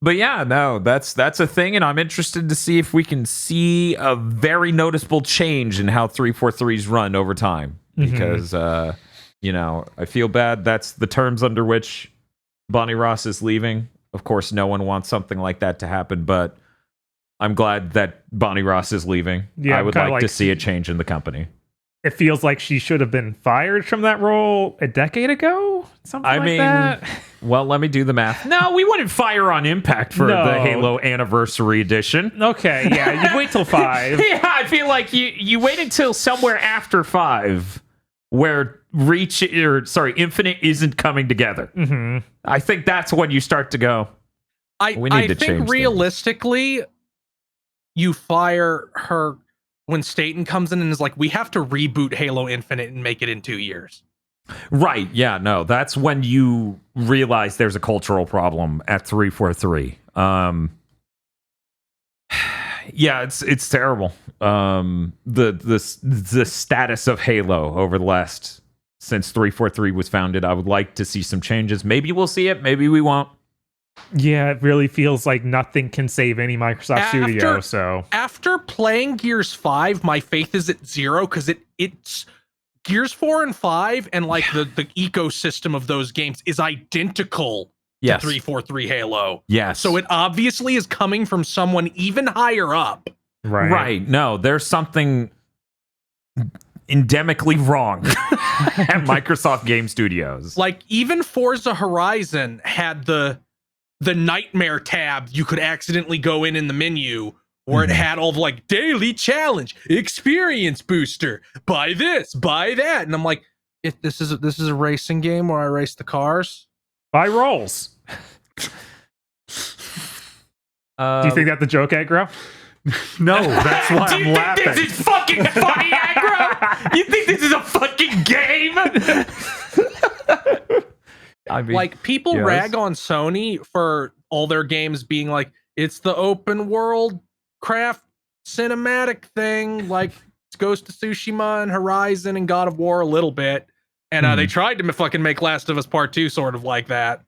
But yeah, no, that's a thing, and I'm interested to see if we can see a very noticeable change in how 343s run over time. Because I feel bad. That's the terms under which Bonnie Ross is leaving. Of course, no one wants something like that to happen, but I'm glad that Bonnie Ross is leaving. Yeah, I would like to see a change in the company. It feels like she should have been fired from that role a decade ago. Something that. Well, let me do the math. No, we wouldn't fire on Impact for the Halo Anniversary Edition. Okay, yeah, you'd wait till 5. Yeah, I feel like you wait until somewhere after 5 where Infinite isn't coming together. Mm-hmm. I think that's when you start to go, we need to change think realistically, you fire her when Staten comes in and is like, we have to reboot Halo Infinite and make it in 2 years. Right, yeah, no, that's when you realize there's a cultural problem at 343. Yeah, it's terrible. The status of Halo over the last, since 343 was founded, I would like to see some changes. Maybe we'll see it, maybe we won't. Yeah, it really feels like nothing can save any Microsoft studio. So after playing Gears 5, my faith is at 0 because it's Gears 4 and 5 and like the ecosystem of those games is identical to 343 Halo. Yes. So it obviously is coming from someone even higher up. Right. No, there's something endemically wrong at Microsoft Game Studios. Like even Forza Horizon had the nightmare tab you could accidentally go in the menu where it had all the like daily challenge, experience booster, buy this, buy that. And I'm like, if this is a racing game where I race the cars. Buy rolls. Do you think that's the joke, Aggro? No, that's why Do I'm you laughing. think this is fucking funny, Aggro? You think this is a fucking game? I mean, like people rag on Sony for all their games being like, it's the open world craft cinematic thing, like Ghost of Tsushima and Horizon and God of War a little bit. And they tried to fucking make Last of Us Part 2 sort of like that.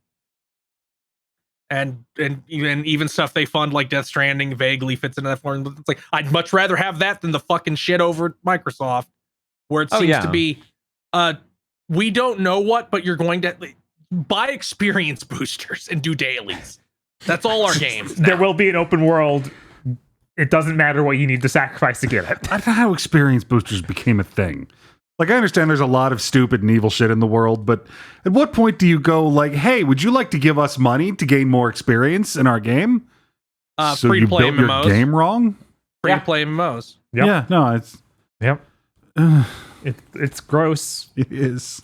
And even stuff they fund like Death Stranding vaguely fits into that form. It's like, I'd much rather have that than the fucking shit over at Microsoft, where it seems to be, we don't know what, but you're going to buy experience boosters and do dailies. That's all our games now. There will be an open world. It doesn't matter what you need to sacrifice to get it. I don't know how experience boosters became a thing. Like, I understand there's a lot of stupid and evil shit in the world, but at what point do you go like, hey, would you like to give us money to gain more experience in our game? So you free-to-play built your MMOs. game wrong? Free-to-play MMOs. Yep. Yeah, no, it's... Yep. It's gross. It is.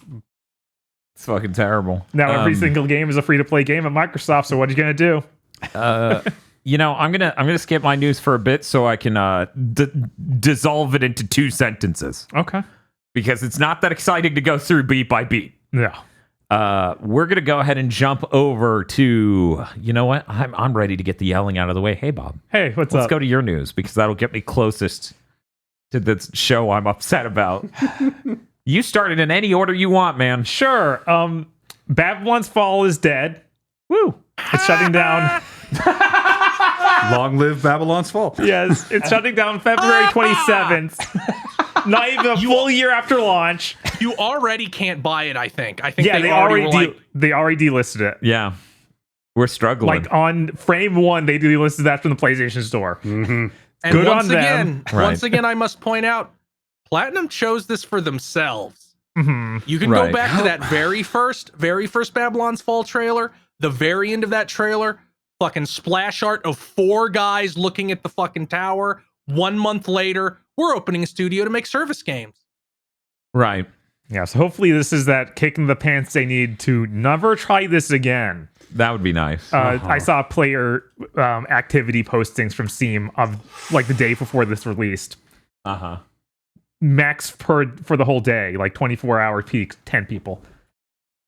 it's fucking terrible. Now every single game is a free-to-play game at Microsoft, so what are you going to do? I'm gonna skip my news for a bit so I can dissolve it into 2 sentences Okay. because it's not that exciting to go through beat by beat. Yeah. We're gonna go ahead and jump over to, you know what? I'm ready to get the yelling out of the way. Hey, Bob. Hey, what's Let's up? go to your news because that'll get me closest to the show I'm upset about. You start it in any order you want, man. Sure. Babylon's Fall is dead. Woo. It's shutting down. Long live Babylon's Fall. Yes, it's shutting down February 27th. Not even a full year after launch. You already can't buy it, I think. Yeah, they already were they already delisted it. Yeah. We're struggling. Like on frame 1, they delisted that from the PlayStation Store. Mm-hmm. And Good once on again, them. once again, I must point out, Platinum chose this for themselves. Mm-hmm. You can go back to that very first Babylon's Fall trailer. The very end of that trailer, fucking splash art of 4 guys looking at the fucking tower. 1 month later, we're opening a studio to make service games. Right. Yeah, so hopefully this is that kick in the pants they need to never try this again. That would be nice. I saw player activity postings from Steam of like the day before this released. Uh-huh. max for the whole day, like 24-hour peak, 10 people.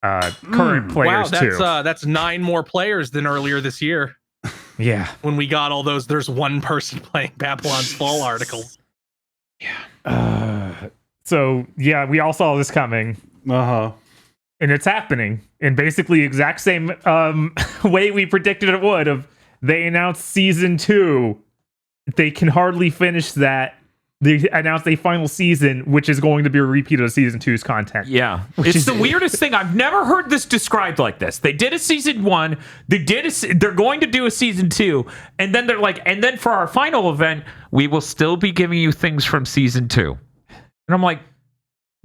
Current players too. That's 9 more players than earlier this year. Yeah. When we got all those, there's one person playing Babylon's Fall articles. Yeah. So yeah, we all saw this coming. And it's happening in basically the exact same way we predicted it would. Of they announced season 2. They can hardly finish that. They announced a final season, which is going to be a repeat of season 2's content. Yeah. It's the weirdest thing. I've never heard this described like this. They did a season 1. They're going to do a season 2. And then they're like, and then for our final event, we will still be giving you things from season 2. And I'm like,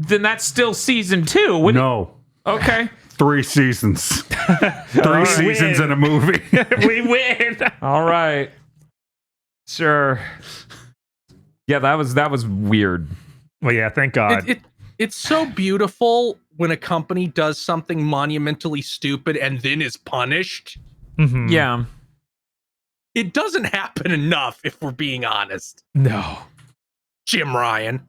then that's still season 2. No. Okay. 3 seasons. 3 seasons and a movie. We win. All right. Sure. Yeah, that was weird. Well, yeah, thank God. It's so beautiful when a company does something monumentally stupid and then is punished. Mm-hmm. Yeah. It doesn't happen enough, if we're being honest. No. Jim Ryan.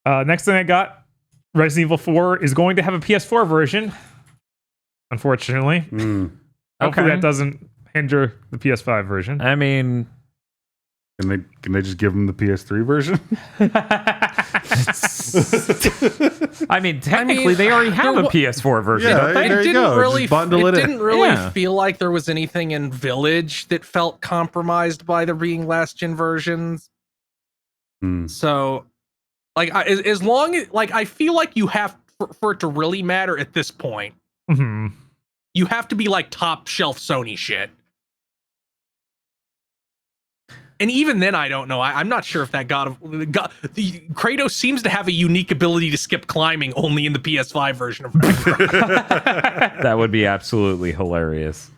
Next thing I got, Resident Evil 4 is going to have a PS4 version. Unfortunately. Hopefully that doesn't hinder the PS5 version. I mean, can they just give them the PS3 version? I mean, technically they already have a PS4 version. Yeah, don't they? there you go. Just bundle it it in. didn't really Yeah. feel like there was anything in Village that felt compromised by there being last gen versions. So, like, as long as, like, I feel like you have for it to really matter at this point. Mm-hmm. You have to be like top shelf Sony shit. And even then, I don't know. I'm not sure if that Kratos seems to have a unique ability to skip climbing only in the PS5 version of That would be absolutely hilarious.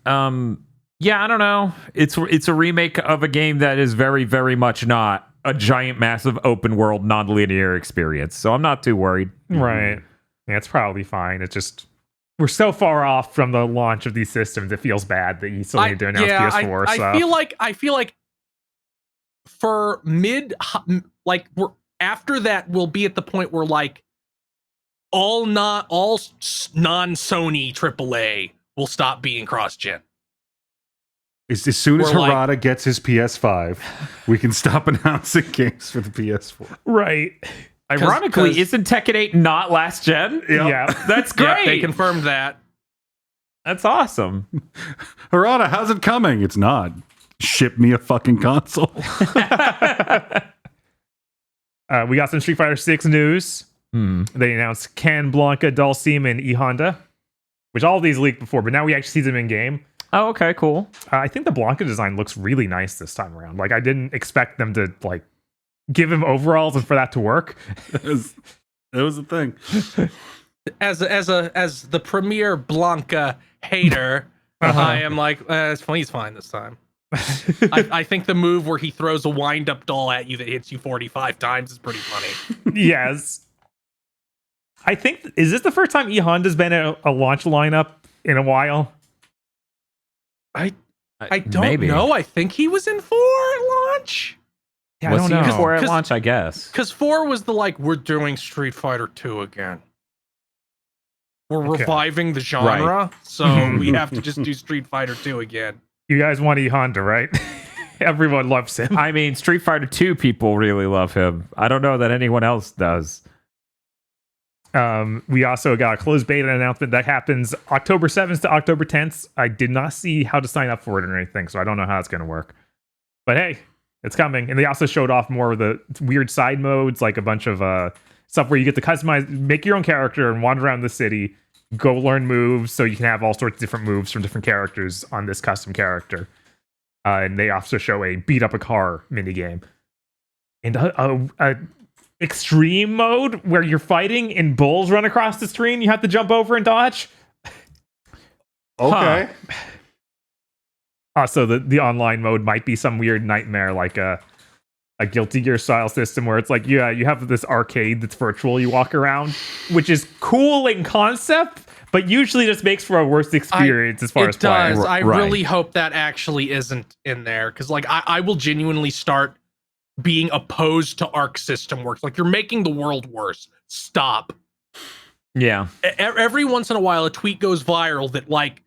Yeah, I don't know. It's a remake of a game that is very, very much not a giant, massive open world, non-linear experience. So I'm not too worried. Right. Yeah, it's probably fine. It's just we're so far off from the launch of these systems. It feels bad that you still need to announce PS4 stuff. I feel like for like we're after that, we'll be at the point where like all non-Sony AAA will stop being cross-gen. As soon as We're like- Harada gets his PS5, we can stop announcing games for the PS4. Right. Ironically, isn't Tekken 8 not last gen? Yeah. That's great. Yeah, they confirmed that. That's awesome. Harada, how's it coming? It's not. Ship me a fucking console. We got some Street Fighter 6 news. They announced Ken, Blanca, Dulcim, and E Honda, which all of these leaked before, but now we actually see them in game. Oh, okay, cool. I think the Blanca design looks really nice this time around. Like, I didn't expect them to like give him overalls and for that to work. That was the thing. As the premier Blanca hater, I am like, he's fine this time. I think the move where he throws a wind-up doll at you that hits you 45 times is pretty funny. Yes. I think, is this the first time E Honda's been at a launch lineup in a while? I don't know. I think he was in 4 at launch. Yeah, Was I he don't know. before at launch, I guess. Because 4 was the like, we're doing Street Fighter 2 again. We're reviving the genre, so we have to just do Street Fighter 2 again. You guys want E Honda, right? Everyone loves him. I mean, Street Fighter 2 people really love him. I don't know that anyone else does. We also got a closed beta announcement that happens October 7th to October 10th. I did not see how to sign up for it or anything, so I don't know how it's going to work. But hey, it's coming. And they also showed off more of the weird side modes, like a bunch of stuff where you get to customize, make your own character and wander around the city, go learn moves, so you can have all sorts of different moves from different characters on this custom character. And they also show a beat up a car minigame. And a extreme mode where you're fighting and bulls run across the screen. You have to jump over and dodge. Okay. Also, the online mode might be some weird nightmare like a Guilty Gear style system where it's like, yeah, you have this arcade that's virtual, you walk around, which is cool in concept, but usually just makes for a worse experience as far as playing. I Right. really hope that actually isn't in there, because like I will genuinely start being opposed to Arc system works. Like, you're making the world worse. Stop. Yeah. Every once in a while, a tweet goes viral that like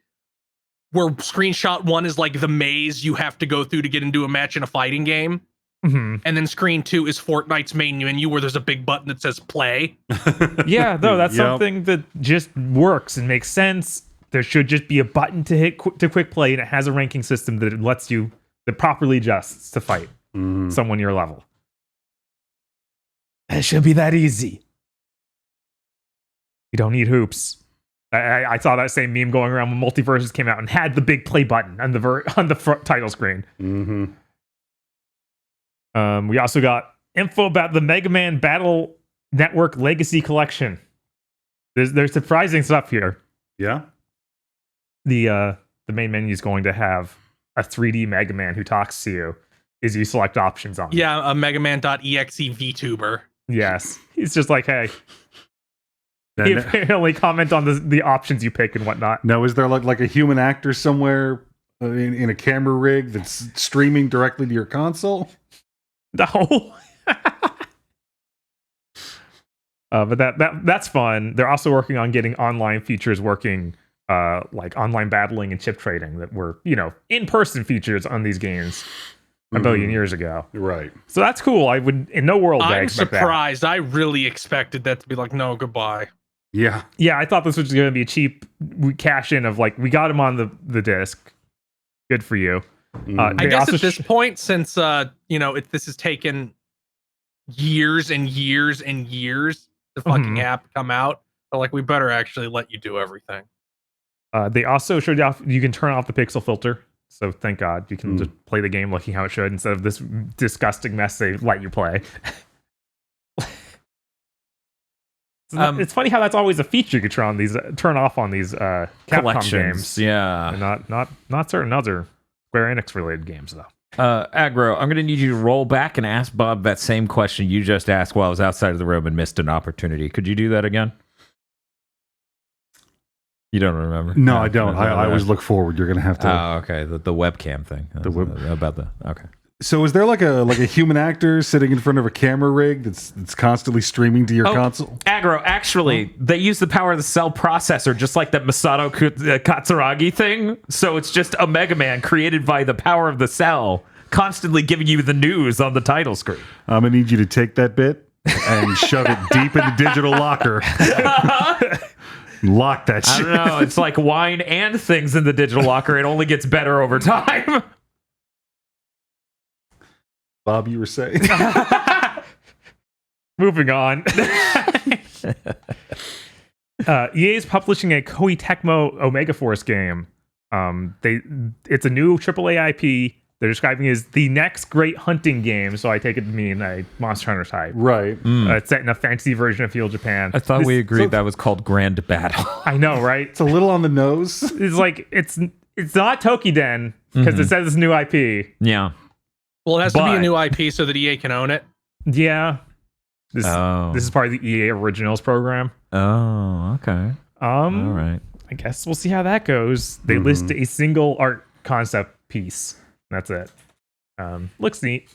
where screenshot 1 is like the maze you have to go through to get into a match in a fighting game. Mhm. And then screen 2 is Fortnite's main menu where there's a big button that says play. Yeah, no, that's Yep. something that just works and makes sense. There should just be a button to hit to quick play, and it has a ranking system that lets you, that properly adjusts to fight someone your level. It should be that easy. You don't need hoops. I saw that same meme going around when Multiverses came out and had the big play button on the front title screen. We also got info about the Mega Man Battle Network Legacy Collection. There's surprising stuff here. Yeah. The main menu is going to have a 3D Mega Man who talks to you as you select options on it. Yeah, a Megaman.exe VTuber. Yes. He's just like, hey. He apparently comment on the options you pick and whatnot. Now, is there like a human actor somewhere in a camera rig that's streaming directly to your console? No. But that's fun. They're also working on getting online features working, like online battling and chip trading that were, in-person features on these games a billion years ago. Right. So that's cool. I would, in no world, I I'm expect that. surprised. I really expected that to be like, no, goodbye. Yeah. Yeah, I thought this was going to be a cheap cash in of like, we got him on the disc. Good for you. I guess at this point, since this has taken years and years and years to fucking app come out, they're like, we better actually let you do everything. They also showed off you can turn off the pixel filter. So thank God you can just play the game looking how it should instead of this disgusting mess they let you play. It's funny how that's always a feature you can turn off on these Capcom Collections. games. Yeah. And not certain other Square Enix related games though. Aggro, I'm going to need you to roll back and ask Bob that same question you just asked while I was outside of the room and missed an opportunity. Could you do that again? You don't remember? No, I don't. I always look forward. You're going to have to. Oh, okay. The webcam thing. Okay. So is there like a human actor sitting in front of a camera rig that's constantly streaming to your console? Aggro, actually, they use the power of the cell processor, just like that Masato Katsuragi thing. So it's just a Mega Man created by the power of the cell, constantly giving you the news on the title screen. I'm going to need you to take that bit and shove it deep in the digital locker. Lock that shit. I don't know. It's like wine and things in the digital locker. It only gets better over time. Bob, you were saying? Moving on. EA is publishing a Koei Tecmo Omega Force game. It's a new AAA IP. They're describing it as the next great hunting game, so I take it to mean a Monster Hunter type. Right. It's set in a fantasy version of Feudal Japan. I thought we agreed that was called Grand Battle. I know, right? It's a little on the nose. It's like it's not Tokiden because it says it's new IP. Yeah. Well, it has to be a new IP so that EA can own it. Yeah. This is part of the EA Originals program. Oh, okay. All right. I guess we'll see how that goes. They list a single art concept piece. That's it. Looks neat.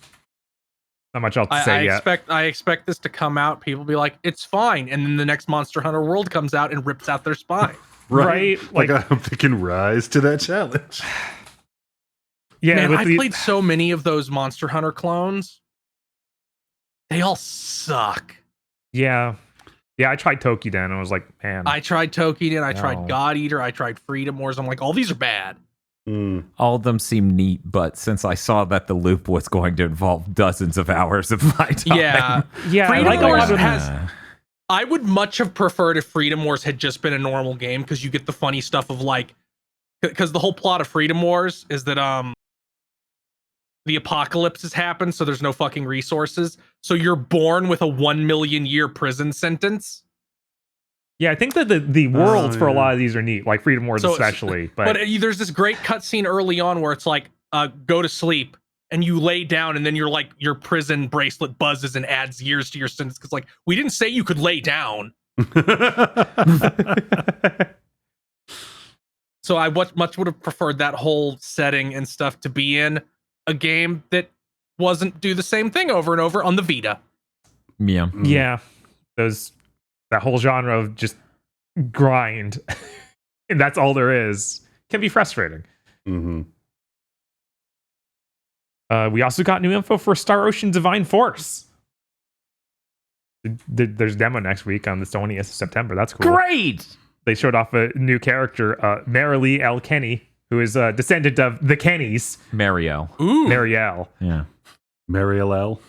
Not much else to say yet. I expect this to come out. People be like, it's fine. And then the next Monster Hunter World comes out and rips out their spine. Right? Like I'm thinking rise to that challenge. Yeah, man, I played so many of those Monster Hunter clones. They all suck. Yeah. Yeah, I tried Tokiden and I was like, man. I tried Tokiden, I tried God Eater, I tried Freedom Wars. I'm like, all these are bad. All of them seem neat, but since I saw that the loop was going to involve dozens of hours of my time. Yeah. Freedom Wars has... I would much have preferred if Freedom Wars had just been a normal game, because you get the funny stuff of like... Because the whole plot of Freedom Wars is that the apocalypse has happened, so there's no fucking resources. So you're born with a 1 million year prison sentence. Yeah, I think that the worlds for a lot of these are neat, like Freedom Wars especially. But there's this great cutscene early on where it's like, go to sleep, and you lay down, and then your prison bracelet buzzes and adds years to your sentence. Because like, we didn't say you could lay down. So I much would have preferred that whole setting and stuff to be in a game that wasn't do the same thing over and over on the Vita. Yeah. Yeah. That whole genre of just grind, and that's all there is, can be frustrating. Mm-hmm. We also got new info for Star Ocean Divine Force. There's a demo next week on the 20th of September. That's cool. Great. They showed off a new character, Marilee L. Kenny, who is a descendant of the Kennys. Marielle. Ooh. Marielle. Yeah. Marielle.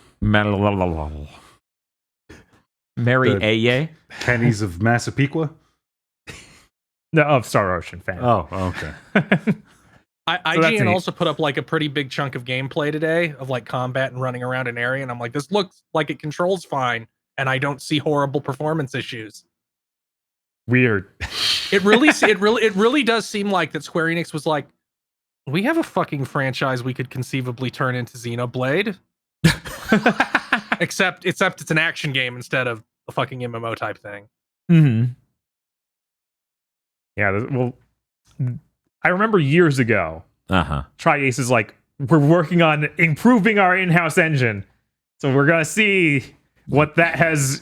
Mary The- Aye. Kenny's of Massapequa. No, of Star Ocean fan. Oh, okay. IGN that's neat. also put up like a pretty big chunk of gameplay today of like combat and running around an area, and I'm like, this looks like it controls fine, and I don't see horrible performance issues. Weird. It really does seem like that Square Enix was like, we have a fucking franchise we could conceivably turn into Xenoblade. except it's an action game instead of a fucking MMO type thing. Mm-hmm. Yeah, well, I remember years ago, Tri-Ace is like, we're working on improving our in-house engine, so we're gonna see what that has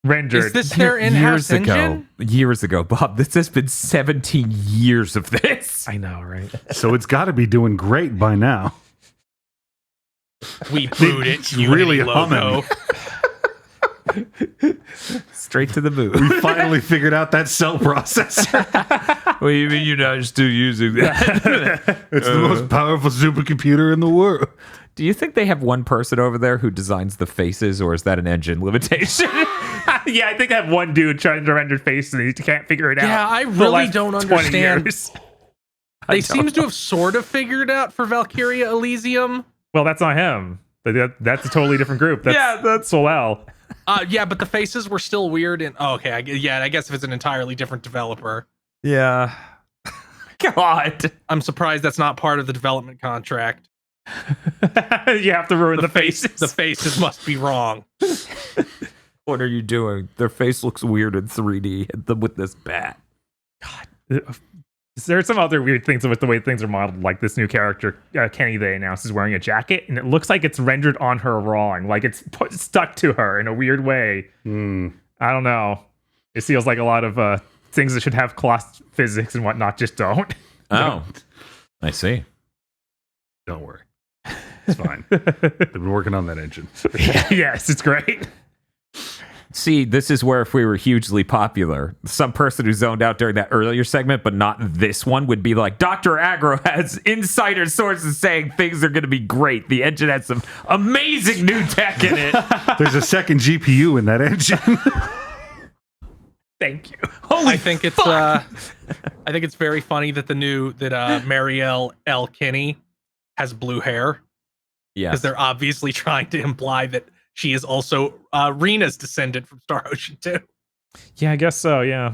rendered. Is this their in-house engine? Years ago, Bob. This has been 17 years of this. I know, right? So it's got to be doing great by now. We booed it. Really logo. Straight to the moon. We finally figured out that cell processor. What do you mean you're not still using that? It's the most powerful supercomputer in the world. Do you think they have one person over there who designs the faces, or is that an engine limitation? Yeah, I think I have one dude trying to render faces and he can't figure it out. Yeah, I for the really last don't 20 understand. years. They seem to have sort of figured out for Valkyrie Elysium. Well, that's not him. That's a totally different group. That's Solel. Yeah, but the faces were still weird. And I guess if it's an entirely different developer. Yeah. God. I'm surprised that's not part of the development contract. You have to ruin the faces. The faces must be wrong. What are you doing? Their face looks weird in 3D with this bat. There are some other weird things with the way things are modeled, like this new character, Kenny, they announced, is wearing a jacket, and it looks like it's rendered on her wrong. Like it's stuck to her in a weird way. I don't know. It feels like a lot of things that should have class physics and whatnot just don't. Oh, I see. Don't worry. It's fine. They've been working on that engine. Yes, it's great. See, this is where if we were hugely popular, some person who zoned out during that earlier segment, but not this one, would be like, Dr. Agro has insider sources saying things are going to be great. The engine has some amazing new tech in it. There's a second GPU in that engine. Thank you. I think it's very funny that Marielle L. Kinney has blue hair. Yeah, because they're obviously trying to imply that she is also Rena's descendant from Star Ocean 2. Yeah, I guess so, yeah.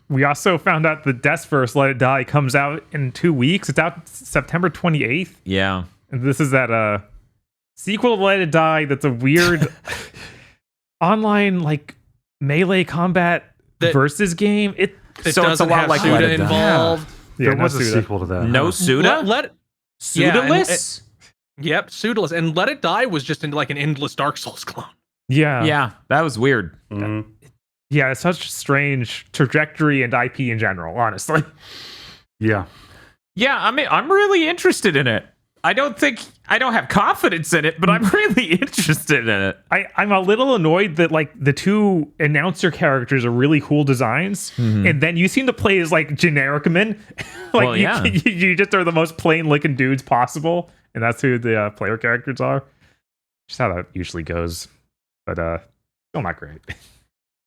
We also found out the Deathverse Let It Die comes out in 2 weeks. It's out September 28th. Yeah. And this is that sequel to Let It Die that's a weird online like melee combat versus game. That so it's a lot like Let It Die. Involved. Yeah, there was a sequel to that. No Suda? Pseudoless? Yep, Pseudoless. And Let It Die was just into like an endless Dark Souls clone. Yeah. Yeah, that was weird. Mm-hmm. Yeah, it's such a strange trajectory and IP in general, honestly. Yeah. Yeah, I mean, I'm really interested in it. I don't have confidence in it, but I'm really interested in it. I'm a little annoyed that like the two announcer characters are really cool designs, and then you seem to play as like generic men. Like Well, yeah. you just are the most plain looking dudes possible, and that's who the player characters are. Just how that usually goes, but still not great.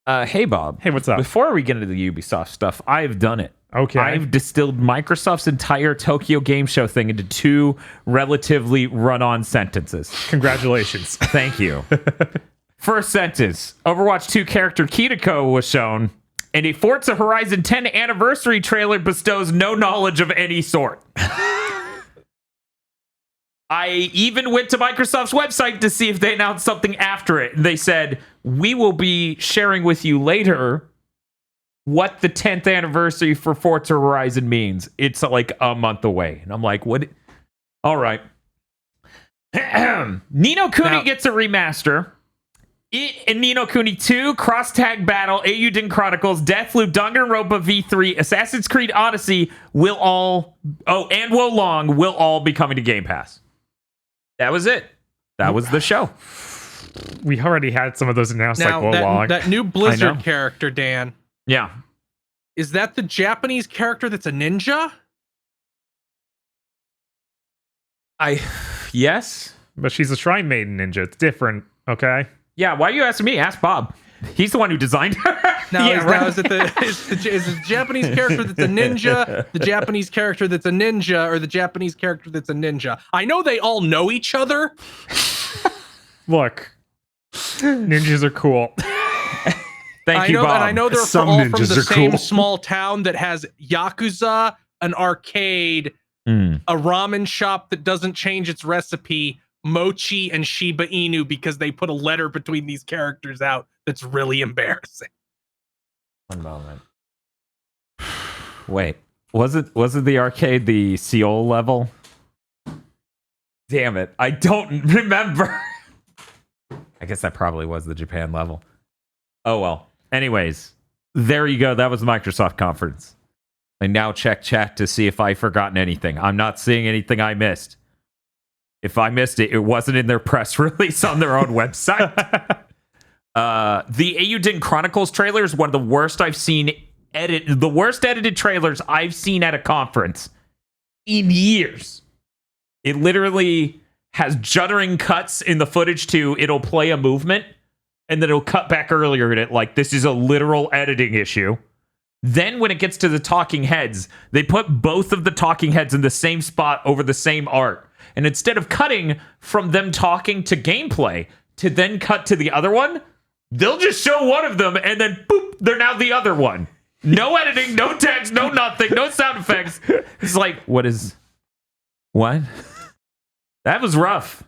Hey Bob. Hey, what's up? Before we get into the Ubisoft stuff, I've done it. Okay. I've distilled Microsoft's entire Tokyo Game Show thing into 2 relatively run-on sentences. Congratulations. Thank you. First sentence. Overwatch 2 character Kiriko was shown, and a Forza Horizon 10 anniversary trailer bestows no knowledge of any sort. I even went to Microsoft's website to see if they announced something after it. They said, we will be sharing with you later what the 10th anniversary for Forza Horizon means. It's like a month away. And I'm like, what? All right. Ni no Kuni gets a remaster. It and Ni no Kuni 2, Cross Tag Battle, Eiyuden Chronicles, Deathloop, Danganronpa V3, Assassin's Creed Odyssey will all... Oh, and Wo Long will all be coming to Game Pass. That was it. That was the show. We already had some of those announced, Now, like Wo Long. that new Blizzard character, Dan, Yeah. is that the Japanese character that's a ninja? Yes. But she's a Shrine Maiden ninja. It's different, okay? Yeah, why are you asking me? Ask Bob. He's the one who designed her. Now, Yeah, is it the Japanese character that's a ninja, the Japanese character that's a ninja, or the Japanese character that's a ninja? I know they all know each other. Look, ninjas are cool. Thank you, Bob. And I know they're Some all from ninjas the are same cool. small town that has Yakuza, an arcade, a ramen shop that doesn't change its recipe, Mochi, and Shiba Inu, because they put a letter between these characters out that's really embarrassing. One moment. Wait, was it the arcade, the Seoul level? Damn it, I don't remember. I guess that probably was the Japan level. Oh well. Anyways, there you go. That was the Microsoft conference. I now check chat to see if I've forgotten anything. I'm not seeing anything I missed. If I missed it, it wasn't in their press release on their own website. The Eiyuden Chronicles trailer is one of the worst I've seen the worst edited trailers I've seen at a conference in years. It literally has juddering cuts in the footage too. It'll play a movement and then it'll cut back earlier in it like this is a literal editing issue. Then when it gets to the talking heads, they put both of the talking heads in the same spot over the same art. And instead of cutting from them talking to gameplay to then cut to the other one, they'll just show one of them and then boop, they're now the other one. No editing, no text, no nothing, no sound effects. It's like, what? That was rough.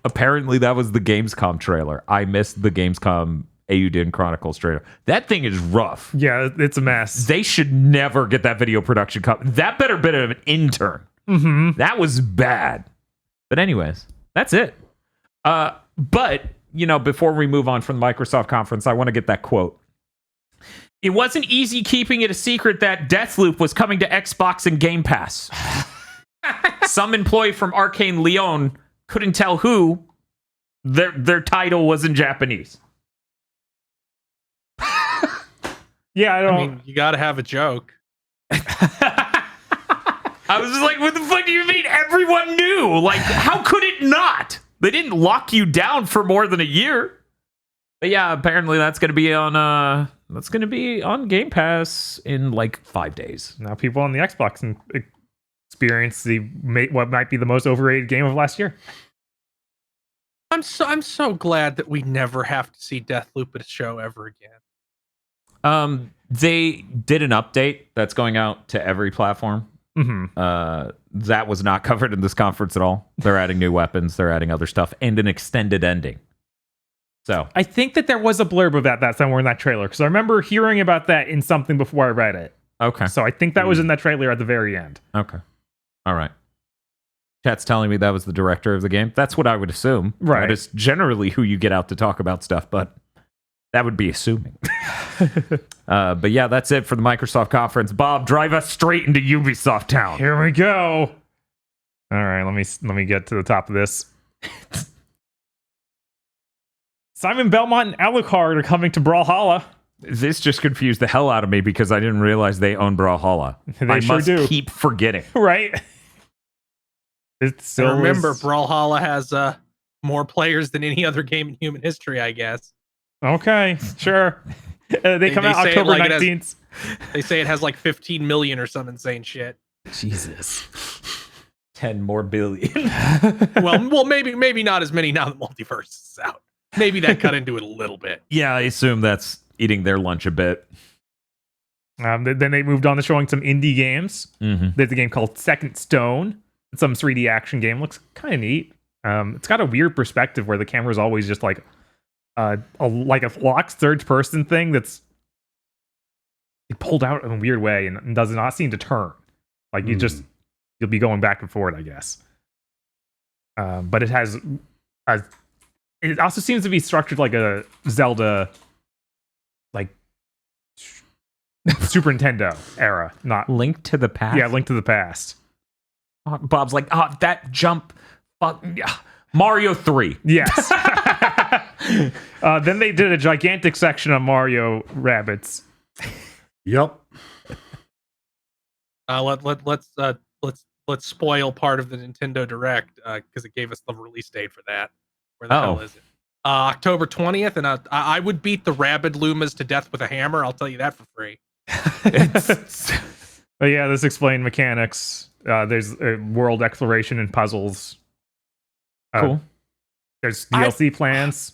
Apparently that was the Gamescom trailer. I missed the Gamescom Eiyuden Chronicles trailer. That thing is rough. Yeah, it's a mess. They should never get that video production company. That better been an intern. Mm-hmm. That was bad. But anyways, that's it. But, you know, before we move on from the Microsoft conference, I want to get that quote. It wasn't easy keeping it a secret that Deathloop was coming to Xbox and Game Pass. Some employee from Arcane Lyon couldn't tell who. Their title was in Japanese. Yeah, I mean, you gotta have a joke. I was just like, what the fuck do you mean? Everyone knew. Like, how could it not? They didn't lock you down for more than a year. But yeah, apparently that's going to be on Game Pass in like 5 days. Now people on the Xbox and experience what might be the most overrated game of last year. I'm so glad that we never have to see Deathloop at a show ever again. They did an update that's going out to every platform. Mm-hmm. That was not covered in this conference at all. They're adding new weapons, they're adding other stuff, and an extended ending. So I think that there was a blurb about that somewhere in that trailer because I remember hearing about that in something before I read it. okay. So I think that was in that trailer at the very end. Okay. All right. Chat's telling me that was the director of the game. That's what I would assume. Right. That is generally who you get out to talk about stuff, but that would be assuming. But yeah, that's it for the Microsoft conference. Bob, drive us straight into Ubisoft Town. Here we go. All right, let me get to the top of this. Simon Belmont and Alucard are coming to Brawlhalla. This just confused the hell out of me because I didn't realize they own Brawlhalla. They I sure must do. keep forgetting. Right? It still So remember, is- Brawlhalla has more players than any other game in human history, I guess. Okay, sure. They come out say it October like it has- 19th. They say it has like 15 million or some insane shit. Jesus. 10 more billion. Well, maybe not as many now that Multiverse is out. Maybe that cut into it a little bit. Yeah, I assume that's eating their lunch a bit. Then they moved on to showing some indie games. Mm-hmm. There's a game called Second Stone. some 3D action game. Looks kind of neat. It's got a weird perspective where the camera is always just like a locked third person thing that's pulled out in a weird way and does not seem to turn. Like you'll be going back and forth, I guess. But it has it also seems to be structured like a Zelda, like Super Nintendo era, not Link to the Past. yeah, Link to the Past. Bob's like, that jump, fuck, Mario 3. Yes. Then they did a gigantic section of Mario Rabbids. Yep. Let's spoil part of the Nintendo Direct because it gave us the release date for that. Where the hell is it? October 20th, and I would beat the Rabid Lumas to death with a hammer. I'll tell you that for free. But yeah, this explained mechanics. There's world exploration and puzzles. Cool. There's DLC plans.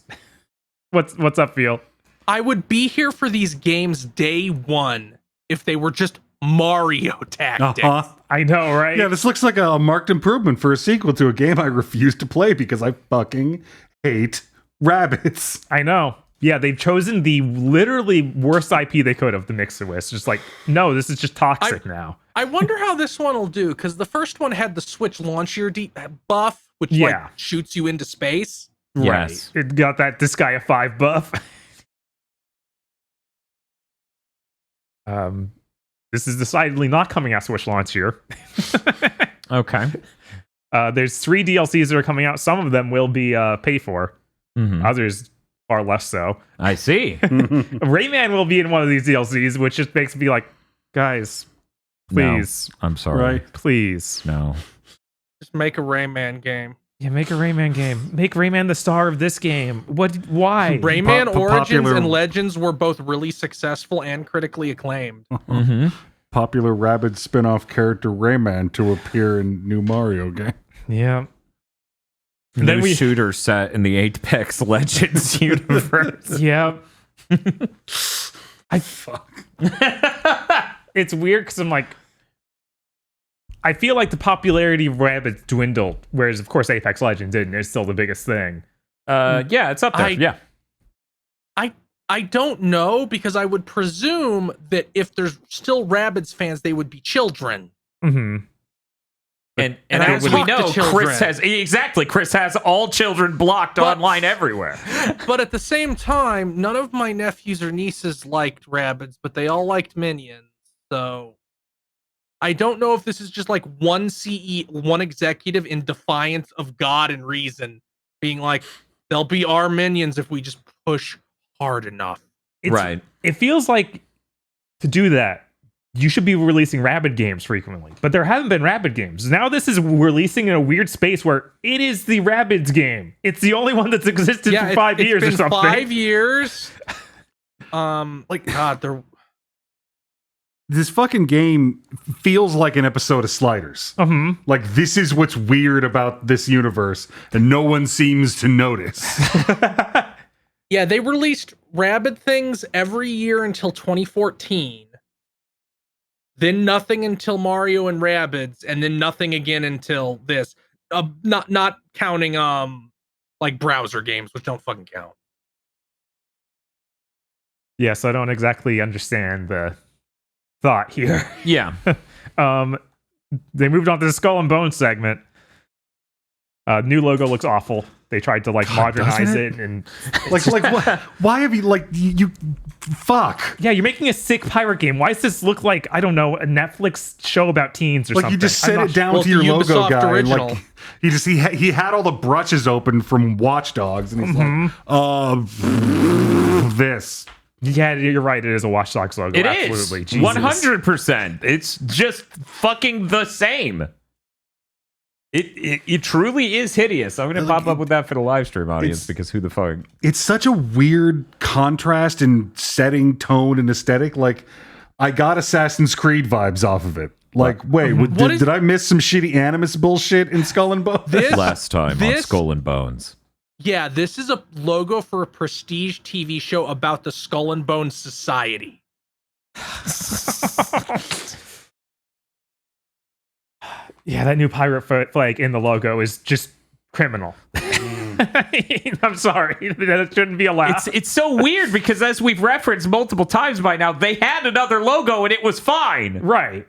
What's up, Phil? I would be here for these games day one if they were just Mario tactics. I know, right? Yeah, this looks like a marked improvement for a sequel to a game I refuse to play because I fucking hate rabbits. I know. Yeah, they've chosen the literally worst IP they could have to mix it with. It's just like, no, this is just toxic now. I wonder how this one will do, because the first one had the Switch launch year buff, which like shoots you into space. Yes. Right. It got that Disgaea 5 buff. This is decidedly not coming out Switch launch year. Okay. There's 3 DLCs that are coming out. Some of them will be paid for. Others far less so. I see. Rayman will be in one of these DLCs, which just makes me like, guys, please. No, I'm sorry. Right. Please. No. Just make a Rayman game. Yeah, make a Rayman game. Make Rayman the star of this game. Why? Rayman Origins popular- and Legends were both really successful and critically acclaimed. Popular Rabid spin-off character Rayman to appear in new Mario game. Yeah. And then shooter set in the Apex Legends universe. Yeah. Fuck. It's weird because I'm like, I feel like the popularity of Rabbids dwindled, whereas of course Apex Legends didn't. It's still the biggest thing. Yeah, it's up there. I don't know, because I would presume that if there's still Rabbids fans, they would be children. And as we know, Chris has all children blocked online everywhere. But at the same time, none of my nephews or nieces liked Rabbids, but they all liked Minions. So I don't know if this is just like one executive in defiance of God and reason being like, they'll be our minions if we just push hard enough. Right. It feels like to do that, you should be releasing Rabid games frequently, but there haven't been Rabid games. Now this is releasing in a weird space where it is the Rabbids game. It's the only one that's existed for 5 years or something. 5 years. God, This fucking game feels like an episode of Sliders. Like, this is what's weird about this universe, and no one seems to notice. Yeah, they released Rabid things every year until 2014. Then nothing until Mario and Rabbids, and then nothing again until this. Not counting like browser games, which don't fucking count. Yes, I don't exactly understand the thought here. Yeah. They moved on to the Skull and Bones segment. New logo looks awful. They tried to like modernize it and like what? Why have you fuck? Yeah, you're making a sick pirate game. Why does this look like, I don't know, a Netflix show about teens or something? You just set it down to your logo guy. Original. Like he had all the brushes open from Watch Dogs, and he's like, this. Yeah, you're right. It is a Watch Dogs logo. It Absolutely. is. Jesus. 100%. It's just fucking the same. It truly is hideous. I'm going to pop up with that for the live stream audience because who the fuck? It's such a weird contrast in setting, tone, and aesthetic. Like, I got Assassin's Creed vibes off of it. Like, wait, did I miss some shitty Animus bullshit in Skull and Bones? Last time on Skull and Bones. Yeah, this is a logo for a prestige TV show about the Skull and Bones Society. Yeah, that new pirate flag in the logo is just criminal. I'm sorry, that shouldn't be allowed. It's so weird because as we've referenced multiple times by now, they had another logo and it was fine. Right.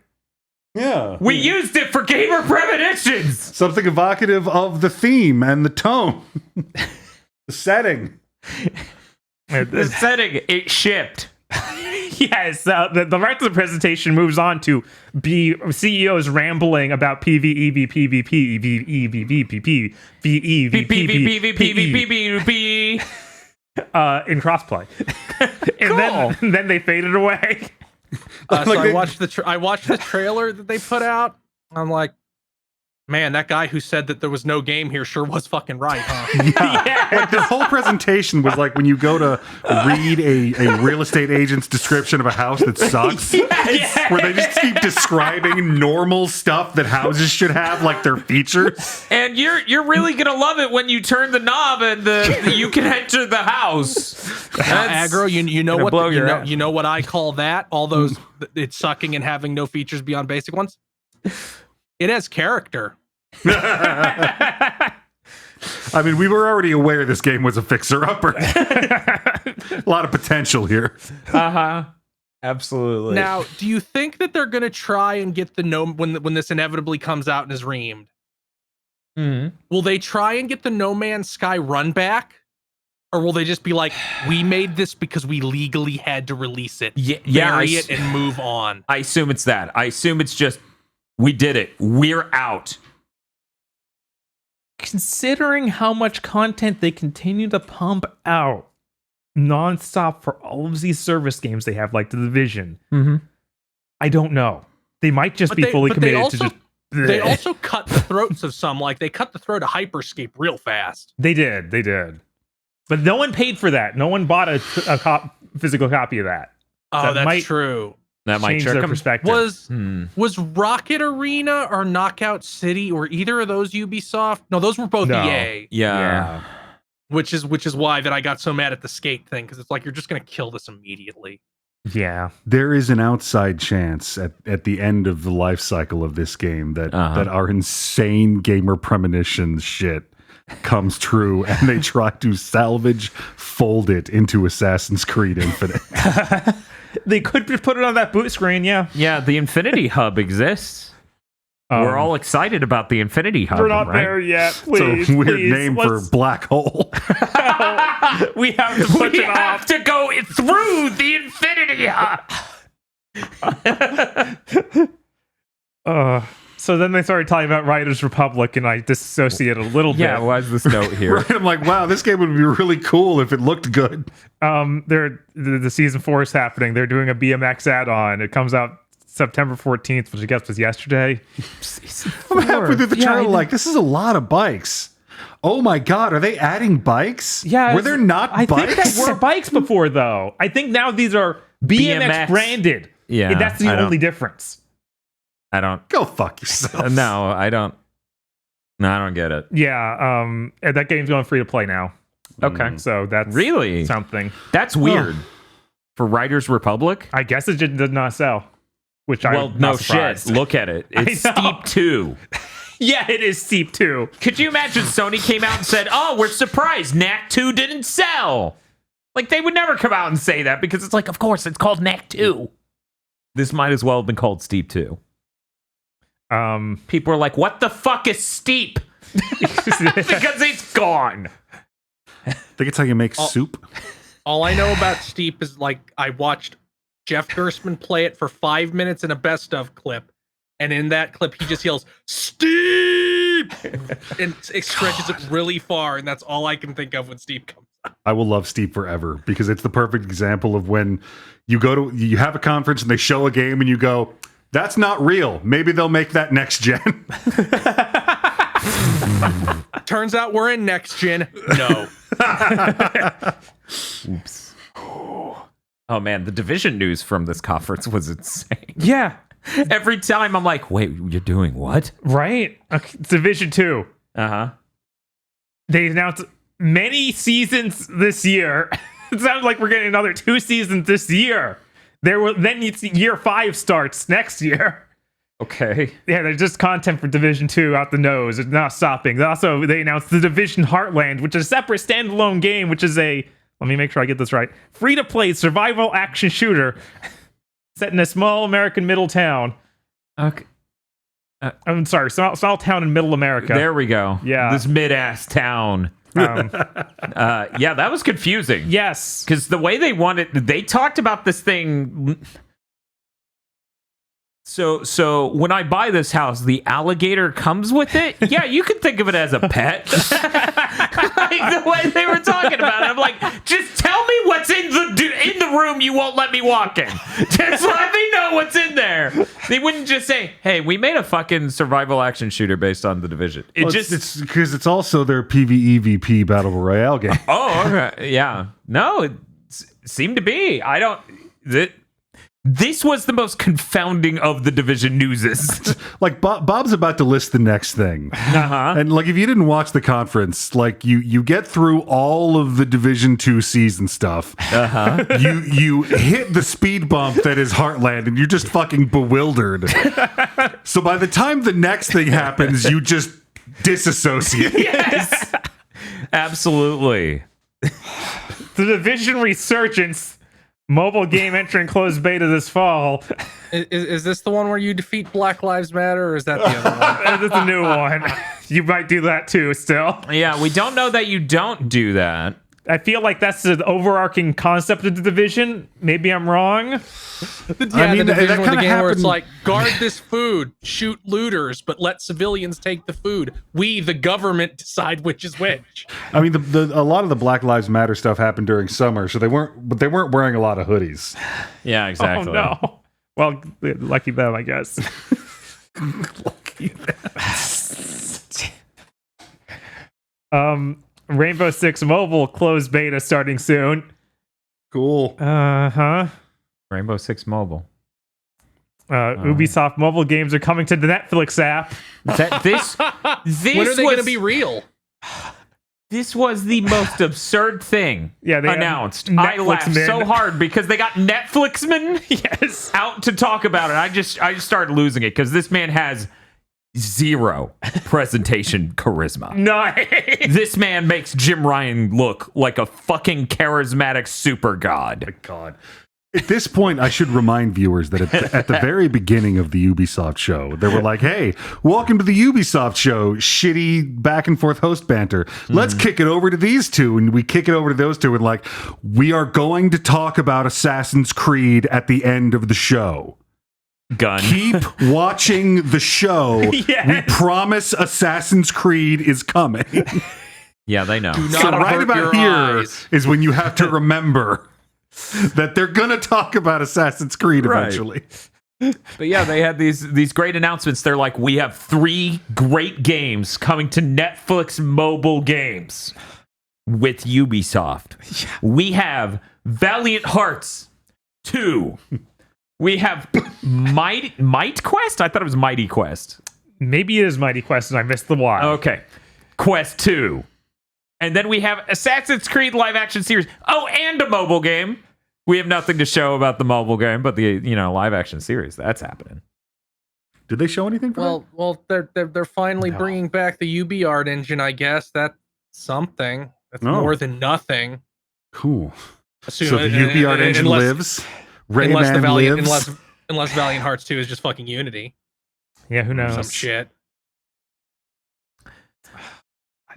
Yeah. We used it for gamer premonitions. Something evocative of the theme and the tone. The setting. The setting, it shipped. Yes, the rest of the presentation moves on to be CEOs rambling about PvE, PvP, EVE, PvP, in crossplay, and then they faded away. So I watched the trailer that they put out. I'm like, man, that guy who said that there was no game here sure was fucking right, huh? Yeah. Like the whole presentation was like when you go to read a real estate agent's description of a house that sucks, where they just keep describing normal stuff that houses should have, like their features. And you're really gonna love it when you turn the knob and you can enter the house. Aggro, you know what blow you know what I call that? All those it's sucking and having no features beyond basic ones. It has character. I mean, we were already aware this game was a fixer-upper. A lot of potential here. Absolutely. Now, do you think that they're going to try and get the when this inevitably comes out and is reamed? Will they try and get the No Man's Sky run back? Or will they just be like, we made this because we legally had to release it, bury it, and move on? I assume it's that. I assume it's just, we did it. We're out. Considering how much content they continue to pump out nonstop for all of these service games they have, like The Division, I don't know. They might just be fully committed to just... They also cut the throats of some, like they cut the throat of Hyperscape real fast. They did. But no one paid for that. No one bought a physical copy of that. Oh, that's true. That might change trick their them. perspective. Was Rocket Arena or Knockout City or either of those Ubisoft? No, those were both EA. Yeah. Which is why that I got so mad at the skate thing, because it's like you're just gonna kill this immediately. Yeah. There is an outside chance at the end of the life cycle of this game that our insane gamer premonitions shit comes true and they try to fold it into Assassin's Creed Infinite. They could just put it on that boot screen, yeah. Yeah, the Infinity Hub exists. We're all excited about the Infinity Hub. We're not there yet. Please, it's a weird name for black hole. We have to push it off. We have to go through the Infinity Hub. So then they started talking about Riders Republic, and I disassociated a little bit. Yeah, why is this note here? Right, I'm like, wow, this game would be really cool if it looked good. The season 4 is happening. They're doing a BMX add-on. It comes out September 14th, which I guess was yesterday. I'm halfway through the trailer, like, this is a lot of bikes. Oh my god, are they adding bikes? Yeah. Were there not bikes? I think there were bikes before, though. I think now these are BMX branded. Yeah. And that's the only difference. I don't... Go fuck yourself. No, I don't get it. Yeah, and that game's going free to play now. Okay. So that's really something. That's weird. For Riders Republic? I guess it just did not sell. Which no shit. Look at it. It's Steep 2. Yeah, it is Steep 2. Could you imagine Sony came out and said, oh, we're surprised Knack 2 didn't sell? Like, they would never come out and say that because it's like, of course, it's called Knack 2. This might as well have been called Steep 2. People are like, what the fuck is Steep? Because it's gone. I think it's how you make soup. All I know about Steep is, like, I watched Jeff Gerstmann play it for 5 minutes in a best of clip. And in that clip, he just yells, Steep! And it stretches it really far. And that's all I can think of when Steep comes out. I will love Steep forever because it's the perfect example of when you have a conference and they show a game and you go, that's not real. Maybe they'll make that next gen. Turns out we're in next gen. No. Oops. Oh man, the Division news from this conference was insane. Yeah. Every time I'm like, wait, you're doing what? Right. Okay. Division 2. Uh-huh. They announced many seasons this year. It sounds like we're getting another 2 seasons this year. Then year 5 starts next year. Okay. Yeah, there's just content for Division 2 out the nose. It's not stopping. Also, they announced the Division Heartland, which is a separate standalone game, which is a, let me make sure I get this right, free-to-play survival action shooter set in a small American middle town. Okay. I'm sorry, small town in middle America. There we go. Yeah. This mid-ass town. Yeah, that was confusing. Yes. Because the way they talked about this thing. So when I buy this house, the alligator comes with it. Yeah, you can think of it as a pet. Like the way they were talking about it, I'm like, just tell me what's in the room. You won't let me walk in. Just let me know what's in there. They wouldn't just say, "Hey, we made a fucking survival action shooter based on The Division." It's because it's also their PvEVP Battle Royale game. Oh, okay. Yeah. No, it seemed to be. This was the most confounding of the Division newses. Like Bob's about to list the next thing, and like if you didn't watch the conference, like you get through all of the Division 2 season stuff. You hit the speed bump that is Heartland, and you're just fucking bewildered. So by the time the next thing happens, you just disassociate. Yes, absolutely. The Division Resurgence mobile game entering closed beta this fall. Is this the one where you defeat Black Lives Matter, or is that the other one? This is a new one. You might do that too still. Yeah, we don't know that you don't do that. I feel like that's the overarching concept of the Division. Maybe I'm wrong. Yeah, I mean, the Division that was the kinda game where it's happened- like, guard this food, shoot looters, but let civilians take the food. We, the government, decide which is which. I mean, a lot of the Black Lives Matter stuff happened during summer, so they weren't wearing a lot of hoodies. Yeah, exactly. Oh no. Well, lucky them, I guess. Lucky them. Rainbow Six Mobile closed beta starting soon. Cool. Rainbow Six Mobile. Ubisoft mobile games are coming to the Netflix app. This When are they going to be real? This was the most absurd thing Yeah, they announced. have I laughed Netflixmen. so hard because they got Netflixmen Yes. out to talk about it. I just started losing it because this man has zero presentation charisma. Nice. This man makes Jim Ryan look like a fucking charismatic super god. God. At this point, I should remind viewers that at the very beginning of the Ubisoft show, they were like, "Hey, welcome to the Ubisoft show. Shitty back and forth host banter. Let's kick it over to these two." And we kick it over to those two and like, "We are going to talk about Assassin's Creed at the end of the show. Gun. Keep watching the show. Yes. We promise Assassin's Creed is coming." Yeah, they know. Do So not right avert about your here eyes. is when you have to remember that they're going to talk about Assassin's Creed Right. eventually. But yeah, they had these great announcements. They're like, we have 3 great games coming to Netflix mobile games with Ubisoft. Yeah. We have Valiant Hearts 2. We have Might Quest? I thought it was Mighty Quest. Maybe it is Mighty Quest and I missed the Y. Okay. Quest 2. And then we have Assassin's Creed live action series. Oh, and a mobile game. We have nothing to show about the mobile game, but the live action series, that's happening. Did they show anything for Well, they're finally bringing back the UbiArt engine. I guess that's something. That's Oh. more than nothing. that? Cool. So Assume- the UbiArt engine unless- lives. unless the Rayman Valiant, lives. unless Valiant Hearts 2 is just fucking Unity. Yeah, who Or knows? some shit.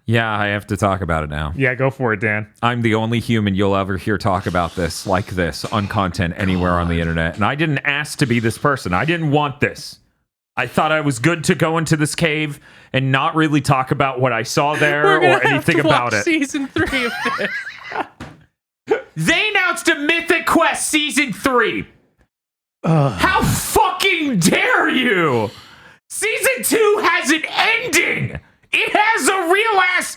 Yeah, I have to talk about it now. Yeah, go for it, Dan. I'm the only human you'll ever hear talk about this like this on content anywhere on the internet. And I didn't ask to be this person. I didn't want this. I thought I was good to go into this cave and not really talk about what I saw there We're gonna or anything have to about watch it. Season 3 of this. They announced a Mythic Quest Season 3. How fucking dare you? Season 2 has an ending. It has a real ass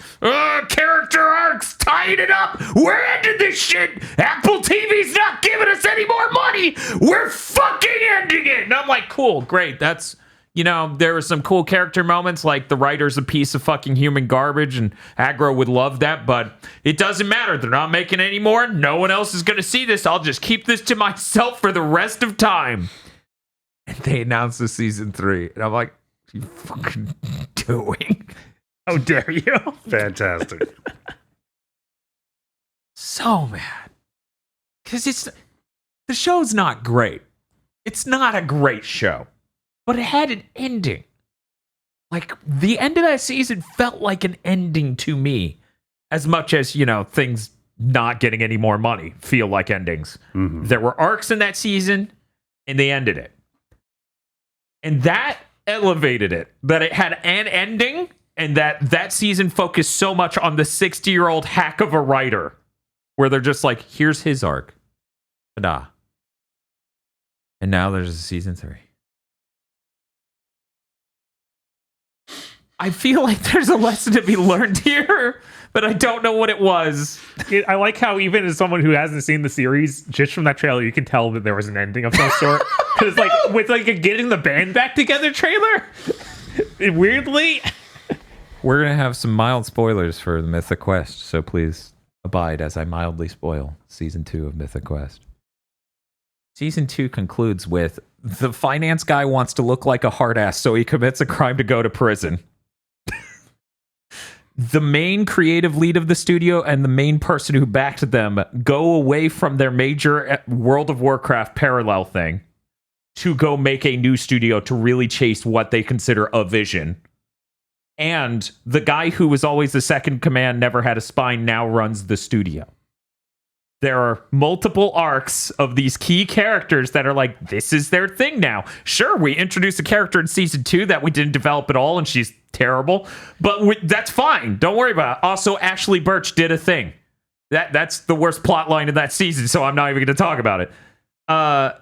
character arcs tying it up. We're ending this shit. Apple TV's not giving us any more money. We're fucking ending it. And I'm like, cool, great. That's, there were some cool character moments, like the writer's a piece of fucking human garbage, and Aggro would love that, but it doesn't matter. They're not making any more. No one else is going to see this. I'll just keep this to myself for the rest of time. And they announced the season 3. And I'm like, what are you fucking doing? How dare you? Fantastic. So mad. Because the show's not great. It's not a great show. But it had an ending. Like, the end of that season felt like an ending to me. As much as, things not getting any more money feel like endings. Mm-hmm. There were arcs in that season, and they ended it. And that elevated it. That it had an ending, and that season focused so much on the 60-year-old hack of a writer. Where they're just like, here's his arc. Ta-da. And now there's a season 3. I feel like there's a lesson to be learned here, but I don't know what it was. I like how even as someone who hasn't seen the series, just from that trailer, you can tell that there was an ending of some sort. Because with a getting the band back together trailer, weirdly, we're gonna have some mild spoilers for the Mythic Quest, so please abide as I mildly spoil season 2 of Mythic Quest. Season 2 concludes with the finance guy wants to look like a hard ass, so he commits a crime to go to prison. The main creative lead of the studio and the main person who backed them go away from their major World of Warcraft parallel thing to go make a new studio to really chase what they consider a vision. And the guy who was always the second command, never had a spine, now runs the studio. There are multiple arcs of these key characters that are like, this is their thing now. Sure, we introduced a character in season 2 that we didn't develop at all, and she's terrible, but that's fine. Don't worry about it. Also, Ashley Birch did a thing. That's the worst plot line of that season, so I'm not even going to talk about it. I've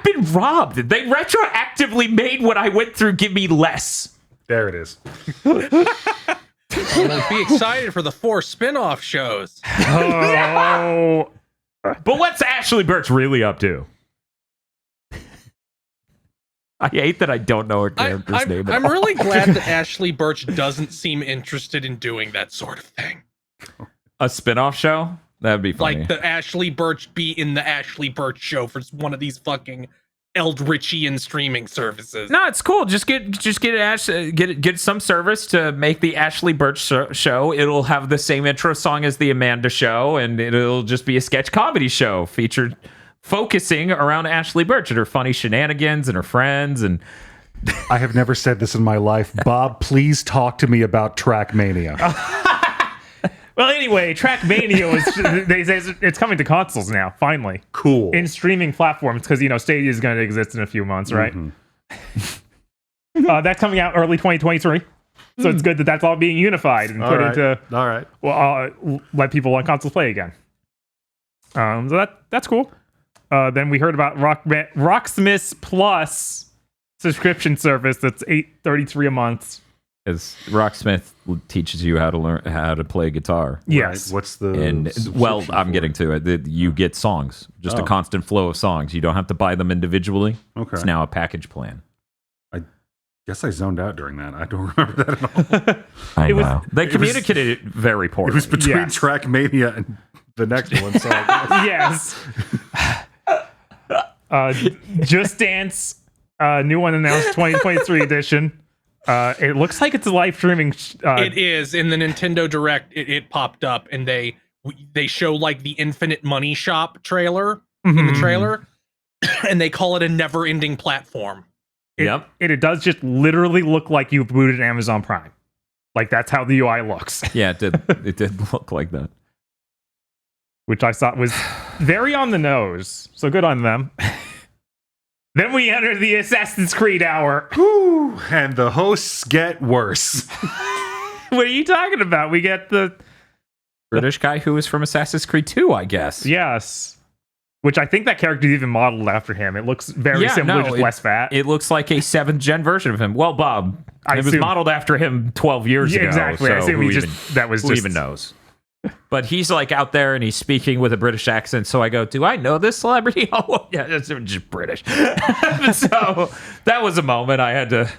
been robbed. They retroactively made what I went through give me less. There it is. Well, be excited for the 4 spin-off shows. oh, But what's Ashley Birch really up to? I hate that I don't know her character's name at I'm all. really glad that Ashley Birch doesn't seem interested in doing that sort of thing. A spin-off show? That'd be funny. Like the Ashley Birch be in the Ashley Birch show for one of these fucking Eldritchian streaming services. No, it's cool. Just get some service to make the Ashley Birch show. It'll have the same intro song as the Amanda show, and it'll just be a sketch comedy show featured focusing around Ashley Birch and her funny shenanigans and her friends. And I have never said this in my life. Bob, please talk to me about Trackmania. well, anyway, Trackmania it's coming to consoles now, finally. Cool. In streaming platforms, because Stadia is going to exist in a few months, right? Mm-hmm. That's coming out early 2023. So it's good that that's all being unified and put into. All right. Well, let people on consoles play again. So that's cool. Then we heard about Rocksmith's Plus subscription service that's $8.33 a month. As Rocksmith teaches you how to learn how to play guitar. Yes. Right. What's the I'm getting to it. You get songs, just a constant flow of songs. You don't have to buy them individually. Okay. It's now a package plan. Guess I zoned out during that. I don't remember that at all. I know. They communicated it very poorly. It was between Yes. Trackmania and the next one. So Yes. Just Dance, new one announced 2023 edition. It looks like it's a live streaming. It is. In the Nintendo Direct, it popped up, and they show like the Infinite Money Shop trailer in the trailer, and they call it a never-ending platform. It does just literally look like you've booted Amazon Prime. Like that's how the UI looks. Yeah, it did. It did look like that. Which I thought was very on the nose. So good on them. Then we enter the Assassin's Creed hour. Whew, and the hosts get worse. What are you talking about? We get the British guy who was from Assassin's Creed 2, I guess. yes. Which I think that character is even modeled after him. It looks very similar, just less fat. It looks like a 7th gen version of him. Well, Bob, it was modeled after him 12 years ago. Exactly. So I assume who even knows? But he's like out there and he's speaking with a British accent. So I go, do I know this celebrity? Oh, yeah, it's just British. So that was a moment I had to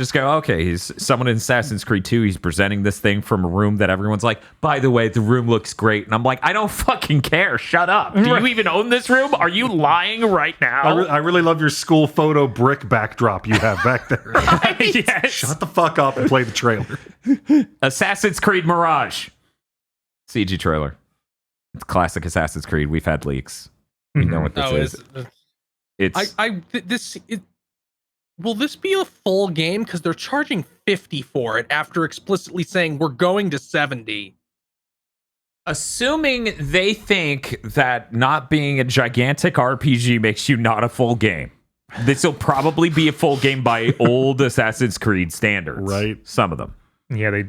Just go, okay, he's someone in Assassin's Creed 2. He's presenting this thing from a room that everyone's like, by the way, the room looks great. And I'm like, I don't fucking care. Shut up. Do you even own this room? Are you lying right now? I really love your school photo brick backdrop you have back there. Yes. Shut the fuck up and play the trailer. Assassin's Creed Mirage. CG trailer. It's classic Assassin's Creed. We've had leaks. We know what this is. Will this be a full game? Because they're charging $50 for it after explicitly saying we're going to $70. Assuming they think that not being a gigantic RPG makes you not a full game. This will probably be a full game by old Assassin's Creed standards. Right. Some of them. Yeah, they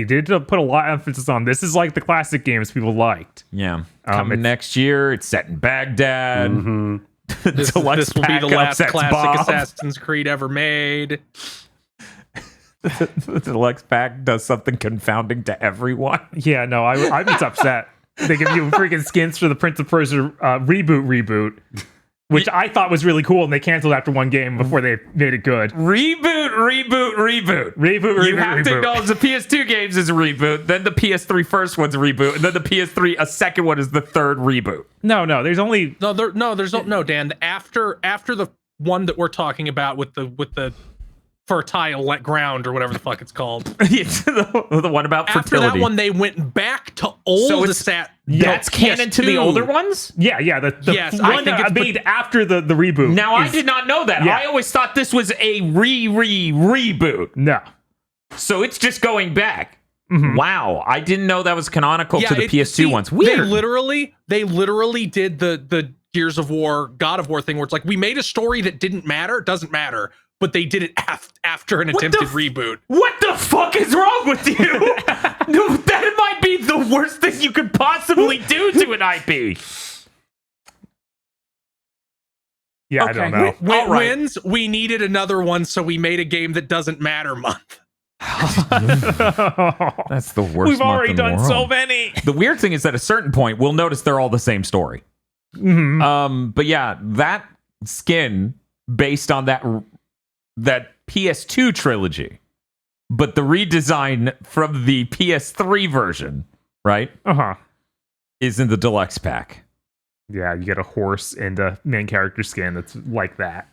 did put a lot of emphasis on this is like the classic games people liked. Yeah. Coming next year, it's set in Baghdad. Mm-hmm. This will be the last classic Assassin's Creed ever made. The deluxe pack does something confounding to everyone. Yeah, no, I'm just upset. They give you freaking skins for the Prince of Persia reboot, which I thought was really cool, and they canceled after one game before they made it good. Reboot. You have to acknowledge the PS2 games is a reboot, then the PS3 first one's a reboot, and then the PS3 a second one is the third reboot. No, there's only no, Dan. After the one that we're talking about with the fertile ground or whatever the fuck it's called. the one about fertility. After that one, they went back to old that's canon to the older ones? Yeah. The one that made after the reboot. Now, I did not know that. Yeah. I always thought this was a reboot. No. So it's just going back. Mm-hmm. Wow. I didn't know that was canonical to the PS2 ones. Weird. They literally did the Gears of War, God of War thing where it's like, we made a story that didn't matter. It doesn't matter. But they did it after an attempted reboot. What the fuck is wrong with you? No, that might be the worst thing you could possibly do to an IP. Yeah, okay. I don't know. Wins, we needed another one, so we made a game that doesn't matter month. That's the worst. We've already done so many. The weird thing is that at a certain point, we'll notice they're all the same story. Mm-hmm. But yeah, that skin based on that PS2 trilogy, but the redesign from the PS3 version, right? Is in the deluxe pack. Yeah, you get a horse and a main character skin that's like that.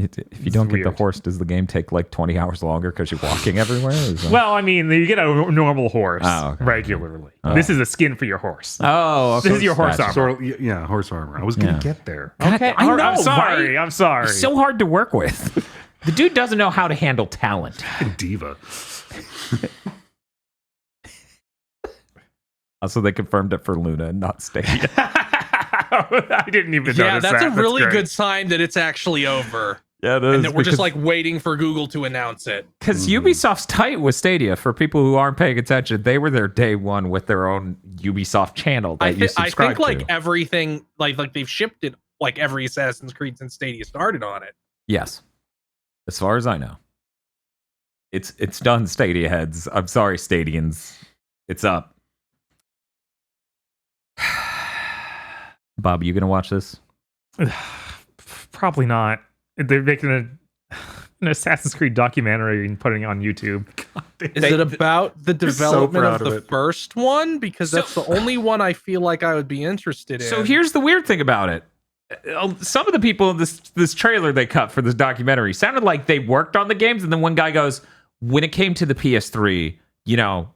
If you don't get the horse, does the game take like 20 hours longer because you're walking everywhere? Well, I mean, you get a normal horse regularly. Oh. This is a skin for your horse. Oh, okay. This is your horse armor. So, horse armor. I was going to get there. Okay, I know, I'm sorry. Right? I'm sorry. It's so hard to work with. The dude doesn't know how to handle talent. Diva. Also, they confirmed it for Luna and not Stadia. I didn't even notice that. Yeah, that's a really good sign that it's actually over. Yeah, it is. And that we're just like waiting for Google to announce it. Because Ubisoft's tight with Stadia. For people who aren't paying attention, they were there day one with their own Ubisoft channel that you subscribe to. I think like everything, like they've shipped it, like every Assassin's Creed since Stadia started on it. Yes. As far as I know. It's done, Stadia heads. I'm sorry, Stadians. It's up. Bob, you gonna watch this? Probably not. They're making an Assassin's Creed documentary and putting it on YouTube. Is it about the development of the first one? Because that's the only one I feel like I would be interested in. So here's the weird thing about it. Some of the people in this trailer they cut for this documentary sounded like they worked on the games, and then one guy goes, when it came to the PS3,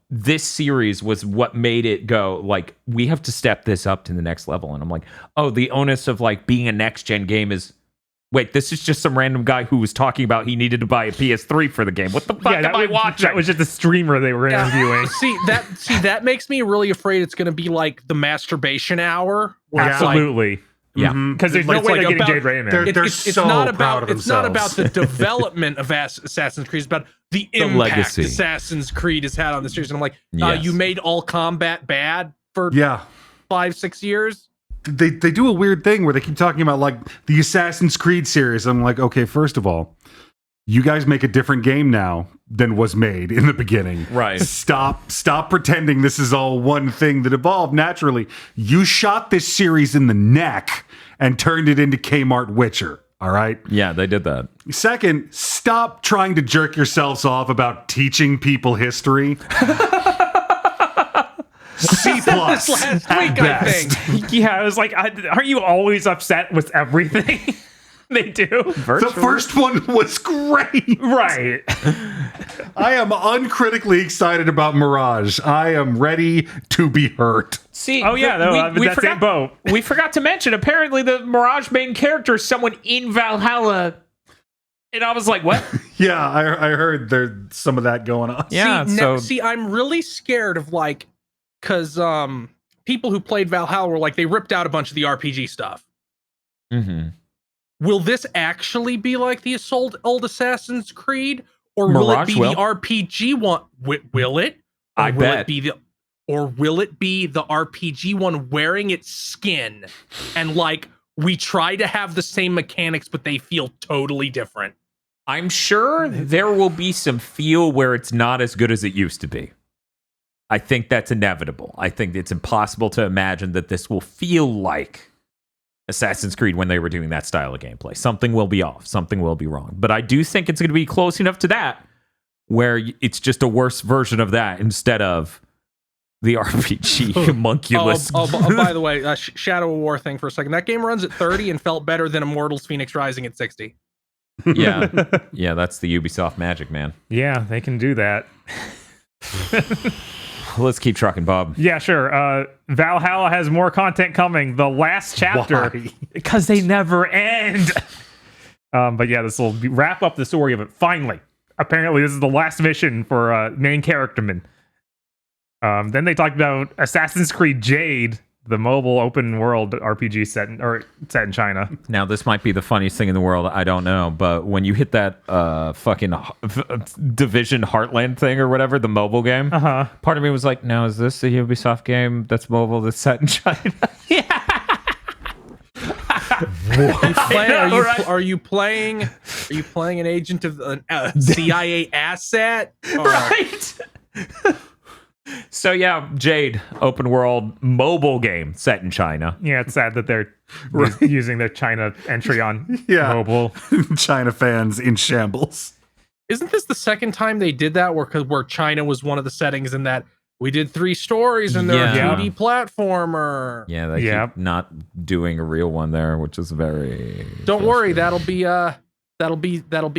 this series was what made it go, like, we have to step this up to the next level. And I'm like, oh, the onus of like being a next gen game is, wait, this is just some random guy who was talking about he needed to buy a PS3 for the game. What the fuck am I watching? That was just a streamer they were interviewing. That makes me really afraid it's going to be like the masturbation hour. Absolutely. Yeah, because there's no way they're getting Jade Raymond. They're so proud of themselves. It's not about the development of Assassin's Creed. It's about the impact legacy Assassin's Creed has had on the series. And I'm like, yes. You made all combat bad for 5-6 years. They do a weird thing where they keep talking about like the Assassin's Creed series. I'm like, okay, first of all, you guys make a different game now than was made in the beginning. Right. Stop pretending this is all one thing that evolved naturally. You shot this series in the neck and turned it into Kmart Witcher. All right. Yeah, they did that. Second, stop trying to jerk yourselves off about teaching people history. C plus. This last at week, I best. think. Yeah, I was like, aren't you always upset with everything they do? The first one was great. Right. I am uncritically excited about Mirage. I am ready to be hurt. See, Oh yeah, that same boat. We forgot to mention, apparently the Mirage main character is someone in Valhalla. And I was like, what? Yeah, I heard there's some of that going on. Yeah, See, I'm really scared of like, because people who played Valhalla were like, they ripped out a bunch of the RPG stuff. Mm-hmm. Will this actually be like the old Assassin's Creed, or will it Mirage be will. the RPG one? Will it? Or I will bet. It be or will it be the RPG one wearing its skin, and like we try to have the same mechanics, but they feel totally different? I'm sure there will be some feel where it's not as good as it used to be. I think that's inevitable. I think it's impossible to imagine that this will feel like Assassin's Creed when they were doing that style of gameplay. Something will be off. Something will be wrong. But I do think it's going to be close enough to that where it's just a worse version of that instead of the RPG homunculus. By the way, Shadow of War thing for a second. That game runs at 30 and felt better than Immortals Phoenix Rising at 60. Yeah. That's the Ubisoft magic, man. Yeah, they can do that. Let's keep trucking, Bob. Yeah, sure. Valhalla has more content coming. The last chapter, Why? because they never end. But yeah, this will wrap up the story of it. Finally, apparently, this is the last mission for main characterman. Then they talked about Assassin's Creed Jade, the mobile open world RPG set in China. Now, this might be the funniest thing in the world. I don't know. But when you hit that fucking Division Heartland thing or whatever, the mobile game, part of me was like, now, is this a Ubisoft game that's mobile that's set in China? Are you playing an agent of a CIA asset? Or, Right. So yeah, Jade, open world mobile game set in China. Yeah, it's sad that they're using their China entry on Yeah. mobile. China fans in shambles. Isn't this the second time they did that? Where China was one of the settings in that we did 3 stories and they're Yeah. a 2D platformer. Yeah, they Yep. keep not doing a real one there, which is very. Don't worry, that'll be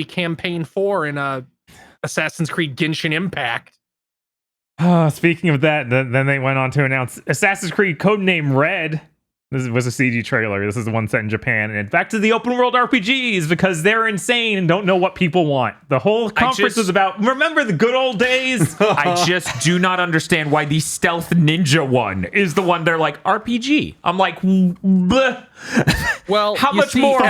campaign 4 in Assassin's Creed Genshin Impact. Speaking of that, then they went on to announce Assassin's Creed Codename Red. This was a CG trailer. This is the one set in Japan. And back to the open world RPGs because they're insane and don't know what people want. The whole conference was about, remember the good old days? I just do not understand why the stealth ninja one is the one they're like RPG. I'm like, bleh. Well, How you much see, more?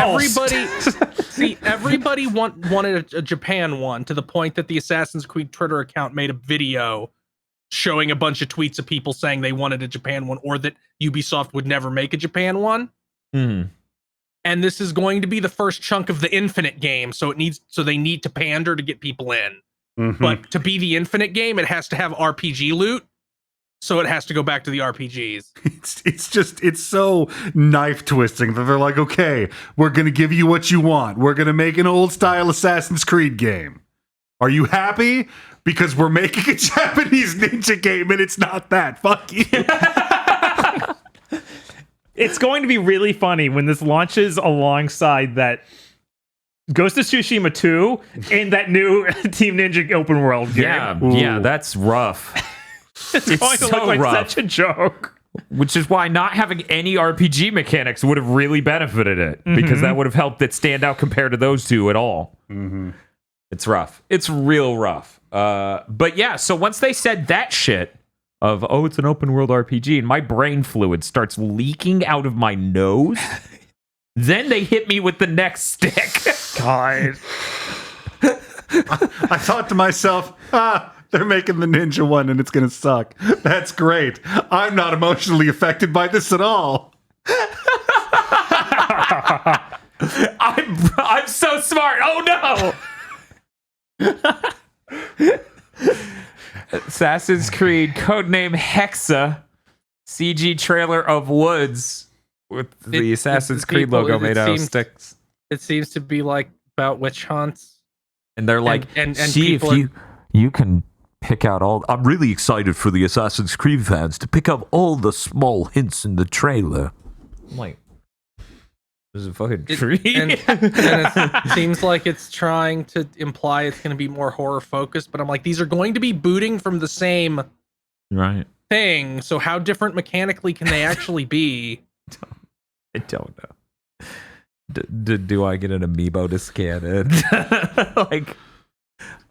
Everybody wanted a Japan one to the point that the Assassin's Creed Twitter account made a video showing a bunch of tweets of people saying they wanted a Japan one or that Ubisoft would never make a Japan one. Mm. And this is going to be the first chunk of the Infinite game, so they need to pander to get people in. Mhm. But to be the Infinite game, it has to have RPG loot, so it has to go back to the RPGs. It's so knife twisting that they're like, okay, we're gonna give you what you want. We're gonna make an old style Assassin's Creed game. Are you happy? Because we're making a Japanese ninja game and it's not that. Fuck you. It's going to be really funny when this launches alongside that Ghost of Tsushima 2 and that new Team Ninja open world game. Yeah, that's rough. It's going to so look like rough. such a joke. Which is why not having any RPG mechanics would have really benefited it because that would have helped it stand out compared to those two at all. Mm-hmm. It's rough. It's real rough. But yeah, so once they said that shit of, oh, it's an open world RPG, and my brain fluid starts leaking out of my nose, then they hit me with the next stick. God. I thought to myself, they're making the ninja one and it's gonna suck. That's great. I'm not emotionally affected by this at all. I'm so smart. Oh no. Assassin's Creed codename Hexa CG trailer of Woods with the Assassin's Creed logo made out of sticks. It seems to be like about witch hunts. And they're like, and see if people you can pick out all. I'm really excited for the Assassin's Creed fans to pick up all the small hints in the trailer. I'm like, this is a fucking tree. And it seems like it's trying to imply it's going to be more horror focused, but I'm like, these are going to be booting from the same right thing. So how different mechanically can they actually be? I don't know. Do I get an amiibo to scan it? Like,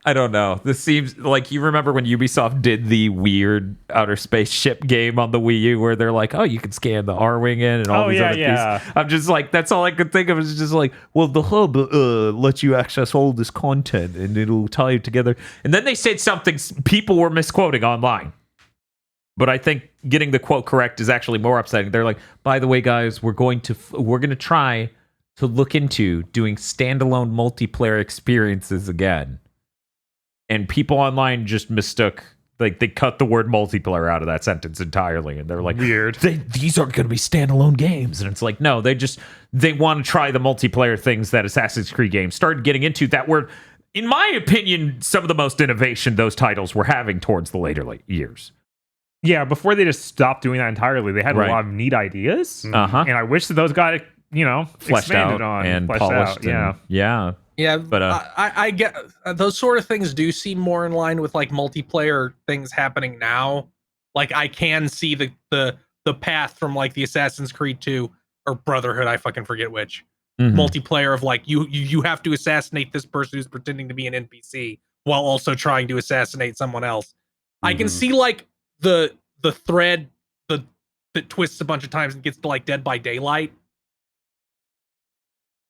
I don't know. This seems like, you remember when Ubisoft did the weird outer space ship game on the Wii U where they're like, oh, you can scan the R-Wing in and all these other pieces. I'm just like, that's all I could think of, is just like, well, the hub lets you access all this content and it'll tie it together. And then they said something people were misquoting online. But I think getting the quote correct is actually more upsetting. They're like, by the way, guys, we're going to try to look into doing standalone multiplayer experiences again. And people online just mistook, like, they cut the word multiplayer out of that sentence entirely, and they're like, weird. These aren't going to be standalone games. And it's like, no, they want to try the multiplayer things that Assassin's Creed games started getting into that were, in my opinion, some of the most innovation those titles were having towards the later years. Yeah, before they just stopped doing that entirely, they had Right. a lot of neat ideas. Uh-huh. And I wish that those got, Fleshed expanded out on and fleshed polished. out. Yeah. Yeah. Yeah, But, I get those sort of things do seem more in line with like multiplayer things happening now. Like I can see the path from like the Assassin's Creed 2 or Brotherhood, I fucking forget which, multiplayer of like you have to assassinate this person who's pretending to be an NPC while also trying to assassinate someone else. I can see like the thread that twists a bunch of times and gets to like Dead by Daylight.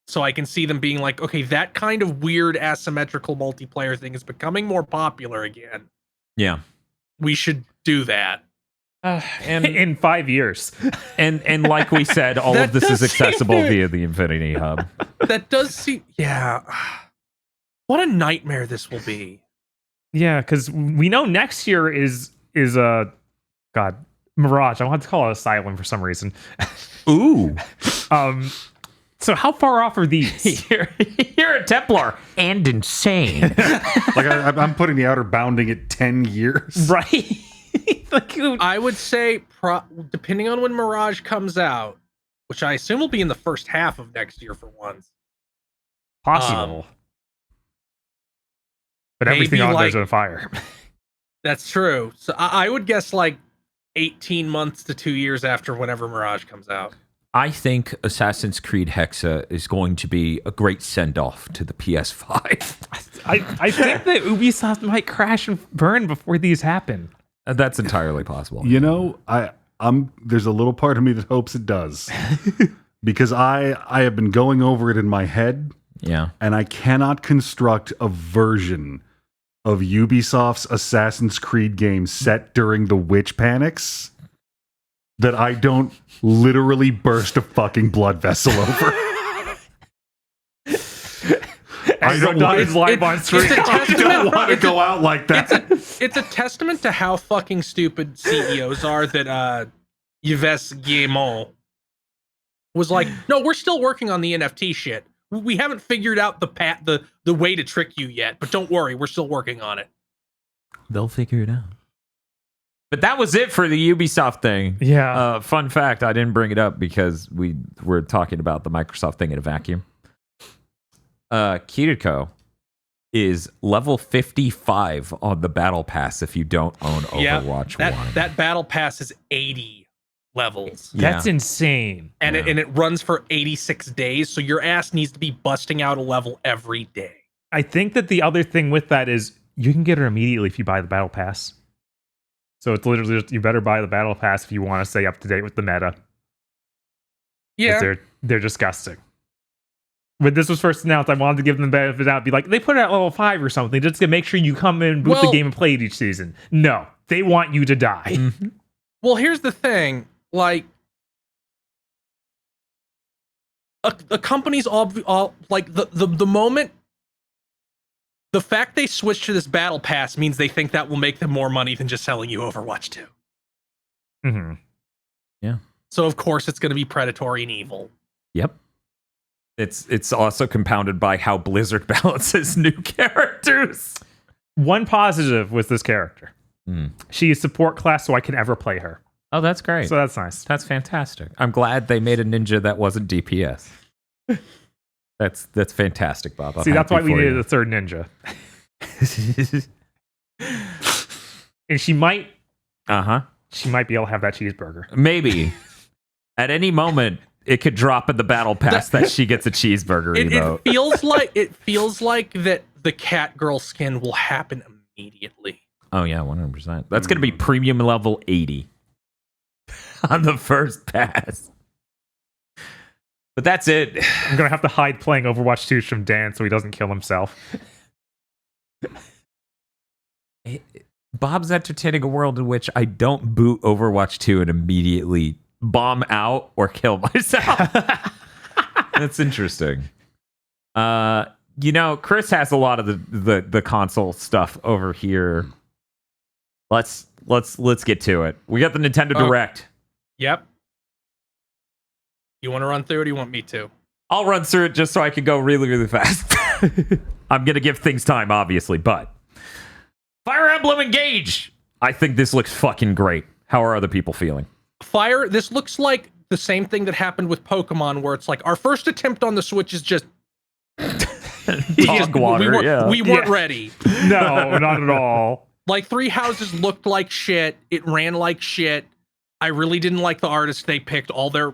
So I can see them being like, okay, that kind of weird asymmetrical multiplayer thing is becoming more popular again. Yeah. We should do that. And In 5 years. and like we said, all That of this is does accessible seem- via the Infinity Hub. That does seem, yeah. What a nightmare this will be. Yeah, because we know next year is God, Mirage. I want to call it Asylum for some reason. Ooh. So how far off are these? You're a Templar and insane. Like I'm putting the outer bounding at 10 years. Right? Like, I would say, depending on when Mirage comes out, which I assume will be in the first half of next year for once. possible. But maybe everything on like- there's on fire. That's true. So I would guess like 18 months to 2 years after whenever Mirage comes out. I think Creed Hexa is going to be a great send-off to the PS5. I think that Ubisoft might crash and burn before these happen. That's entirely possible. You know, there's a little part of me that hopes it does. Because I have been going over it in my head, Yeah. and I cannot construct a version of Ubisoft's Assassin's Creed game set during the witch panics that I don't literally burst a fucking blood vessel over. I don't dies want live on stream. to go out like that. It's a testament to how fucking stupid CEOs are that Yves Guillemot was like, no, we're still working on the NFT shit. We haven't figured out the way to trick you yet, but don't worry, we're still working on it. They'll figure it out. But that was it for the Ubisoft thing. Yeah. Fun fact, I didn't bring it up because we were talking about the Microsoft thing in a vacuum. Kiriko is level 55 on the battle pass if you don't own Overwatch 1. That battle pass is 80 levels. That's insane. And it runs for 86 days, so your ass needs to be busting out a level every day. I think that the other thing with that is you can get her immediately if you buy the battle pass. So it's literally just, you better buy the battle pass if you want to stay up to date with the meta. Yeah. They're disgusting. When this was first announced, I wanted to give them the benefit out, be like, they put it at level 5 or something, just to make sure you come in, boot the game, and play it each season. No, they want you to die. Mm-hmm. Well, here's the thing. Like, a company's all like the moment, the fact they switched to this battle pass means they think that will make them more money than just selling you Overwatch 2. Mm-hmm. So of course it's going to be predatory and evil. Yep. It's also compounded by how Blizzard balances new characters. One positive with this character. Hmm. She is support class, so I can ever play her. Oh, that's great. So that's nice. That's fantastic. I'm glad they made a ninja that wasn't DPS. That's fantastic, Bob. I'm See, that's why happy we for needed you. a third ninja. And she might be able to have that cheeseburger. Maybe. At any moment, it could drop in the battle pass that she gets a cheeseburger emote. It feels like that the cat girl skin will happen immediately. Oh, yeah, 100%. That's going to be premium level 80 on the first pass. But that's it. I'm going to have to hide playing Overwatch 2 from Dan so he doesn't kill himself. Bob's entertaining a world in which I don't boot Overwatch 2 and immediately bomb out or kill myself. That's interesting. Chris has a lot of the console stuff over here. Let's get to it. We got the Nintendo Direct. Yep. You want to run through it or do you want me to? I'll run through it just so I can go really, really fast. I'm going to give things time, obviously, but Fire Emblem Engage. I think this looks fucking great. How are other people feeling? This looks like the same thing that happened with Pokemon, where it's like our first attempt on the Switch is just Dog water, we weren't ready. No, not at all. Like Three Houses looked like shit. It ran like shit. I really didn't like the artists they picked. All their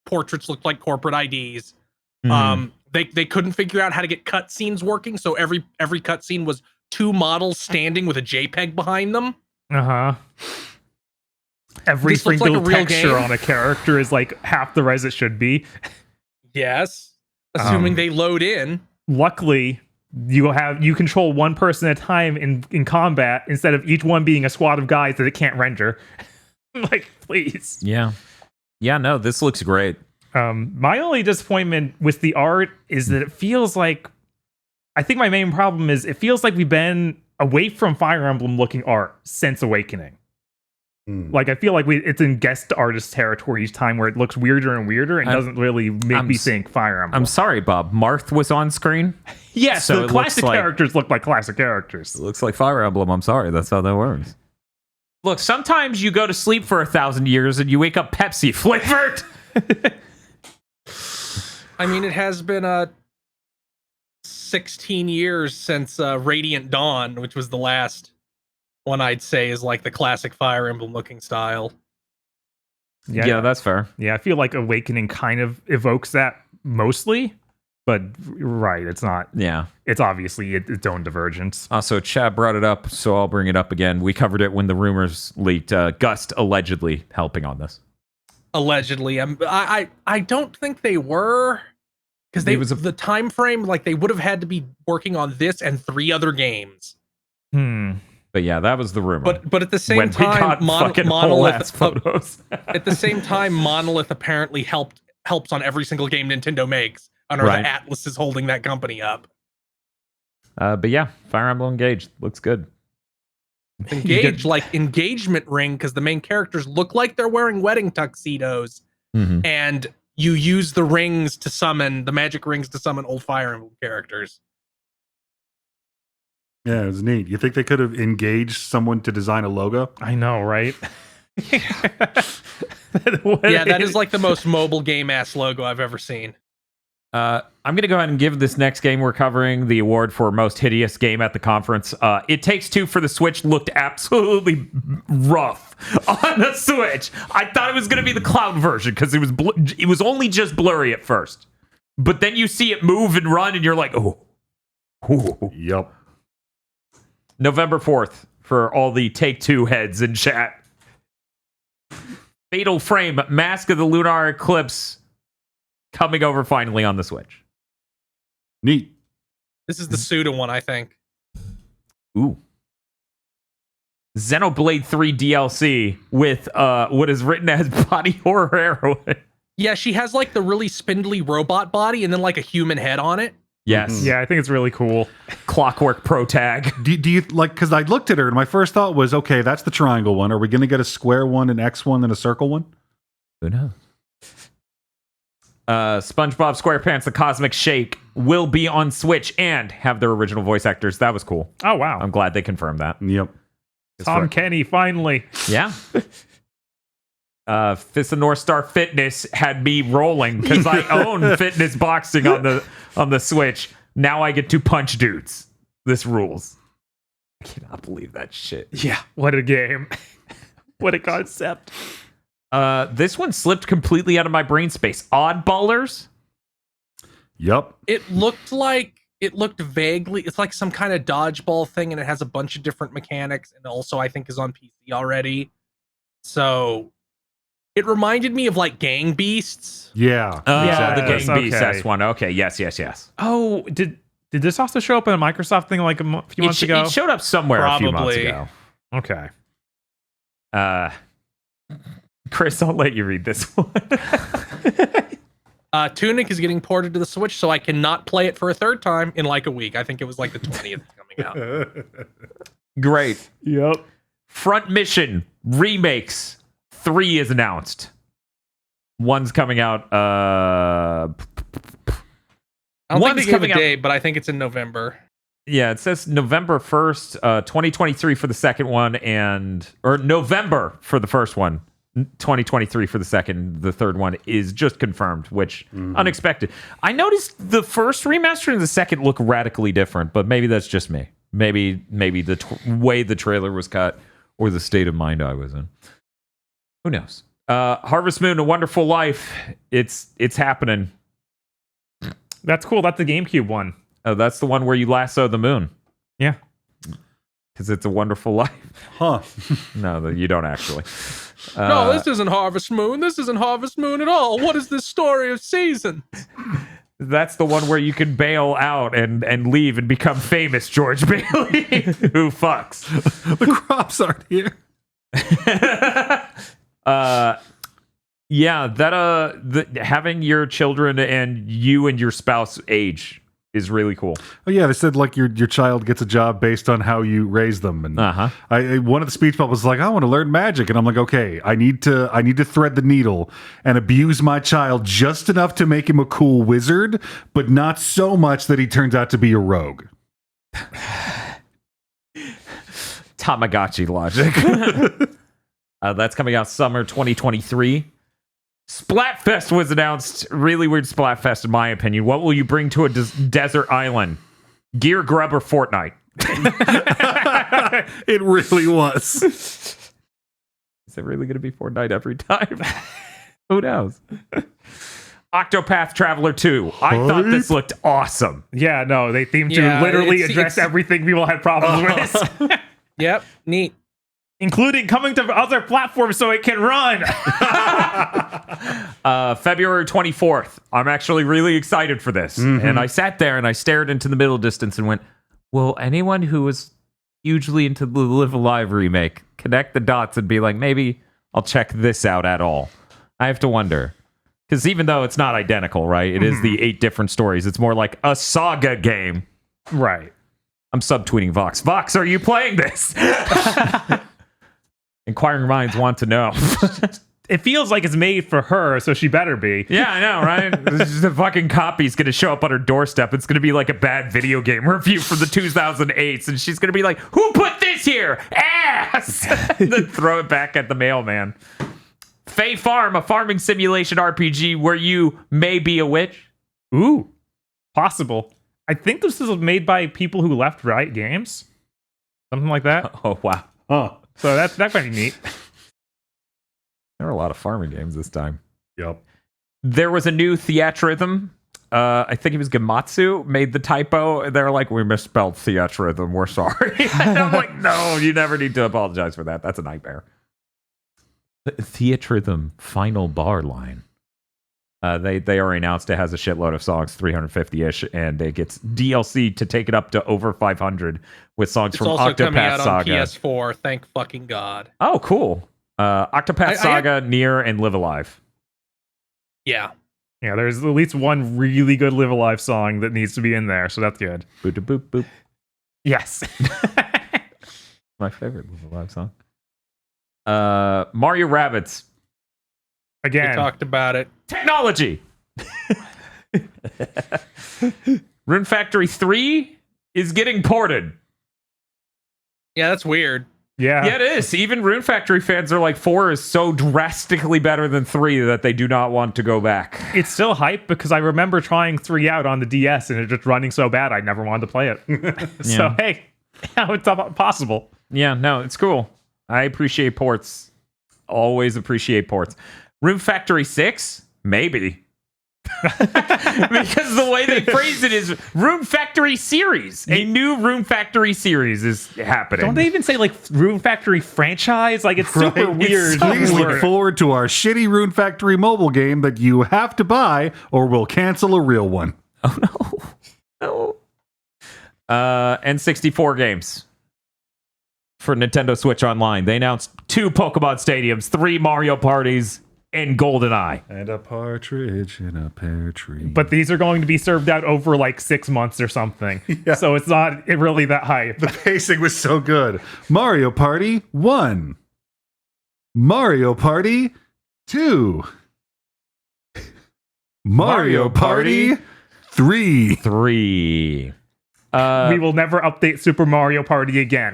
portraits looked like corporate IDs. They couldn't figure out how to get cutscenes working, so every cutscene was two models standing with a JPEG behind them. Every This looks single like a real texture game. on a character is like half the res it should be. Yes, assuming they load in. Luckily, you control one person at a time in combat instead of each one being a squad of guys that it can't render. Like, please. Yeah. Yeah, no, this looks great. My only disappointment with the art is that it feels like, I think my main problem is it feels like we've been away from Fire Emblem looking art since Awakening. Like, I feel like it's in guest artist territory each time where it looks weirder and weirder and doesn't really make me think Fire Emblem. I'm sorry, Bob. Marth was on screen? Yes, So the it classic looks like- characters look like classic characters. It looks like Fire Emblem. I'm sorry. That's how that works. Look, sometimes you go to sleep for 1,000 years and you wake up Pepsi flavored. I mean, it has been 16 years since Radiant Dawn, which was the last one I'd say is like the classic Fire Emblem looking style. Yeah, that's fair. Yeah, I feel like Awakening kind of evokes that mostly, but right, it's not. Yeah. It's obviously its own divergence. Also, Chad brought it up, so I'll bring it up again. We covered it when the rumors leaked. Gust allegedly helping on this. Allegedly, I don't think they were, because the time frame, like they would have had to be working on this and 3 other games. But yeah, that was the rumor. But at the same when we time, got fucking whole-ass photos. At the same time, Monolith apparently helps on every single game Nintendo makes. Under the Atlas is holding that company up. But yeah, Fire Emblem Engage looks good. Engage like engagement ring, because the main characters look like they're wearing wedding tuxedos, and you use the rings to summon the magic rings to summon old Fire Emblem characters. Yeah, it was neat. You think they could have engaged someone to design a logo? I know, right? Yeah, that is like the most mobile game ass logo I've ever seen. I'm going to go ahead and give this next game we're covering the award for most hideous game at the conference. It Takes Two for the Switch looked absolutely rough on the Switch. I thought it was going to be the cloud version because it was only just blurry at first. But then you see it move and run and you're like, oh. Yup. November 4th for all the Take-Two heads in chat. Fatal Frame, Mask of the Lunar Eclipse, coming over finally on the Switch. Neat. This is the Suda one, I think. Ooh. Xenoblade 3 DLC with what is written as body horror heroine. Yeah, she has like the really spindly robot body and then like a human head on it. Yes. Yeah, I think it's really cool. Clockwork Pro Tag. Do you like, because I looked at her and my first thought was, okay, that's the triangle one. Are we going to get a square one, an X one, and a circle one? Who knows? SpongeBob SquarePants The Cosmic Shake will be on Switch and have their original voice actors. That was cool. Oh, wow. I'm glad they confirmed that. Yep. Tom Kenny, finally. Yeah. Fist of North Star Fitness had me rolling because I own fitness boxing on the Switch. Now I get to punch dudes. This rules. I cannot believe that shit. Yeah, what a game. What a concept. This one slipped completely out of my brain space. Oddballers? Yep. It looked vaguely, it's like some kind of dodgeball thing, and it has a bunch of different mechanics, and also I think is on PC already. So it reminded me of like Gang Beasts. Yeah. The Gang okay. Beasts, that's one. Okay, yes. Oh, did this also show up in a Microsoft thing like a few months ago? It showed up somewhere a few months Probably. ago. Okay. Chris, I'll let you read this one. Tunic is getting ported to the Switch, so I cannot play it for a third time in like a week. I think it was like the 20th coming out. Great. Yep. Front Mission Remakes 3 is announced. One's coming out. I don't One's think they gave coming a out- date, but I think it's in November. Yeah, it says November 1st, 2023 for the second one, or November for the first one, 2023 for the second. The third one is just confirmed, which unexpected. I noticed the first remaster and the second look radically different, but maybe that's just me. Maybe the way the trailer was cut or the state of mind I was in. Who knows? Harvest Moon: A Wonderful Life. It's happening. That's cool. That's the GameCube one. Oh, that's the one where you lasso the moon. Yeah. Because it's a wonderful life. Huh. No, you don't actually. No, this isn't Harvest Moon. This isn't Harvest Moon at all. What is this story of seasons? That's the one where you can bail out and leave and become famous, George Bailey. Who fucks? The crops aren't here. Yeah, that having your children and you and your spouse age is really cool. Oh yeah, they said like your child gets a job based on how you raise them, and one of the speech bubbles was like, I want to learn magic, and I'm like, okay, I need to thread the needle and abuse my child just enough to make him a cool wizard, but not so much that he turns out to be a rogue. Tamagotchi logic. That's coming out summer 2023. Splatfest was announced. Really weird Splatfest, in my opinion. What will you bring to a desert island? Gear Grub or Fortnite? It really was. Is it really going to be Fortnite every time? Who knows? Octopath Traveler 2. I thought this looked awesome. Yeah, no, they seem to Yeah, literally it's- address everything people had problems with, Yep, neat. including coming to other platforms so it can run. February 24th. I'm actually really excited for this. And I sat there and I stared into the middle distance and went, will anyone who was hugely into the Live Alive remake connect the dots and be like, maybe I'll check this out at all? I have to wonder. Because even though it's not identical, right? It is the 8 different stories. It's more like a saga game. Right. I'm subtweeting Vox. Vox, are you playing this? Inquiring minds want to know. It feels like it's made for her, so she better be. Yeah, I know, right? This is the fucking copy's going to show up on her doorstep. It's going to be like a bad video game review from the 2008s, and she's going to be like, who put this here? Ass! And then throw it back at the mailman. Fae Farm, a farming simulation RPG where you may be a witch. Ooh, possible. I think this is made by people who left Riot Games. Something like that. Oh, wow. Huh. So that might be neat. There are a lot of farming games this time. Yep. There was a new theatrhythm. I think it was Gamatsu made the typo. They're like, we misspelled theatrhythm. We're sorry. And I'm like, no, you never need to apologize for that. That's a nightmare. Theatrhythm final bar line. They already announced it has a shitload of songs, 350-ish, and it gets DLC to take it up to over 500 with songs It's from also coming Octopath out on Saga. PS4. Thank fucking God. Oh, cool. Octopath Saga, Nier, and Live Alive. Yeah. Yeah, there's at least one really good Live Alive song that needs to be in there, so that's good. Boop, boop, boop. Yes. My favorite Live Alive song. Mario Rabbids. We Again, talked about it. Technology. Rune Factory 3 is getting ported. Yeah, that's weird. Yeah. Yeah, it is. Even Rune Factory fans are like, 4 is so drastically better than 3 that they do not want to go back. It's still hype because I remember trying 3 out on the DS and it just running so bad I never wanted to play it. So, hey, how it's possible. Yeah, no, it's cool. I appreciate ports. Always appreciate ports. Rune Factory 6? Maybe. Because the way they phrase it is Rune Factory series. A new Rune Factory series is happening. Don't they even say like Rune Factory franchise? Like it's super weird. Please look forward to our shitty Rune Factory mobile game that you have to buy or we'll cancel a real one. Oh no. No. N64 games for Nintendo Switch Online. They announced 2 Pokemon stadiums, 3 Mario parties, and GoldenEye. And a partridge in a pear tree. But these are going to be served out over like 6 months or something. Yeah. So it's not really that hype. The pacing was so good. Mario Party 1. Mario Party 2. Mario Party 3. 3. We will never update Super Mario Party again.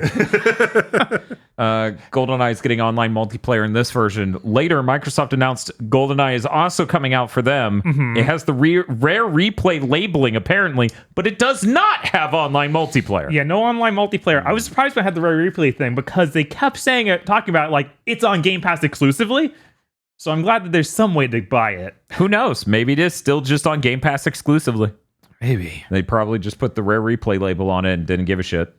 GoldenEye is getting online multiplayer in this version. Later, Microsoft announced GoldenEye is also coming out for them. Mm-hmm. It has the rare replay labeling, apparently, but it does not have online multiplayer. Yeah, no online multiplayer. I was surprised when I had the rare replay thing because they kept saying it, talking about it like it's on Game Pass exclusively. So I'm glad that there's some way to buy it. Who knows? Maybe it is still just on Game Pass exclusively. Maybe. They probably just put the rare replay label on it and didn't give a shit.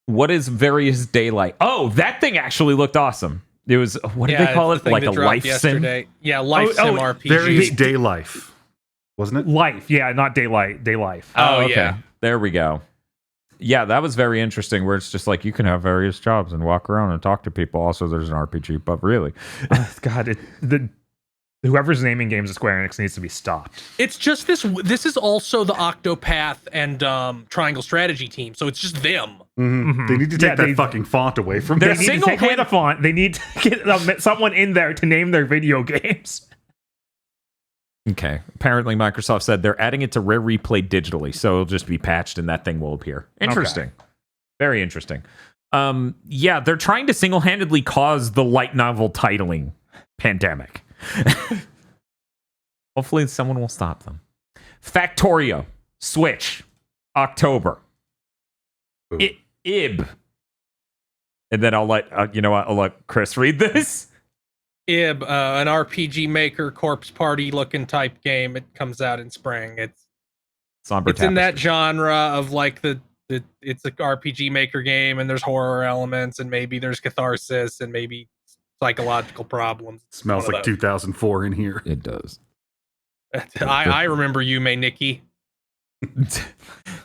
What is Various Daylight? Oh, that thing actually looked awesome. It was, what did they call it? Like a life sim? Yeah, life sim RPG. Various Day Life. Wasn't it? Life. Yeah, not Daylight. Day Life. Oh, okay. yeah. There we go. Yeah, that was very interesting where it's just like you can have various jobs and walk around and talk to people. Also, there's an RPG, but really. God, whoever's naming games at Square Enix needs to be stopped. It's just this is also the Octopath and Triangle Strategy team, so it's just them. Mm-hmm. Mm-hmm. They need to take Yeah, that fucking font away from They them. need to take away the font. They need to get someone in there to name their video games. Okay. Apparently, Microsoft said they're adding it to Rare Replay digitally, so it'll just be patched and that thing will appear. Interesting. Okay. Very interesting. Yeah, they're trying to single-handedly cause the light novel titling pandemic. Hopefully, someone will stop them. Factorio, Switch, October. IB. And then I'll let I'll let Chris read this. IB, an RPG Maker corpse party looking type game. It comes out in spring. It's in that genre of like it's an RPG Maker game, and there's horror elements, and maybe there's catharsis, and maybe psychological problems. Smells like 2004 in here. It does. I remember Yume Nikki.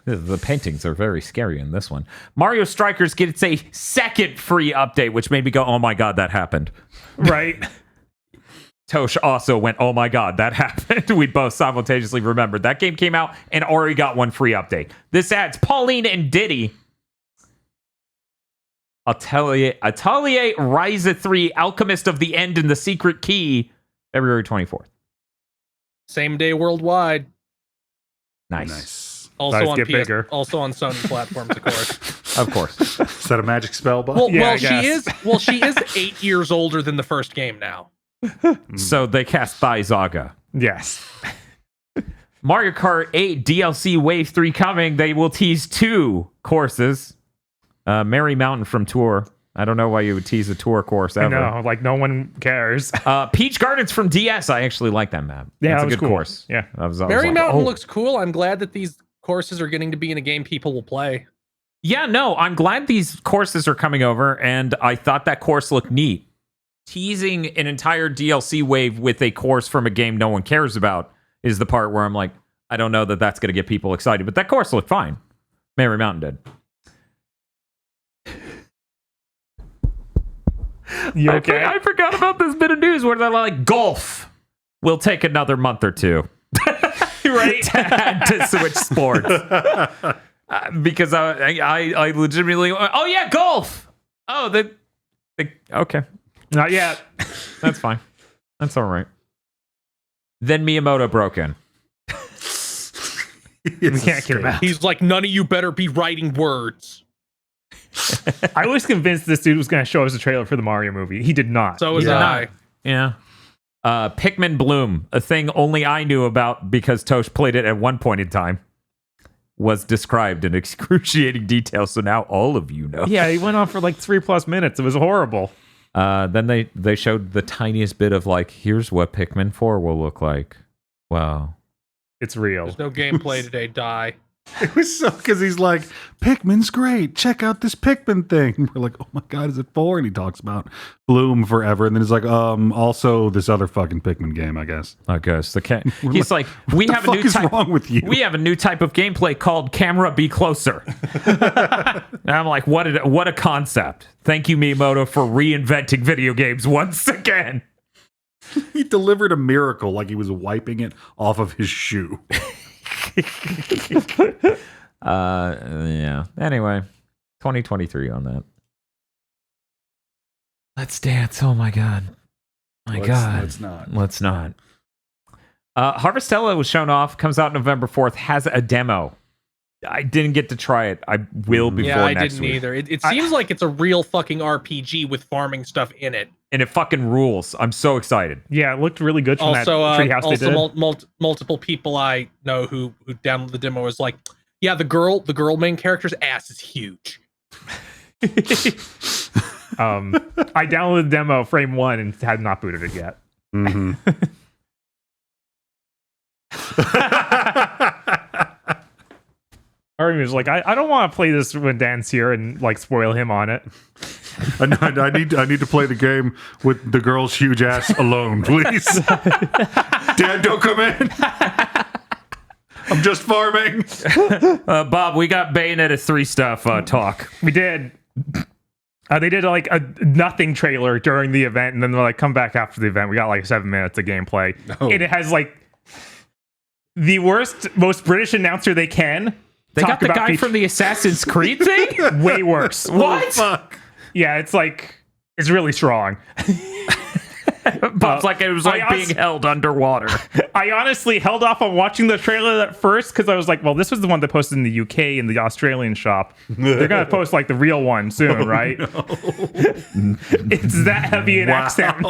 The paintings are very scary in this one. Mario Strikers gets a second free update, which made me go, oh my god, that happened. Right. Tosh also went, oh my god, that happened. We both simultaneously remembered. That game came out and already got one free update. This adds Pauline and Diddy. Atelier Ryza 3, Alchemist of the End and the Secret Key, February 24th. Same day worldwide. Nice. Also Nice, on get PS, bigger. also on Sony platforms, of course. Of course. Is that a magic spell, Bob? Well, Yeah, she is 8 years older than the first game now. So they cast Thaizaga. Yes. Mario Kart 8 DLC Wave 3 coming. They will tease 2 courses. Merry Mountain from Tour. I don't know why you would tease a tour course ever. I know, like no one cares. Peach Gardens from DS. I actually like that map. Yeah, That's that a was good cool. course. Yeah. Merry Mountain looks cool. I'm glad that these courses are getting to be in a game people will play. Yeah, no, I'm glad these courses are coming over, and I thought that course looked neat. Teasing an entire DLC wave with a course from a game no one cares about is the part where I'm like, I don't know that that's going to get people excited, but that course looked fine. Merry Mountain did. You okay? I forgot about this bit of news where they're like, golf will take another month or two. Right? to switch sports. Because I legitimately, oh yeah, golf. Oh, okay. Not yet. That's fine. That's all right. Then Miyamoto broke in. We can't get him out. He's like, none of you better be writing words. I was convinced this dude was going to show us a trailer for the Mario movie. He did not. So was I. Yeah. Pikmin Bloom, a thing only I knew about because Tosh played it at one point in time, was described in excruciating detail. So now all of you know. Yeah, he went on for like 3+ minutes. It was horrible. Then they showed the tiniest bit of like, here's what Pikmin 4 will look like. Wow. It's real. There's no gameplay today, Die. It was so because he's like, Pikmin's great. Check out this Pikmin thing. And we're like, oh my god, is it 4? And he talks about Bloom forever, and then he's like, also this other fucking Pikmin game, I guess. I guess he's like, we have a new type. What's wrong with you? We have a new type of gameplay called camera be closer. And I'm like, what a concept. Thank you, Miyamoto, for reinventing video games once again. He delivered a miracle like he was wiping it off of his shoe. Yeah. Anyway, 2023 on that. Let's dance. Oh my god. Let's not. Let's not. Harvestella was shown off, comes out November 4th, has a demo. I didn't get to try it. I will before Yeah, I next didn't week. either. It seems like it's a real fucking RPG with farming stuff in it. And it fucking rules. I'm so excited. Yeah, it looked really good from that treehouse they did. Multiple people I know who downloaded the demo was like, yeah, the girl main character's ass is huge. I downloaded the demo frame 1 and had not booted it yet. Mm-hmm. Army was like, I don't want to play this when Dan's here and like spoil him on it. I need to play the game with the girl's huge ass alone, please. Dad, don't come in. I'm just farming. Bob, we got Bayonetta 3 stuff talk. We did. They did like a nothing trailer during the event, and then they're like, come back after the event. We got like 7 minutes of gameplay. Oh. And it has like the worst, most British announcer they can. They got the guy from the Assassin's Creed thing? Way worse. What? Oh, fuck. Yeah, it's like, it's really strong. Bob's like, it was like being held underwater. I honestly held off on watching the trailer at first because I was like, well, this was the one they posted in the UK in the Australian shop. They're going to post like the real one soon, right? No. It's that heavy in accent.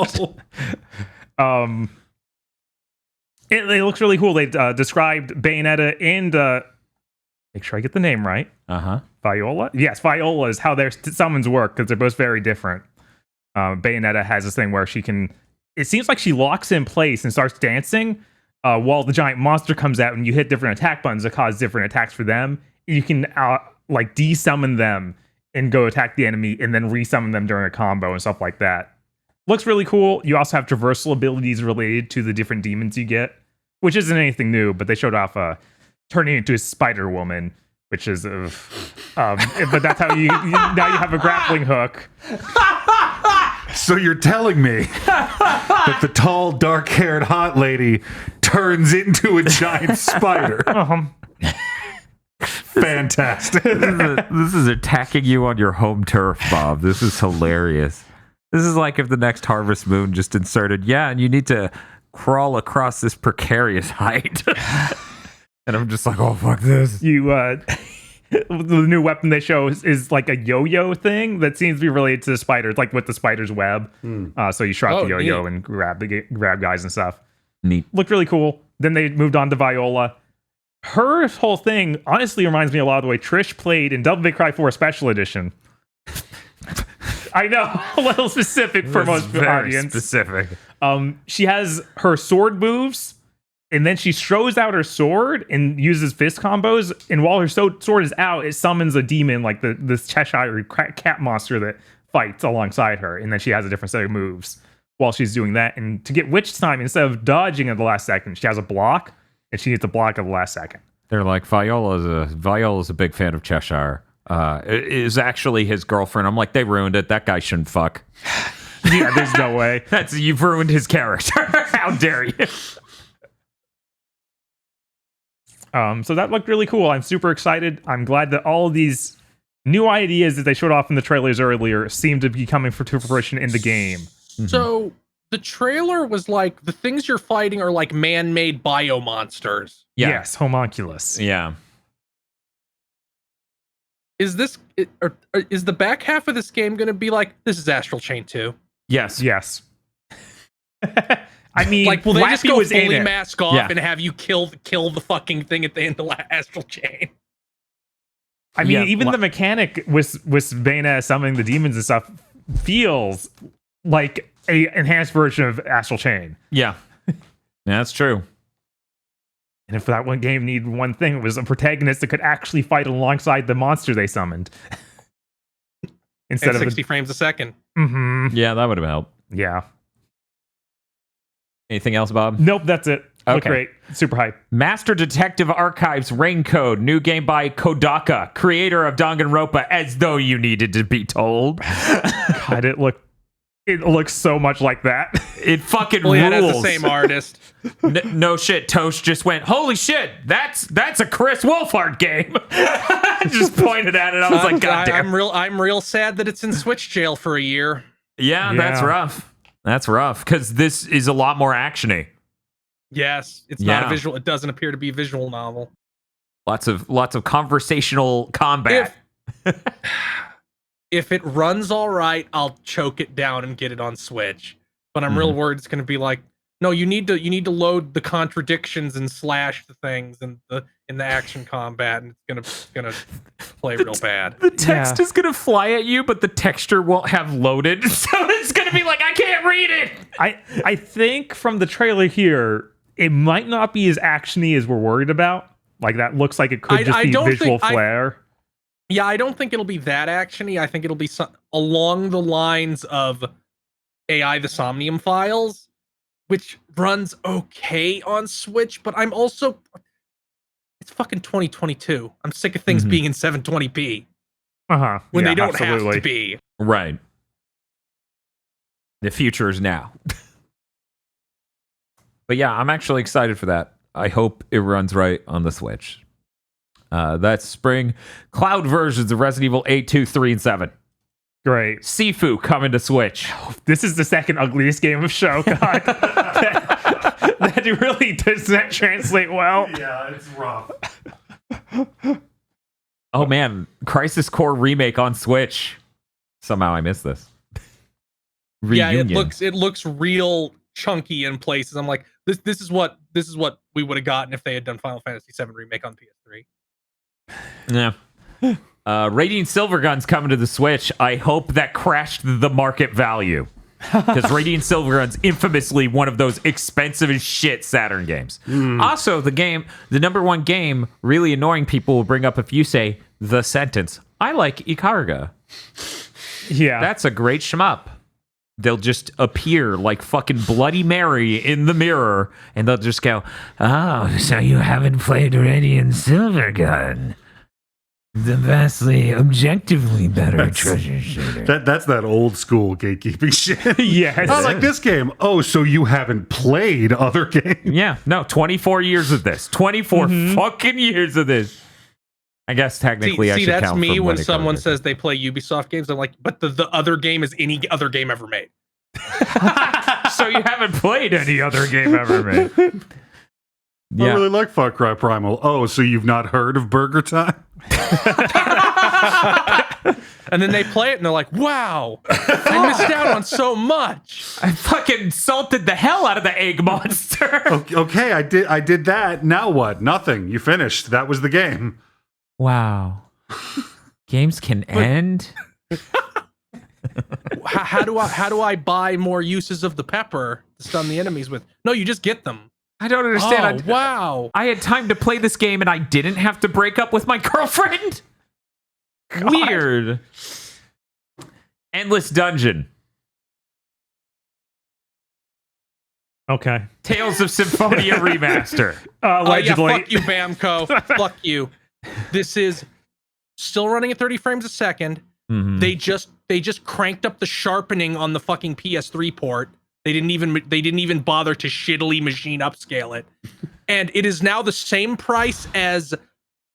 It looks really cool. They described Bayonetta and make sure I get the name right. Viola? Yes, Viola is how their summons work because they're both very different. Bayonetta has this thing where she can... It seems like she locks in place and starts dancing while the giant monster comes out, and you hit different attack buttons that cause different attacks for them. You can like de-summon them and go attack the enemy and then re-summon them during a combo and stuff like that. Looks really cool. You also have traversal abilities related to the different demons you get, which isn't anything new, but they showed off turning into a Spider Woman, which is but that's how you now you have a grappling hook. So you're telling me that the tall, dark-haired hot lady turns into a giant spider? Fantastic. This is attacking you on your home turf, Bob. This is hilarious. This is like if the next Harvest Moon just inserted, and you need to crawl across this precarious height. And I'm just like, oh, fuck this. The new weapon they show is like a yo-yo thing that seems to be related to the spider. It's like with the spider's web. So you shot the yo-yo and grab guys and stuff. Neat. Looked really cool. Then they moved on to Viola. Her whole thing honestly reminds me a lot of the way Trish played in Devil May Cry 4 Special Edition. I know, a little specific for most of the audience. Specific. She has her sword moves, and then she throws out her sword and uses fist combos. And while her sword is out, it summons a demon, like this Cheshire cat monster that fights alongside her. And then she has a different set of moves while she's doing that. And to get witch time, instead of dodging at the last second, she has a block, and she needs to block at the last second. They're like, Viola's a big fan of Cheshire. It is actually his girlfriend. I'm like, they ruined it. That guy shouldn't fuck. Yeah, there's no way. You've ruined his character. How dare you? So that looked really cool. I'm super excited. I'm glad that all of these new ideas that they showed off in the trailers earlier seem to be coming to fruition in the game. So the trailer was like the things you're fighting are like man-made bio monsters. Yeah. Yes, homunculus. Yeah. Is this or is the back half of this game going to be like this is Astral Chain 2? Yes. Yes. I mean, Like, will they just Lappy go was in fully it. mask off Yeah. and have you kill the fucking thing at the end of Astral Chain? I mean, Yeah, even the mechanic with Bayonetta summoning the demons and stuff feels like a enhanced version of Astral Chain. Yeah. Yeah, that's true. And if that one game needed one thing, it was a protagonist that could actually fight alongside the monster they summoned. Instead At of 60 frames a second. Yeah, that would have helped. Yeah. Anything else, Bob? Nope, that's it. Look Okay. great. Super hype. Master Detective Archives Raincode, new game by Kodaka, creator of Danganronpa, as though you needed to be told. God, it looks so much like that. It fucking Well, yeah, that's the rules. same artist. No shit, Toast just went, holy shit, that's a Chris Wolfhard game. Just pointed at it. I was like, God damn. I'm real sad that it's in Switch jail for a year. Yeah, that's Yeah. rough. That's rough because this is a lot more actiony. Yes, it's not Yeah. a visual. It doesn't appear to be a visual novel. Lots of conversational combat. If it runs all right, I'll choke it down and get it on Switch. But I'm real worried it's going to be like, no, you need to load the contradictions and slash the things and in the action combat, and it's gonna play real bad. The text is gonna fly at you, but the texture won't have loaded, so it's gonna be like, I can't read it. I think from the trailer here, it might not be as actiony as we're worried about. Like that looks like it could just I be don't visual think- flair. Yeah, I don't think it'll be that actiony. I think it'll be along the lines of AI the Somnium Files, which runs okay on Switch, but I'm also it's fucking 2022. I'm sick of things being in 720p when they don't have to be. Right. The future is now. But yeah, I'm actually excited for that. I hope it runs right on the Switch. That's spring. Cloud versions of Resident Evil 8, 2, 3, and 7. Great. Sifu coming to Switch. This is the second ugliest game of Shogun. That really does not translate well. Yeah, it's rough. Oh man, Crisis Core remake on Switch. Somehow I missed this. Reunion. Yeah, it looks real chunky in places. I'm like, this is what we would have gotten if they had done Final Fantasy VII remake on PS3. Yeah. Radiant Silvergun's coming to the Switch. I hope that crashed the market value. Because Radiant Silvergun's infamously one of those expensive as shit Saturn games. Also, the number one game, really annoying people will bring up if you say the sentence, I like Ikaruga. Yeah. That's a great shmup. They'll just appear like fucking Bloody Mary in the mirror, and they'll just go, oh, so you haven't played Radiant Silvergun. The vastly, objectively better treasure shooter. That's that old school gatekeeping shit. Yes. I like this game. Oh, so you haven't played other games? Yeah, no, 24 years of this. 24 fucking years of this. I guess technically I See, should that's count me for when what it someone covers. says they play Ubisoft games. I'm like, but the other game is any other game ever made. So you haven't played any other game ever made. I Yeah. really like Far Cry Primal. Oh, so you've not heard of Burger Time? And then they play it and they're like, wow, I missed out on so much. I fucking salted the hell out of the egg monster. Okay, I did that. Now what? Nothing. You finished. That was the game. Wow. Games can end? How do I buy more uses of the pepper to stun the enemies with? No, you just get them. I don't understand. Wow. I had time to play this game and I didn't have to break up with my girlfriend? Weird. Endless Dungeon. Okay. Tales of Symphonia Remaster. Allegedly. Yeah, fuck you, Bamco. Fuck you. This is still running at 30 frames a second. Mhm. They just cranked up the sharpening on the fucking PS3 port. They didn't even bother to shittily machine upscale it. And it is now the same price as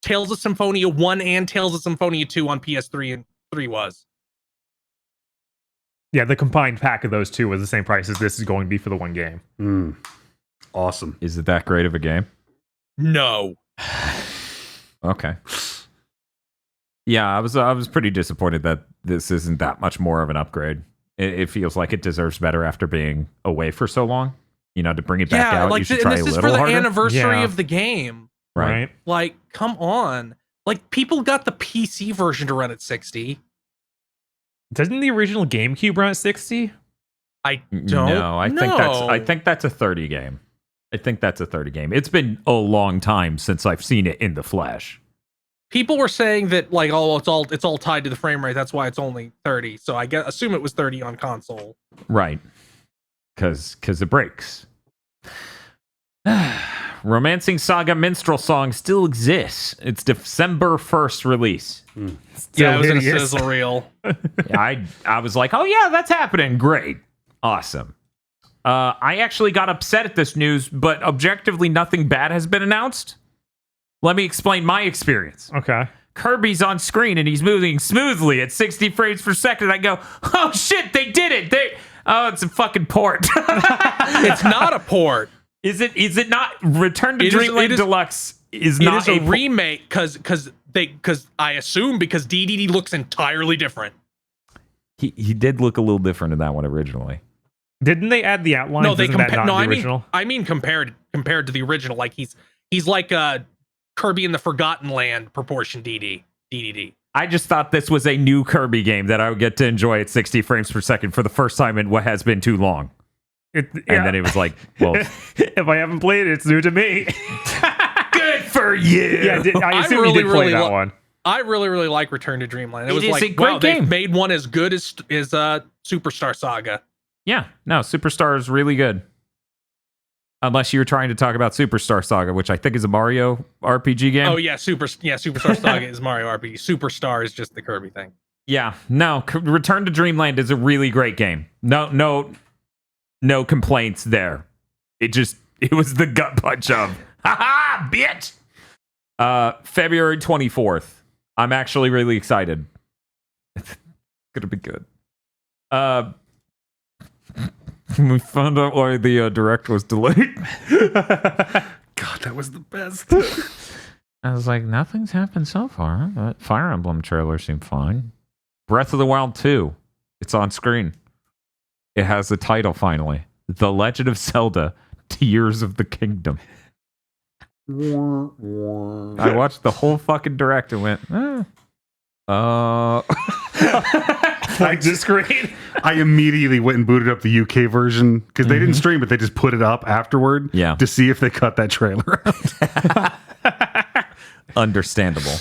Tales of Symphonia 1 and Tales of Symphonia 2 on PS3 and 3 was. Yeah, the combined pack of those two was the same price as this is going to be for the one game. Awesome. Is it that great of a game? No. Okay. Yeah, I was pretty disappointed that this isn't that much more of an upgrade. It feels like it deserves better after being away for so long. You know, to bring it back out, you should try a and this is little for the harder. anniversary of the game. Right. Like, come on. Like, people got the PC version to run at 60. Doesn't the original GameCube run at 60? I don't No, I think that's a 30 game. I think that's a 30 game. It's been a long time since I've seen it in the flesh. People were saying that, like, oh, it's all tied to the frame rate. That's why it's only 30. So I assume it was 30 on console. Right. Because it breaks. Romancing Saga Minstrel Song still exists. It's December 1st release. Yeah, it was in a hideous. sizzle reel. I was like, oh yeah, that's happening. Great. Awesome. I actually got upset at this news, but objectively nothing bad has been announced. Let me explain my experience. Okay. Kirby's on screen and he's moving smoothly at 60 frames per second. I go, oh shit, they did it. It's a fucking port. It's not a port. Is it not? Return to Dreamland Deluxe is not a remake because I assume because DDD looks entirely different. He did look a little different in that one originally. Didn't they add the outline? No, they compared. No, I mean compared to the original. Like he's like Kirby in the Forgotten Land proportion DDD. I just thought this was a new Kirby game that I would get to enjoy at 60 frames per second for the first time in what has been too long. And then it was like, well, if I haven't played it, it's new to me. Good for you. Yeah, I assume you did play that one. I really like Return to Dreamland. It was is like, a great wow, game. They've made one as good as Superstar Saga. Yeah, no, Superstar is really good. Unless you were trying to talk about Superstar Saga, which I think is a Mario RPG game. Oh yeah, Superstar Saga is Mario RPG. Superstar is just the Kirby thing. Yeah, no, Return to Dreamland is a really great game. No complaints there. It was the gut punch of, haha, bitch. February 24th. I'm actually really excited. It's gonna be good. We found out why the direct was delayed. God, that was the best. I was like, nothing's happened so far. That Fire Emblem trailer seemed fine. Breath of the Wild 2. It's on screen. It has the title finally. The Legend of Zelda, Tears of the Kingdom. I watched the whole fucking direct and went, Like the screen. I immediately went and booted up the UK version because they didn't stream it. They just put it up afterward to see if they cut that trailer out. Understandable.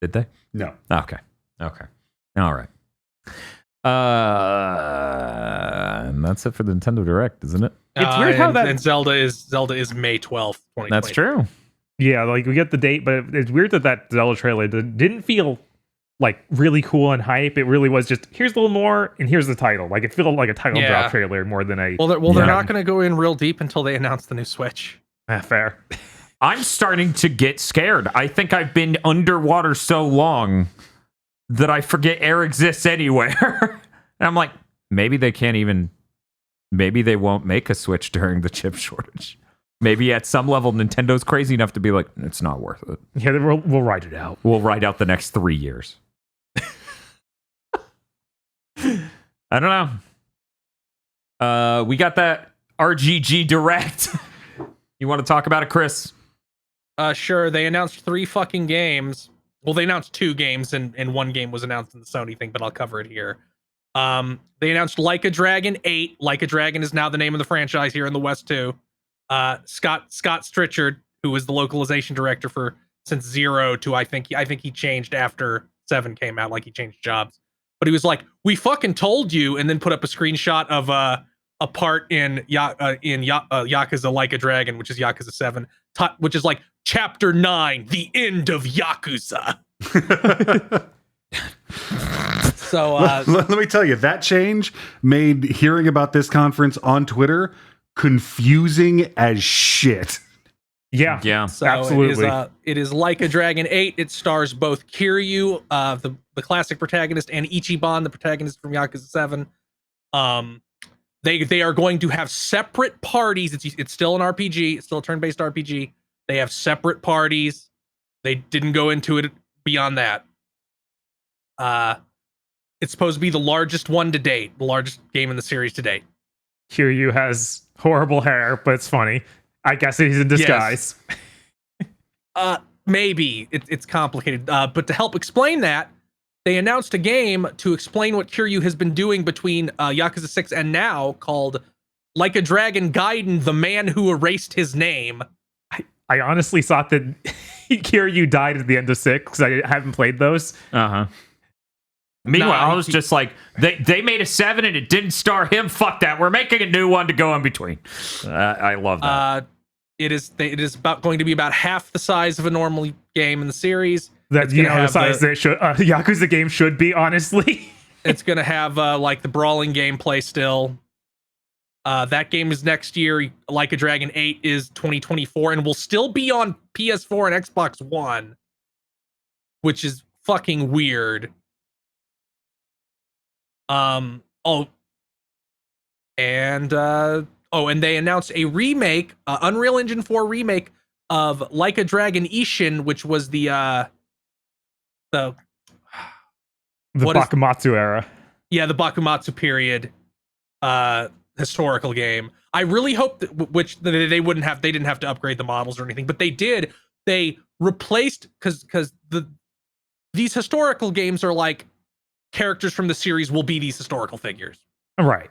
Did they? No. Okay. All right. And that's it for the Nintendo Direct, isn't it? It's weird how that and Zelda is May 12th, 2020. That's true. Yeah, like we get the date, but it's weird that Zelda trailer didn't feel like really cool and hype. It really was just here's a little more and here's the title. Like it felt like a title drop trailer more than a. Well, they're not going to go in real deep until they announce the new Switch. Fair. I'm starting to get scared. I think I've been underwater so long that I forget air exists anywhere. And I'm like, maybe they won't make a Switch during the chip shortage. Maybe at some level, Nintendo's crazy enough to be like, it's not worth it. Yeah, we'll ride it out. We'll ride out the next 3 years. I don't know. We got that RGG Direct. You want to talk about it, Chris? Sure. They announced 3 fucking games. Well, they announced 2 games, and one game was announced in the Sony thing, but I'll cover it here. They announced Like a Dragon 8. Like a Dragon is now the name of the franchise here in the West too. Scott Strichard, who was the localization director since 0 to I think he changed after 7 came out, like he changed jobs. But he was like, "We fucking told you," and then put up a screenshot of a part in Yakuza Like a Dragon, which is Yakuza 7, which is like Chapter 9, the end of Yakuza. So let me tell you, that change made hearing about this conference on Twitter confusing as shit. Yeah, so absolutely. It is Like a Dragon 8. It stars both Kiryu, the classic protagonist, and Ichiban, the protagonist from Yakuza 7. They are going to have separate parties. It's still an RPG. It's still a turn-based RPG. They have separate parties. They didn't go into it beyond that. It's supposed to be the largest one to date, the largest game in the series to date. Kiryu has horrible hair, but it's funny. I guess he's in disguise. Yes. Maybe. It's complicated. But to help explain that, they announced a game to explain what Kiryu has been doing between Yakuza 6 and now called Like a Dragon Gaiden, the Man Who Erased His Name. I honestly thought that Kiryu died at the end of 6 because I haven't played those. Uh-huh. Meanwhile, I was just like, they made a 7 and it didn't star him. Fuck that. We're making a new one to go in between. I love that. It is going to be about half the size of a normal game in the series. That the size that Yakuza game should be, honestly. It's going to have like the brawling gameplay still. That game is next year. Like a Dragon 8 is 2024 and will still be on PS4 and Xbox One, which is fucking weird. And they announced a remake, Unreal Engine 4 remake of Like a Dragon Ishin, which was the Bakumatsu era. Yeah, the Bakumatsu period historical game. I really hope that they didn't have to upgrade the models or anything, but they did. They replaced because these historical games are like characters from the series will be these historical figures. Right.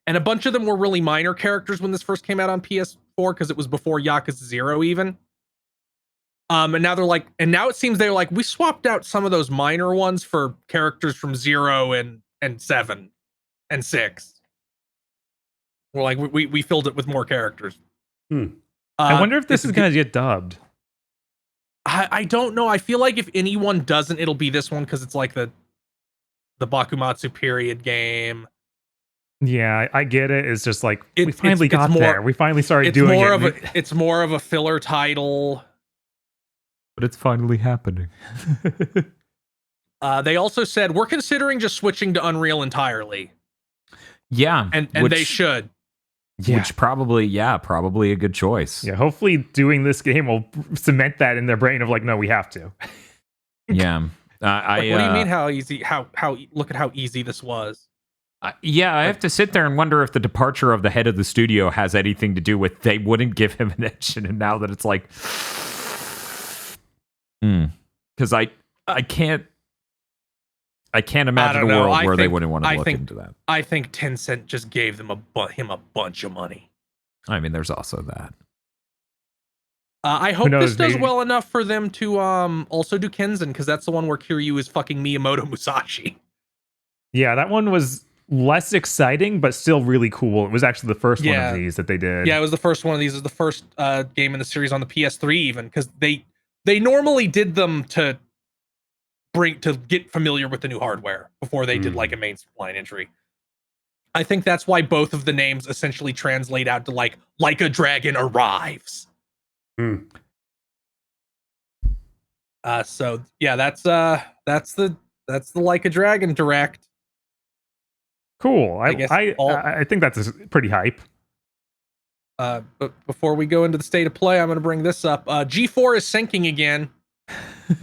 And a bunch of them were really minor characters when this first came out on PS4 because it was before Yakuza 0 even. And now it seems they're like, we swapped out some of those minor ones for characters from 0 and 7 and 6. We're like, we filled it with more characters. I wonder if this is going to get dubbed. I don't know. I feel like if anyone doesn't, it'll be this one because it's like the Bakumatsu period game. Yeah, I get it. It's just like we finally got there. We finally started doing it. It's more of a filler title. But it's finally happening. They also said we're considering just switching to Unreal entirely. Yeah, and they should. Yeah. Which probably a good choice. Yeah, hopefully doing this game will cement that in their brain of like, no, we have to. Yeah. What do you mean how easy? How look at how easy this was. I have to sit there and wonder if the departure of the head of the studio has anything to do with they wouldn't give him an engine, and now that it's like, because I can't imagine a world where they wouldn't want to look into that. I think Tencent just gave them him a bunch of money. I mean, there's also that. I hope this does well enough for them to also do Kenzen, because that's the one where Kiryu is fucking Miyamoto Musashi. Yeah, that one was less exciting, but still really cool. It was actually the first one of these that they did. Yeah, it was the first one of these. It was the first game in the series on the PS3 even, because they normally did them to get familiar with the new hardware before they did like a mainline entry. I think that's why both of the names essentially translate out to like a dragon arrives. So yeah, that's the Like a Dragon direct. Cool. I think that's pretty hype. But before we go into the state of play, I'm going to bring this up. G4 is sinking again.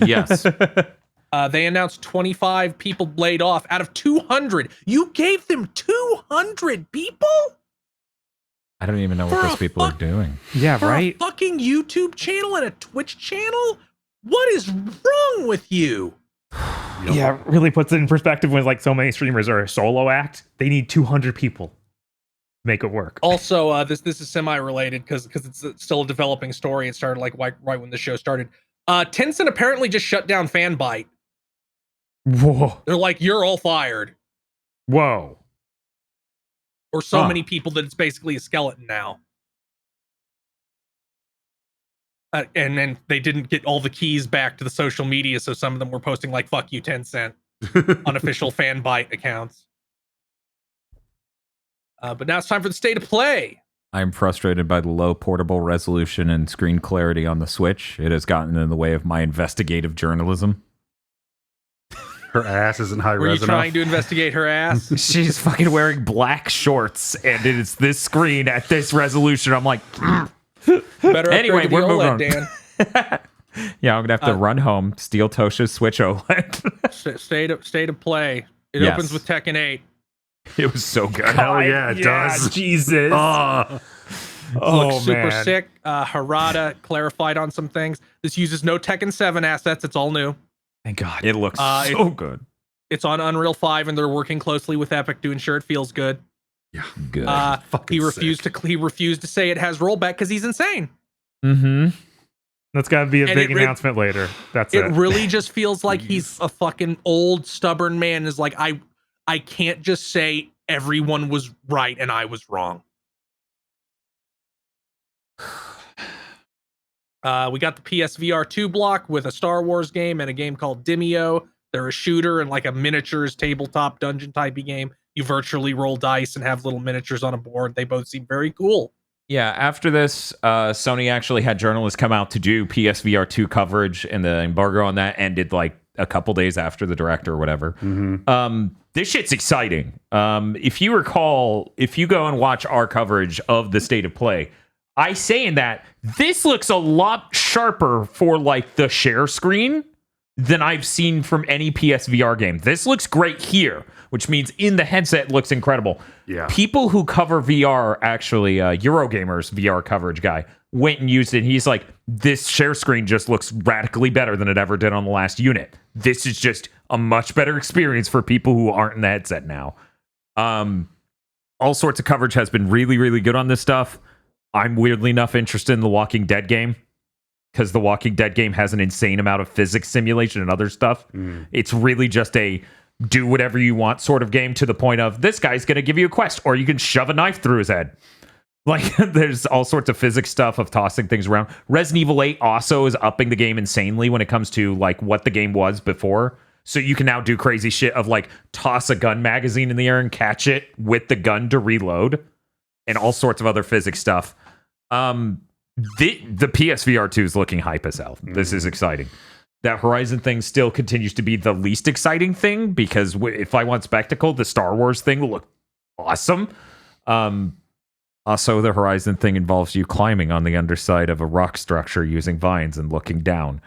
Yes. They announced 25 people laid off out of 200. You gave them 200 people? I don't even know what those people are doing. Yeah, for right? A fucking YouTube channel and a Twitch channel? What is wrong with you? Yeah, it really puts it in perspective when like so many streamers are a solo act. They need 200 people to make it work. Also, this is semi-related because it's still a developing story. It started like right when the show started. Tencent apparently just shut down Fanbyte. Whoa. They're like, you're all fired. Whoa. Or so many people that it's basically a skeleton now. And then they didn't get all the keys back to the social media, so some of them were posting like, fuck you, Tencent, unofficial Fanbyte accounts. But now it's time for the state of play. I'm frustrated by the low portable resolution and screen clarity on the Switch. It has gotten in the way of my investigative journalism. Her ass isn't high Were you res enough. trying to investigate her ass? She's fucking wearing black shorts, and it's this screen at this resolution. I'm like, Better Anyway, upgrade to the we're moving OLED, on. Dan. yeah, I'm gonna have to run home, steal Tosha's Switch OLED. State of play. It Yes. opens with Tekken 8. It was so good. Hell yeah, it does. Jesus. Looks super man. sick. Harada clarified on some things. This uses no Tekken 7 assets. It's all new. Thank God. It looks It- so good. It's on Unreal 5, and they're working closely with Epic to ensure it feels good. Good. He Fucking refused sick. to say it has rollback because he's insane. Mm-hmm. That's got to be a And big it announcement later. That's It it. really just feels like he's a fucking old, stubborn man. Is like, I can't just say everyone was right and I was wrong. We got the PSVR 2 block with a Star Wars game and a game called Demio. They're a shooter and like a miniatures tabletop dungeon typey game. You virtually roll dice and have little miniatures on a board. They both seem very cool. Yeah, after this, Sony actually had journalists come out to do PSVR 2 coverage, and the embargo on that ended like a couple days after the direct or whatever. This shit's exciting. If you recall, if you go and watch our coverage of the State of Play, I say in that this looks a lot sharper for like the share screen than I've seen from any PSVR game. This looks great here, which means in the headset it looks incredible. Yeah. People who cover VR, actually, Eurogamer's VR coverage guy, went and used it. And he's like, this share screen just looks radically better than it ever did on the last unit. This is just a much better experience for people who aren't in the headset now. All sorts of coverage has been really, really good on this stuff. I'm weirdly enough interested in the Walking Dead game, because the Walking Dead game has an insane amount of physics simulation and other stuff. It's really just a do whatever you want sort of game, to the point of this guy's going to give you a quest, or you can shove a knife through his head. Like, there's all sorts of physics stuff of tossing things around. Resident Evil 8 also is upping the game insanely when it comes to like what the game was before. So you can now do crazy shit of like toss a gun magazine in the air and catch it with the gun to reload, and all sorts of other physics stuff. The PSVR 2 is looking hype as hell. This is exciting. That Horizon thing still continues to be the least exciting thing, because if I want spectacle, the Star Wars thing will look awesome. Also, the Horizon thing involves you climbing on the underside of a rock structure using vines and looking down.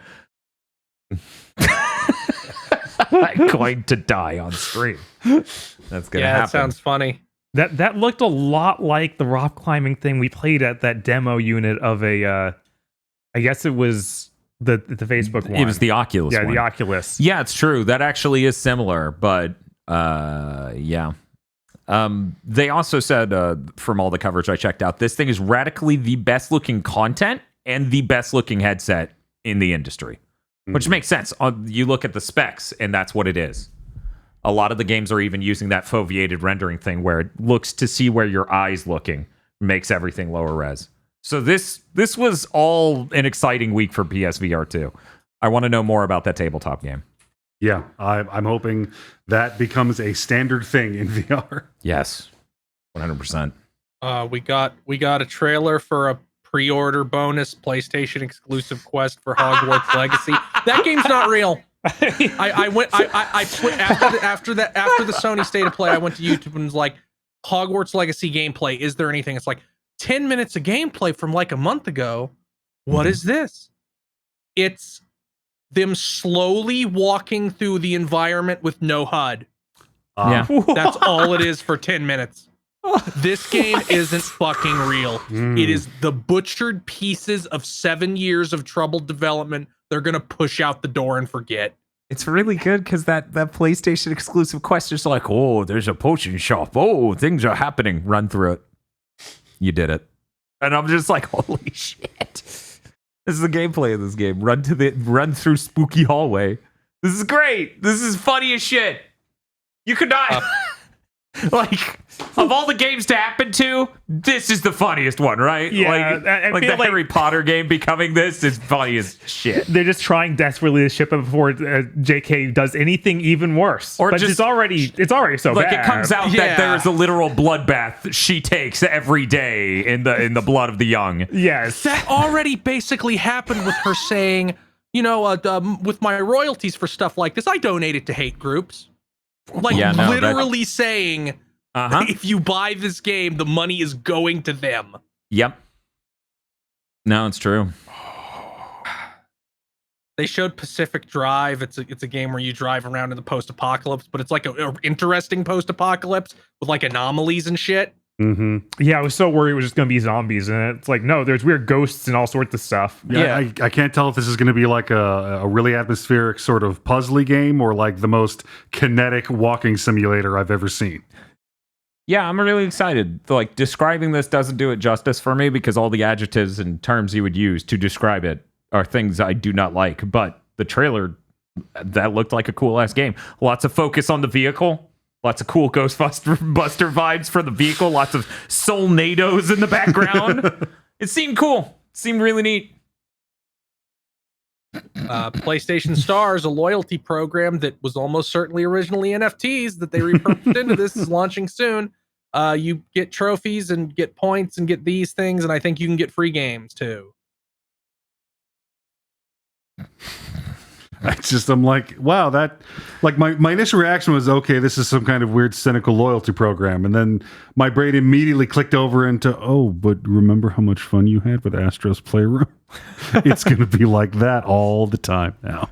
I'm going to die on stream. That's gonna happen. That sounds funny. That looked a lot like the rock climbing thing we played at that demo unit of a. I guess it was the Facebook one. It was the Oculus Yeah, one. the Oculus. Yeah, it's true. That actually is similar, but yeah. They also said, from all the coverage I checked out, this thing is radically the best looking content and the best looking headset in the industry, which makes sense. You look at the specs, and that's what it is. A lot of the games are even using that foveated rendering thing where it looks to see where your eye's looking, makes everything lower res. So this was all an exciting week for PSVR 2. I want to know more about that tabletop game. Yeah, I'm hoping that becomes a standard thing in VR. Yes, 100%. We got a trailer for a pre-order bonus PlayStation exclusive quest for Hogwarts Legacy. That game's not real. I put after the Sony State of Play, I went to YouTube and was like, Hogwarts Legacy gameplay. Is there anything? It's like 10 minutes of gameplay from like a month ago. What is this? It's them slowly walking through the environment with no HUD. Yeah. That's all it is for 10 minutes. This game isn't fucking real. It is the butchered pieces of 7 years of troubled development they're going to push out the door and forget. It's really good because that PlayStation exclusive quest is like, oh, there's a potion shop. Oh, things are happening. Run through it. You did it. And I'm just like, holy shit. This is the gameplay of this game. Run through spooky hallway. This is great. This is funny as shit. You could not like, of all the games to happen to, this is the funniest one, right? Yeah, I like feel the like Harry Potter game becoming this is funny as shit. they're just trying desperately to ship it before JK does anything even worse. Or but just- it's already so Like bad. it comes out Yeah. that there is a literal bloodbath she takes every day in the blood of the young. Yes. That already basically happened with her saying, with my royalties for stuff like this, I donate it to hate groups. Like literally saying, if you buy this game, the money is going to them. Yep. No, it's true. They showed Pacific Drive. It's a game where you drive around in the post-apocalypse, but it's like a interesting post-apocalypse with like anomalies and shit. Mm-hmm. Yeah, I was so worried it was just going to be zombies, and it's like, no, there's weird ghosts and all sorts of stuff. Yeah, I can't tell if this is going to be like a really atmospheric sort of puzzly game or like the most kinetic walking simulator I've ever seen. Yeah, I'm really excited. Like, describing this doesn't do it justice for me because all the adjectives and terms you would use to describe it are things I do not like. But the trailer, that looked like a cool-ass game. Lots of focus on the vehicle. Lots of cool Ghostbuster vibes for the vehicle. Lots of Soulnados in the background. It seemed cool. It seemed really neat. PlayStation Stars, a loyalty program that was almost certainly originally NFTs that they repurposed into this, is launching soon. You get trophies and get points and get these things, and I think you can get free games too. I'm like, wow, that, like, my initial reaction was, okay, this is some kind of weird cynical loyalty program, and then my brain immediately clicked over into, oh, but remember how much fun you had with Astro's Playroom? It's gonna be like that all the time now.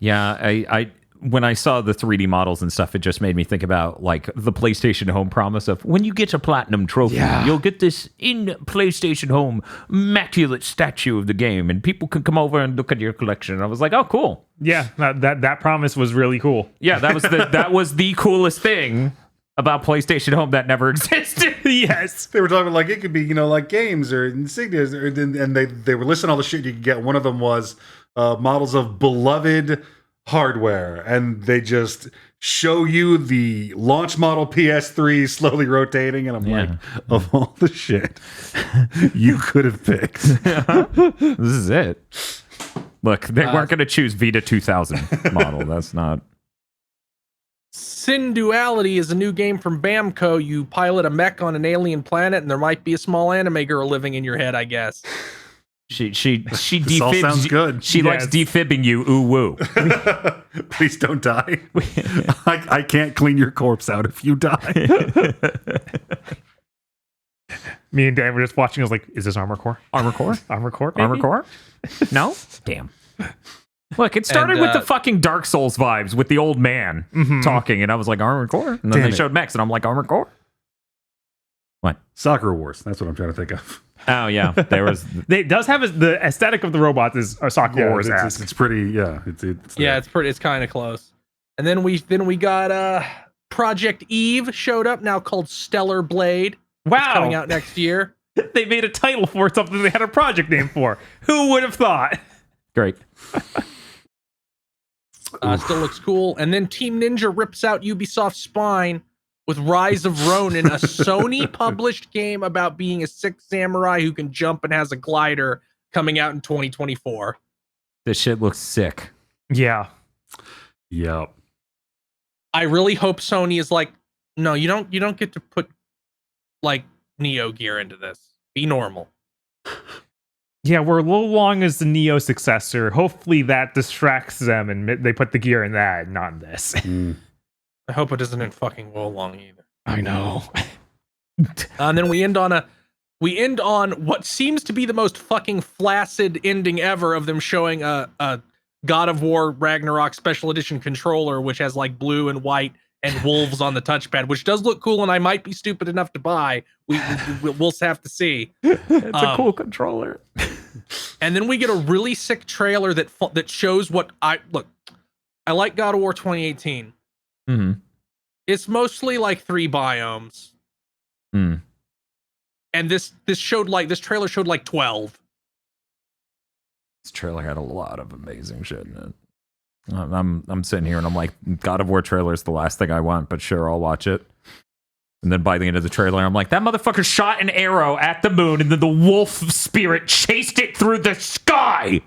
Yeah, I when I saw the 3D models and stuff, it just made me think about like the PlayStation Home promise of when you get a platinum trophy, you'll get this in PlayStation Home immaculate statue of the game, and people can come over and look at your collection. And I was like, oh, cool. Yeah, that promise was really cool. Yeah, that was the coolest thing about PlayStation Home that never existed. Yes, they were talking like it could be, like games or insignias, and they were listing all the shit you could get. One of them was models of beloved hardware, and they just show you the launch model PS3 slowly rotating, and I'm like, of all the shit you could have picked, this is it. Look, they weren't going to choose Vita 2000 model. That's not. Sin Duality is a new game from Bamco. You pilot a mech on an alien planet, and there might be a small anime girl living in your head, I guess. She defibs. All sounds good. She likes defibbing you. Ooh woo. Please don't die. I can't clean your corpse out if you die. Me and Dan were just watching. I was like, "Is this Armor Core? Armor Core? Armor Core? Armor Core? No? Damn. Look, it started with the fucking Dark Souls vibes with the old man talking, and I was like, Armor Core? And then they showed mechs, and I'm like, Armor Core? What? Soccer Wars. That's what I'm trying to think of. Oh, yeah. There was. It does have the aesthetic of the robots is a Soccer Wars. It's pretty. Yeah. It's pretty. It's kind of close. And then we got Project Eve showed up, now called Stellar Blade. Wow, it's coming out next year. They made a title for something they had a project name for. Who would have thought? Great. Still looks cool. And then Team Ninja rips out Ubisoft's spine with Rise of Ronin, a Sony-published game about being a sick samurai who can jump and has a glider, coming out in 2024. This shit looks sick. Yeah. Yep. I really hope Sony is like, no, you don't get to put like Neo Gear into this. Be normal. Yeah, we're a little long as the Neo successor. Hopefully that distracts them and they put the gear in that, not in this. I hope it isn't in fucking Wo Long either. I know. And then we end on what seems to be the most fucking flaccid ending ever of them showing a God of War Ragnarok special edition controller, which has like blue and white and wolves on the touchpad, which does look cool, and I might be stupid enough to buy. We'll have to see. It's a cool controller. And then we get a really sick trailer that shows what I like God of War 2018. Mm-hmm. It's mostly like 3 biomes. Mm. And this trailer showed like 12. This trailer had a lot of amazing shit in it. I'm sitting here and I'm like, God of War trailer is the last thing I want, but sure, I'll watch it. And then by the end of the trailer, I'm like, that motherfucker shot an arrow at the moon, and then the wolf spirit chased it through the sky.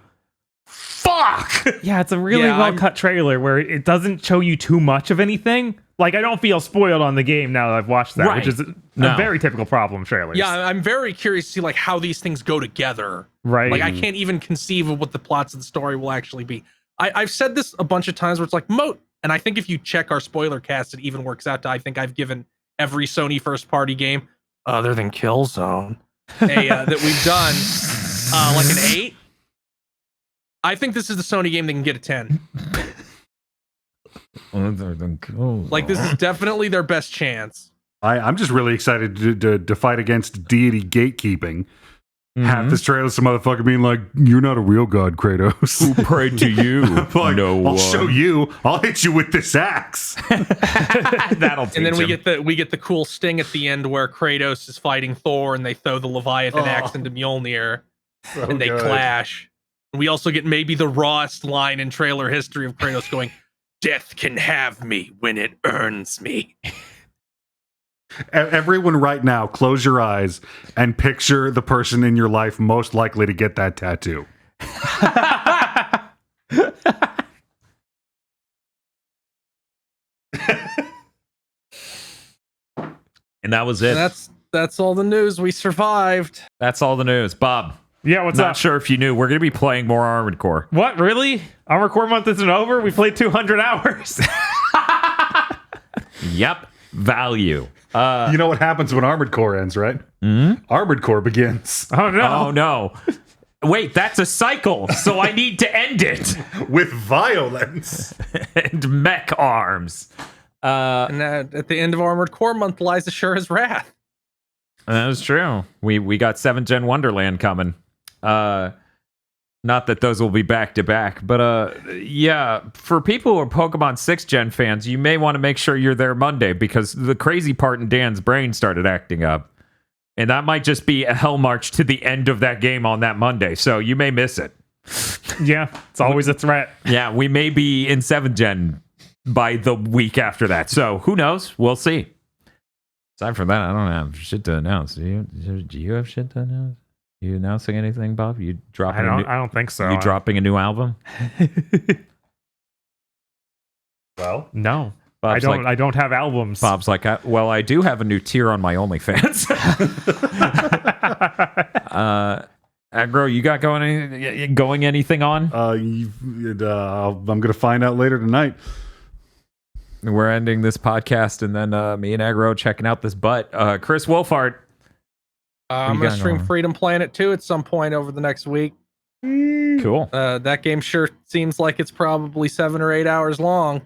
Fuck! Yeah, it's a really well-cut trailer where it doesn't show you too much of anything. Like, I don't feel spoiled on the game now that I've watched that, Right. which is a No. very typical problem, trailers. Yeah, I'm very curious to see like how these things go together. Right. Like I can't even conceive of what the plots of the story will actually be. I've said this a bunch of times where it's like and I think if you check our spoiler cast, it even works out to I think I've given every Sony first party game other than Killzone that we've done like an 8. I think this is the Sony game that can get a 10. Like this is definitely their best chance. I'm just really excited to fight against deity gatekeeping. Half this trailer, some motherfucker being like, "You're not a real god, Kratos." Who prayed to you? Like, No I'll show you. I'll hit you with this axe. That'll teach And then him. we get the cool sting at the end where Kratos is fighting Thor and they throw the Leviathan axe into Mjolnir So and they good. clash. And we also get maybe the rawest line in trailer history of Kratos going, "Death can have me when it earns me." Everyone right now, close your eyes and picture the person in your life most likely to get that tattoo. And that was it. And that's all the news. We survived. That's all the news. Bob, Yeah, what's not up? sure if you knew, we're going to be playing more Armored Core. What, really? Our core month isn't over? We played 200 hours. Yep. Value. You know what happens when Armored Core ends, right? Armored Core begins Oh, no. Oh, no. Wait, that's a cycle, so I need to end it. with violence. And mech arms. And at the end of Armored Core month lies Ashura's Wrath. That was true. We got 7th Gen Wonderland coming. Not that those will be back to back, but yeah, for people who are Pokemon 6th Gen fans, you may want to make sure you're there Monday because the crazy part in Dan's brain started acting up. And that might just be a hell march to the end of that game on that Monday, so you may miss it. Yeah, it's always a threat. Yeah, we may be in 7th Gen by the week after that, so who knows? We'll see. Aside from that, I don't have shit to announce. Do you have shit to announce? You announcing anything, Bob? You dropping? I don't think so. You dropping a new album? Well, no. Bob's I don't have albums. Bob's like, well, I do have a new tier on my OnlyFans. Aggro, you got going anything on? I'm gonna find out later tonight. We're ending this podcast, and then me and Aggro checking out this butt. Chris Wolfart. I'm you going got to stream going? Freedom Planet 2 at some point over the next week. Cool. That game sure seems like it's probably 7 or 8 hours long.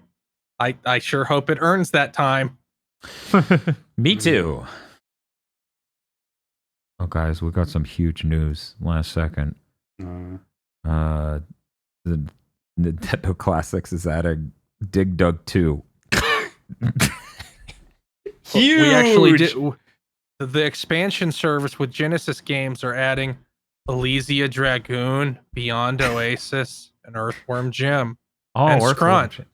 I sure hope it earns that time. Me too. Oh, guys, we got some huge news last second. The Nintendo Classics is adding Dig Dug 2. Huge. We actually did. The expansion service with Genesis games are adding Elysia Dragoon, Beyond Oasis, and Earthworm Jim. Oh, And Earthworm Scrunch. Jim.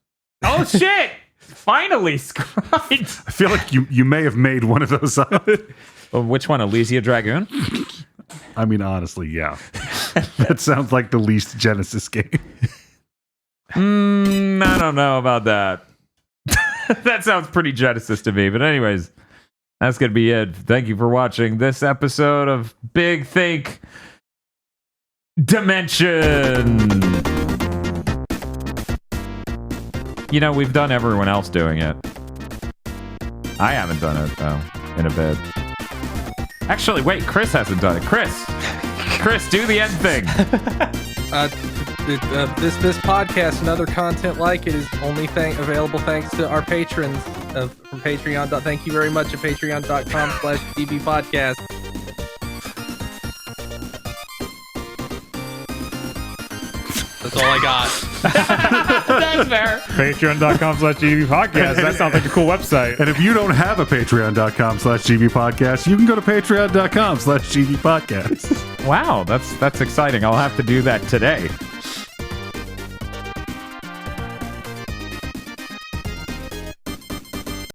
Oh shit! Finally, Scrunch. I feel like you may have made one of those up. Which one, Elysia Dragoon? I mean, honestly, yeah. That sounds like the least Genesis game. I don't know about that. That sounds pretty Genesis to me. But anyways, that's gonna be it. Thank you for watching this episode of Big Think Dimension. You know, we've done everyone else doing it. I haven't done it though in a bit. Actually, wait, Chris hasn't done it. Chris, do the end thing. This podcast and other content like it is only available thanks to our patrons from Patreon. Thank you very much at patreon.com/dbpodcast. That's all I got. That's fair. Patreon.com/GV podcast. That sounds like a cool website. And if you don't have a patreon.com/GV podcast, you can go to patreon.com/GV podcast. Wow, that's exciting. I'll have to do that today.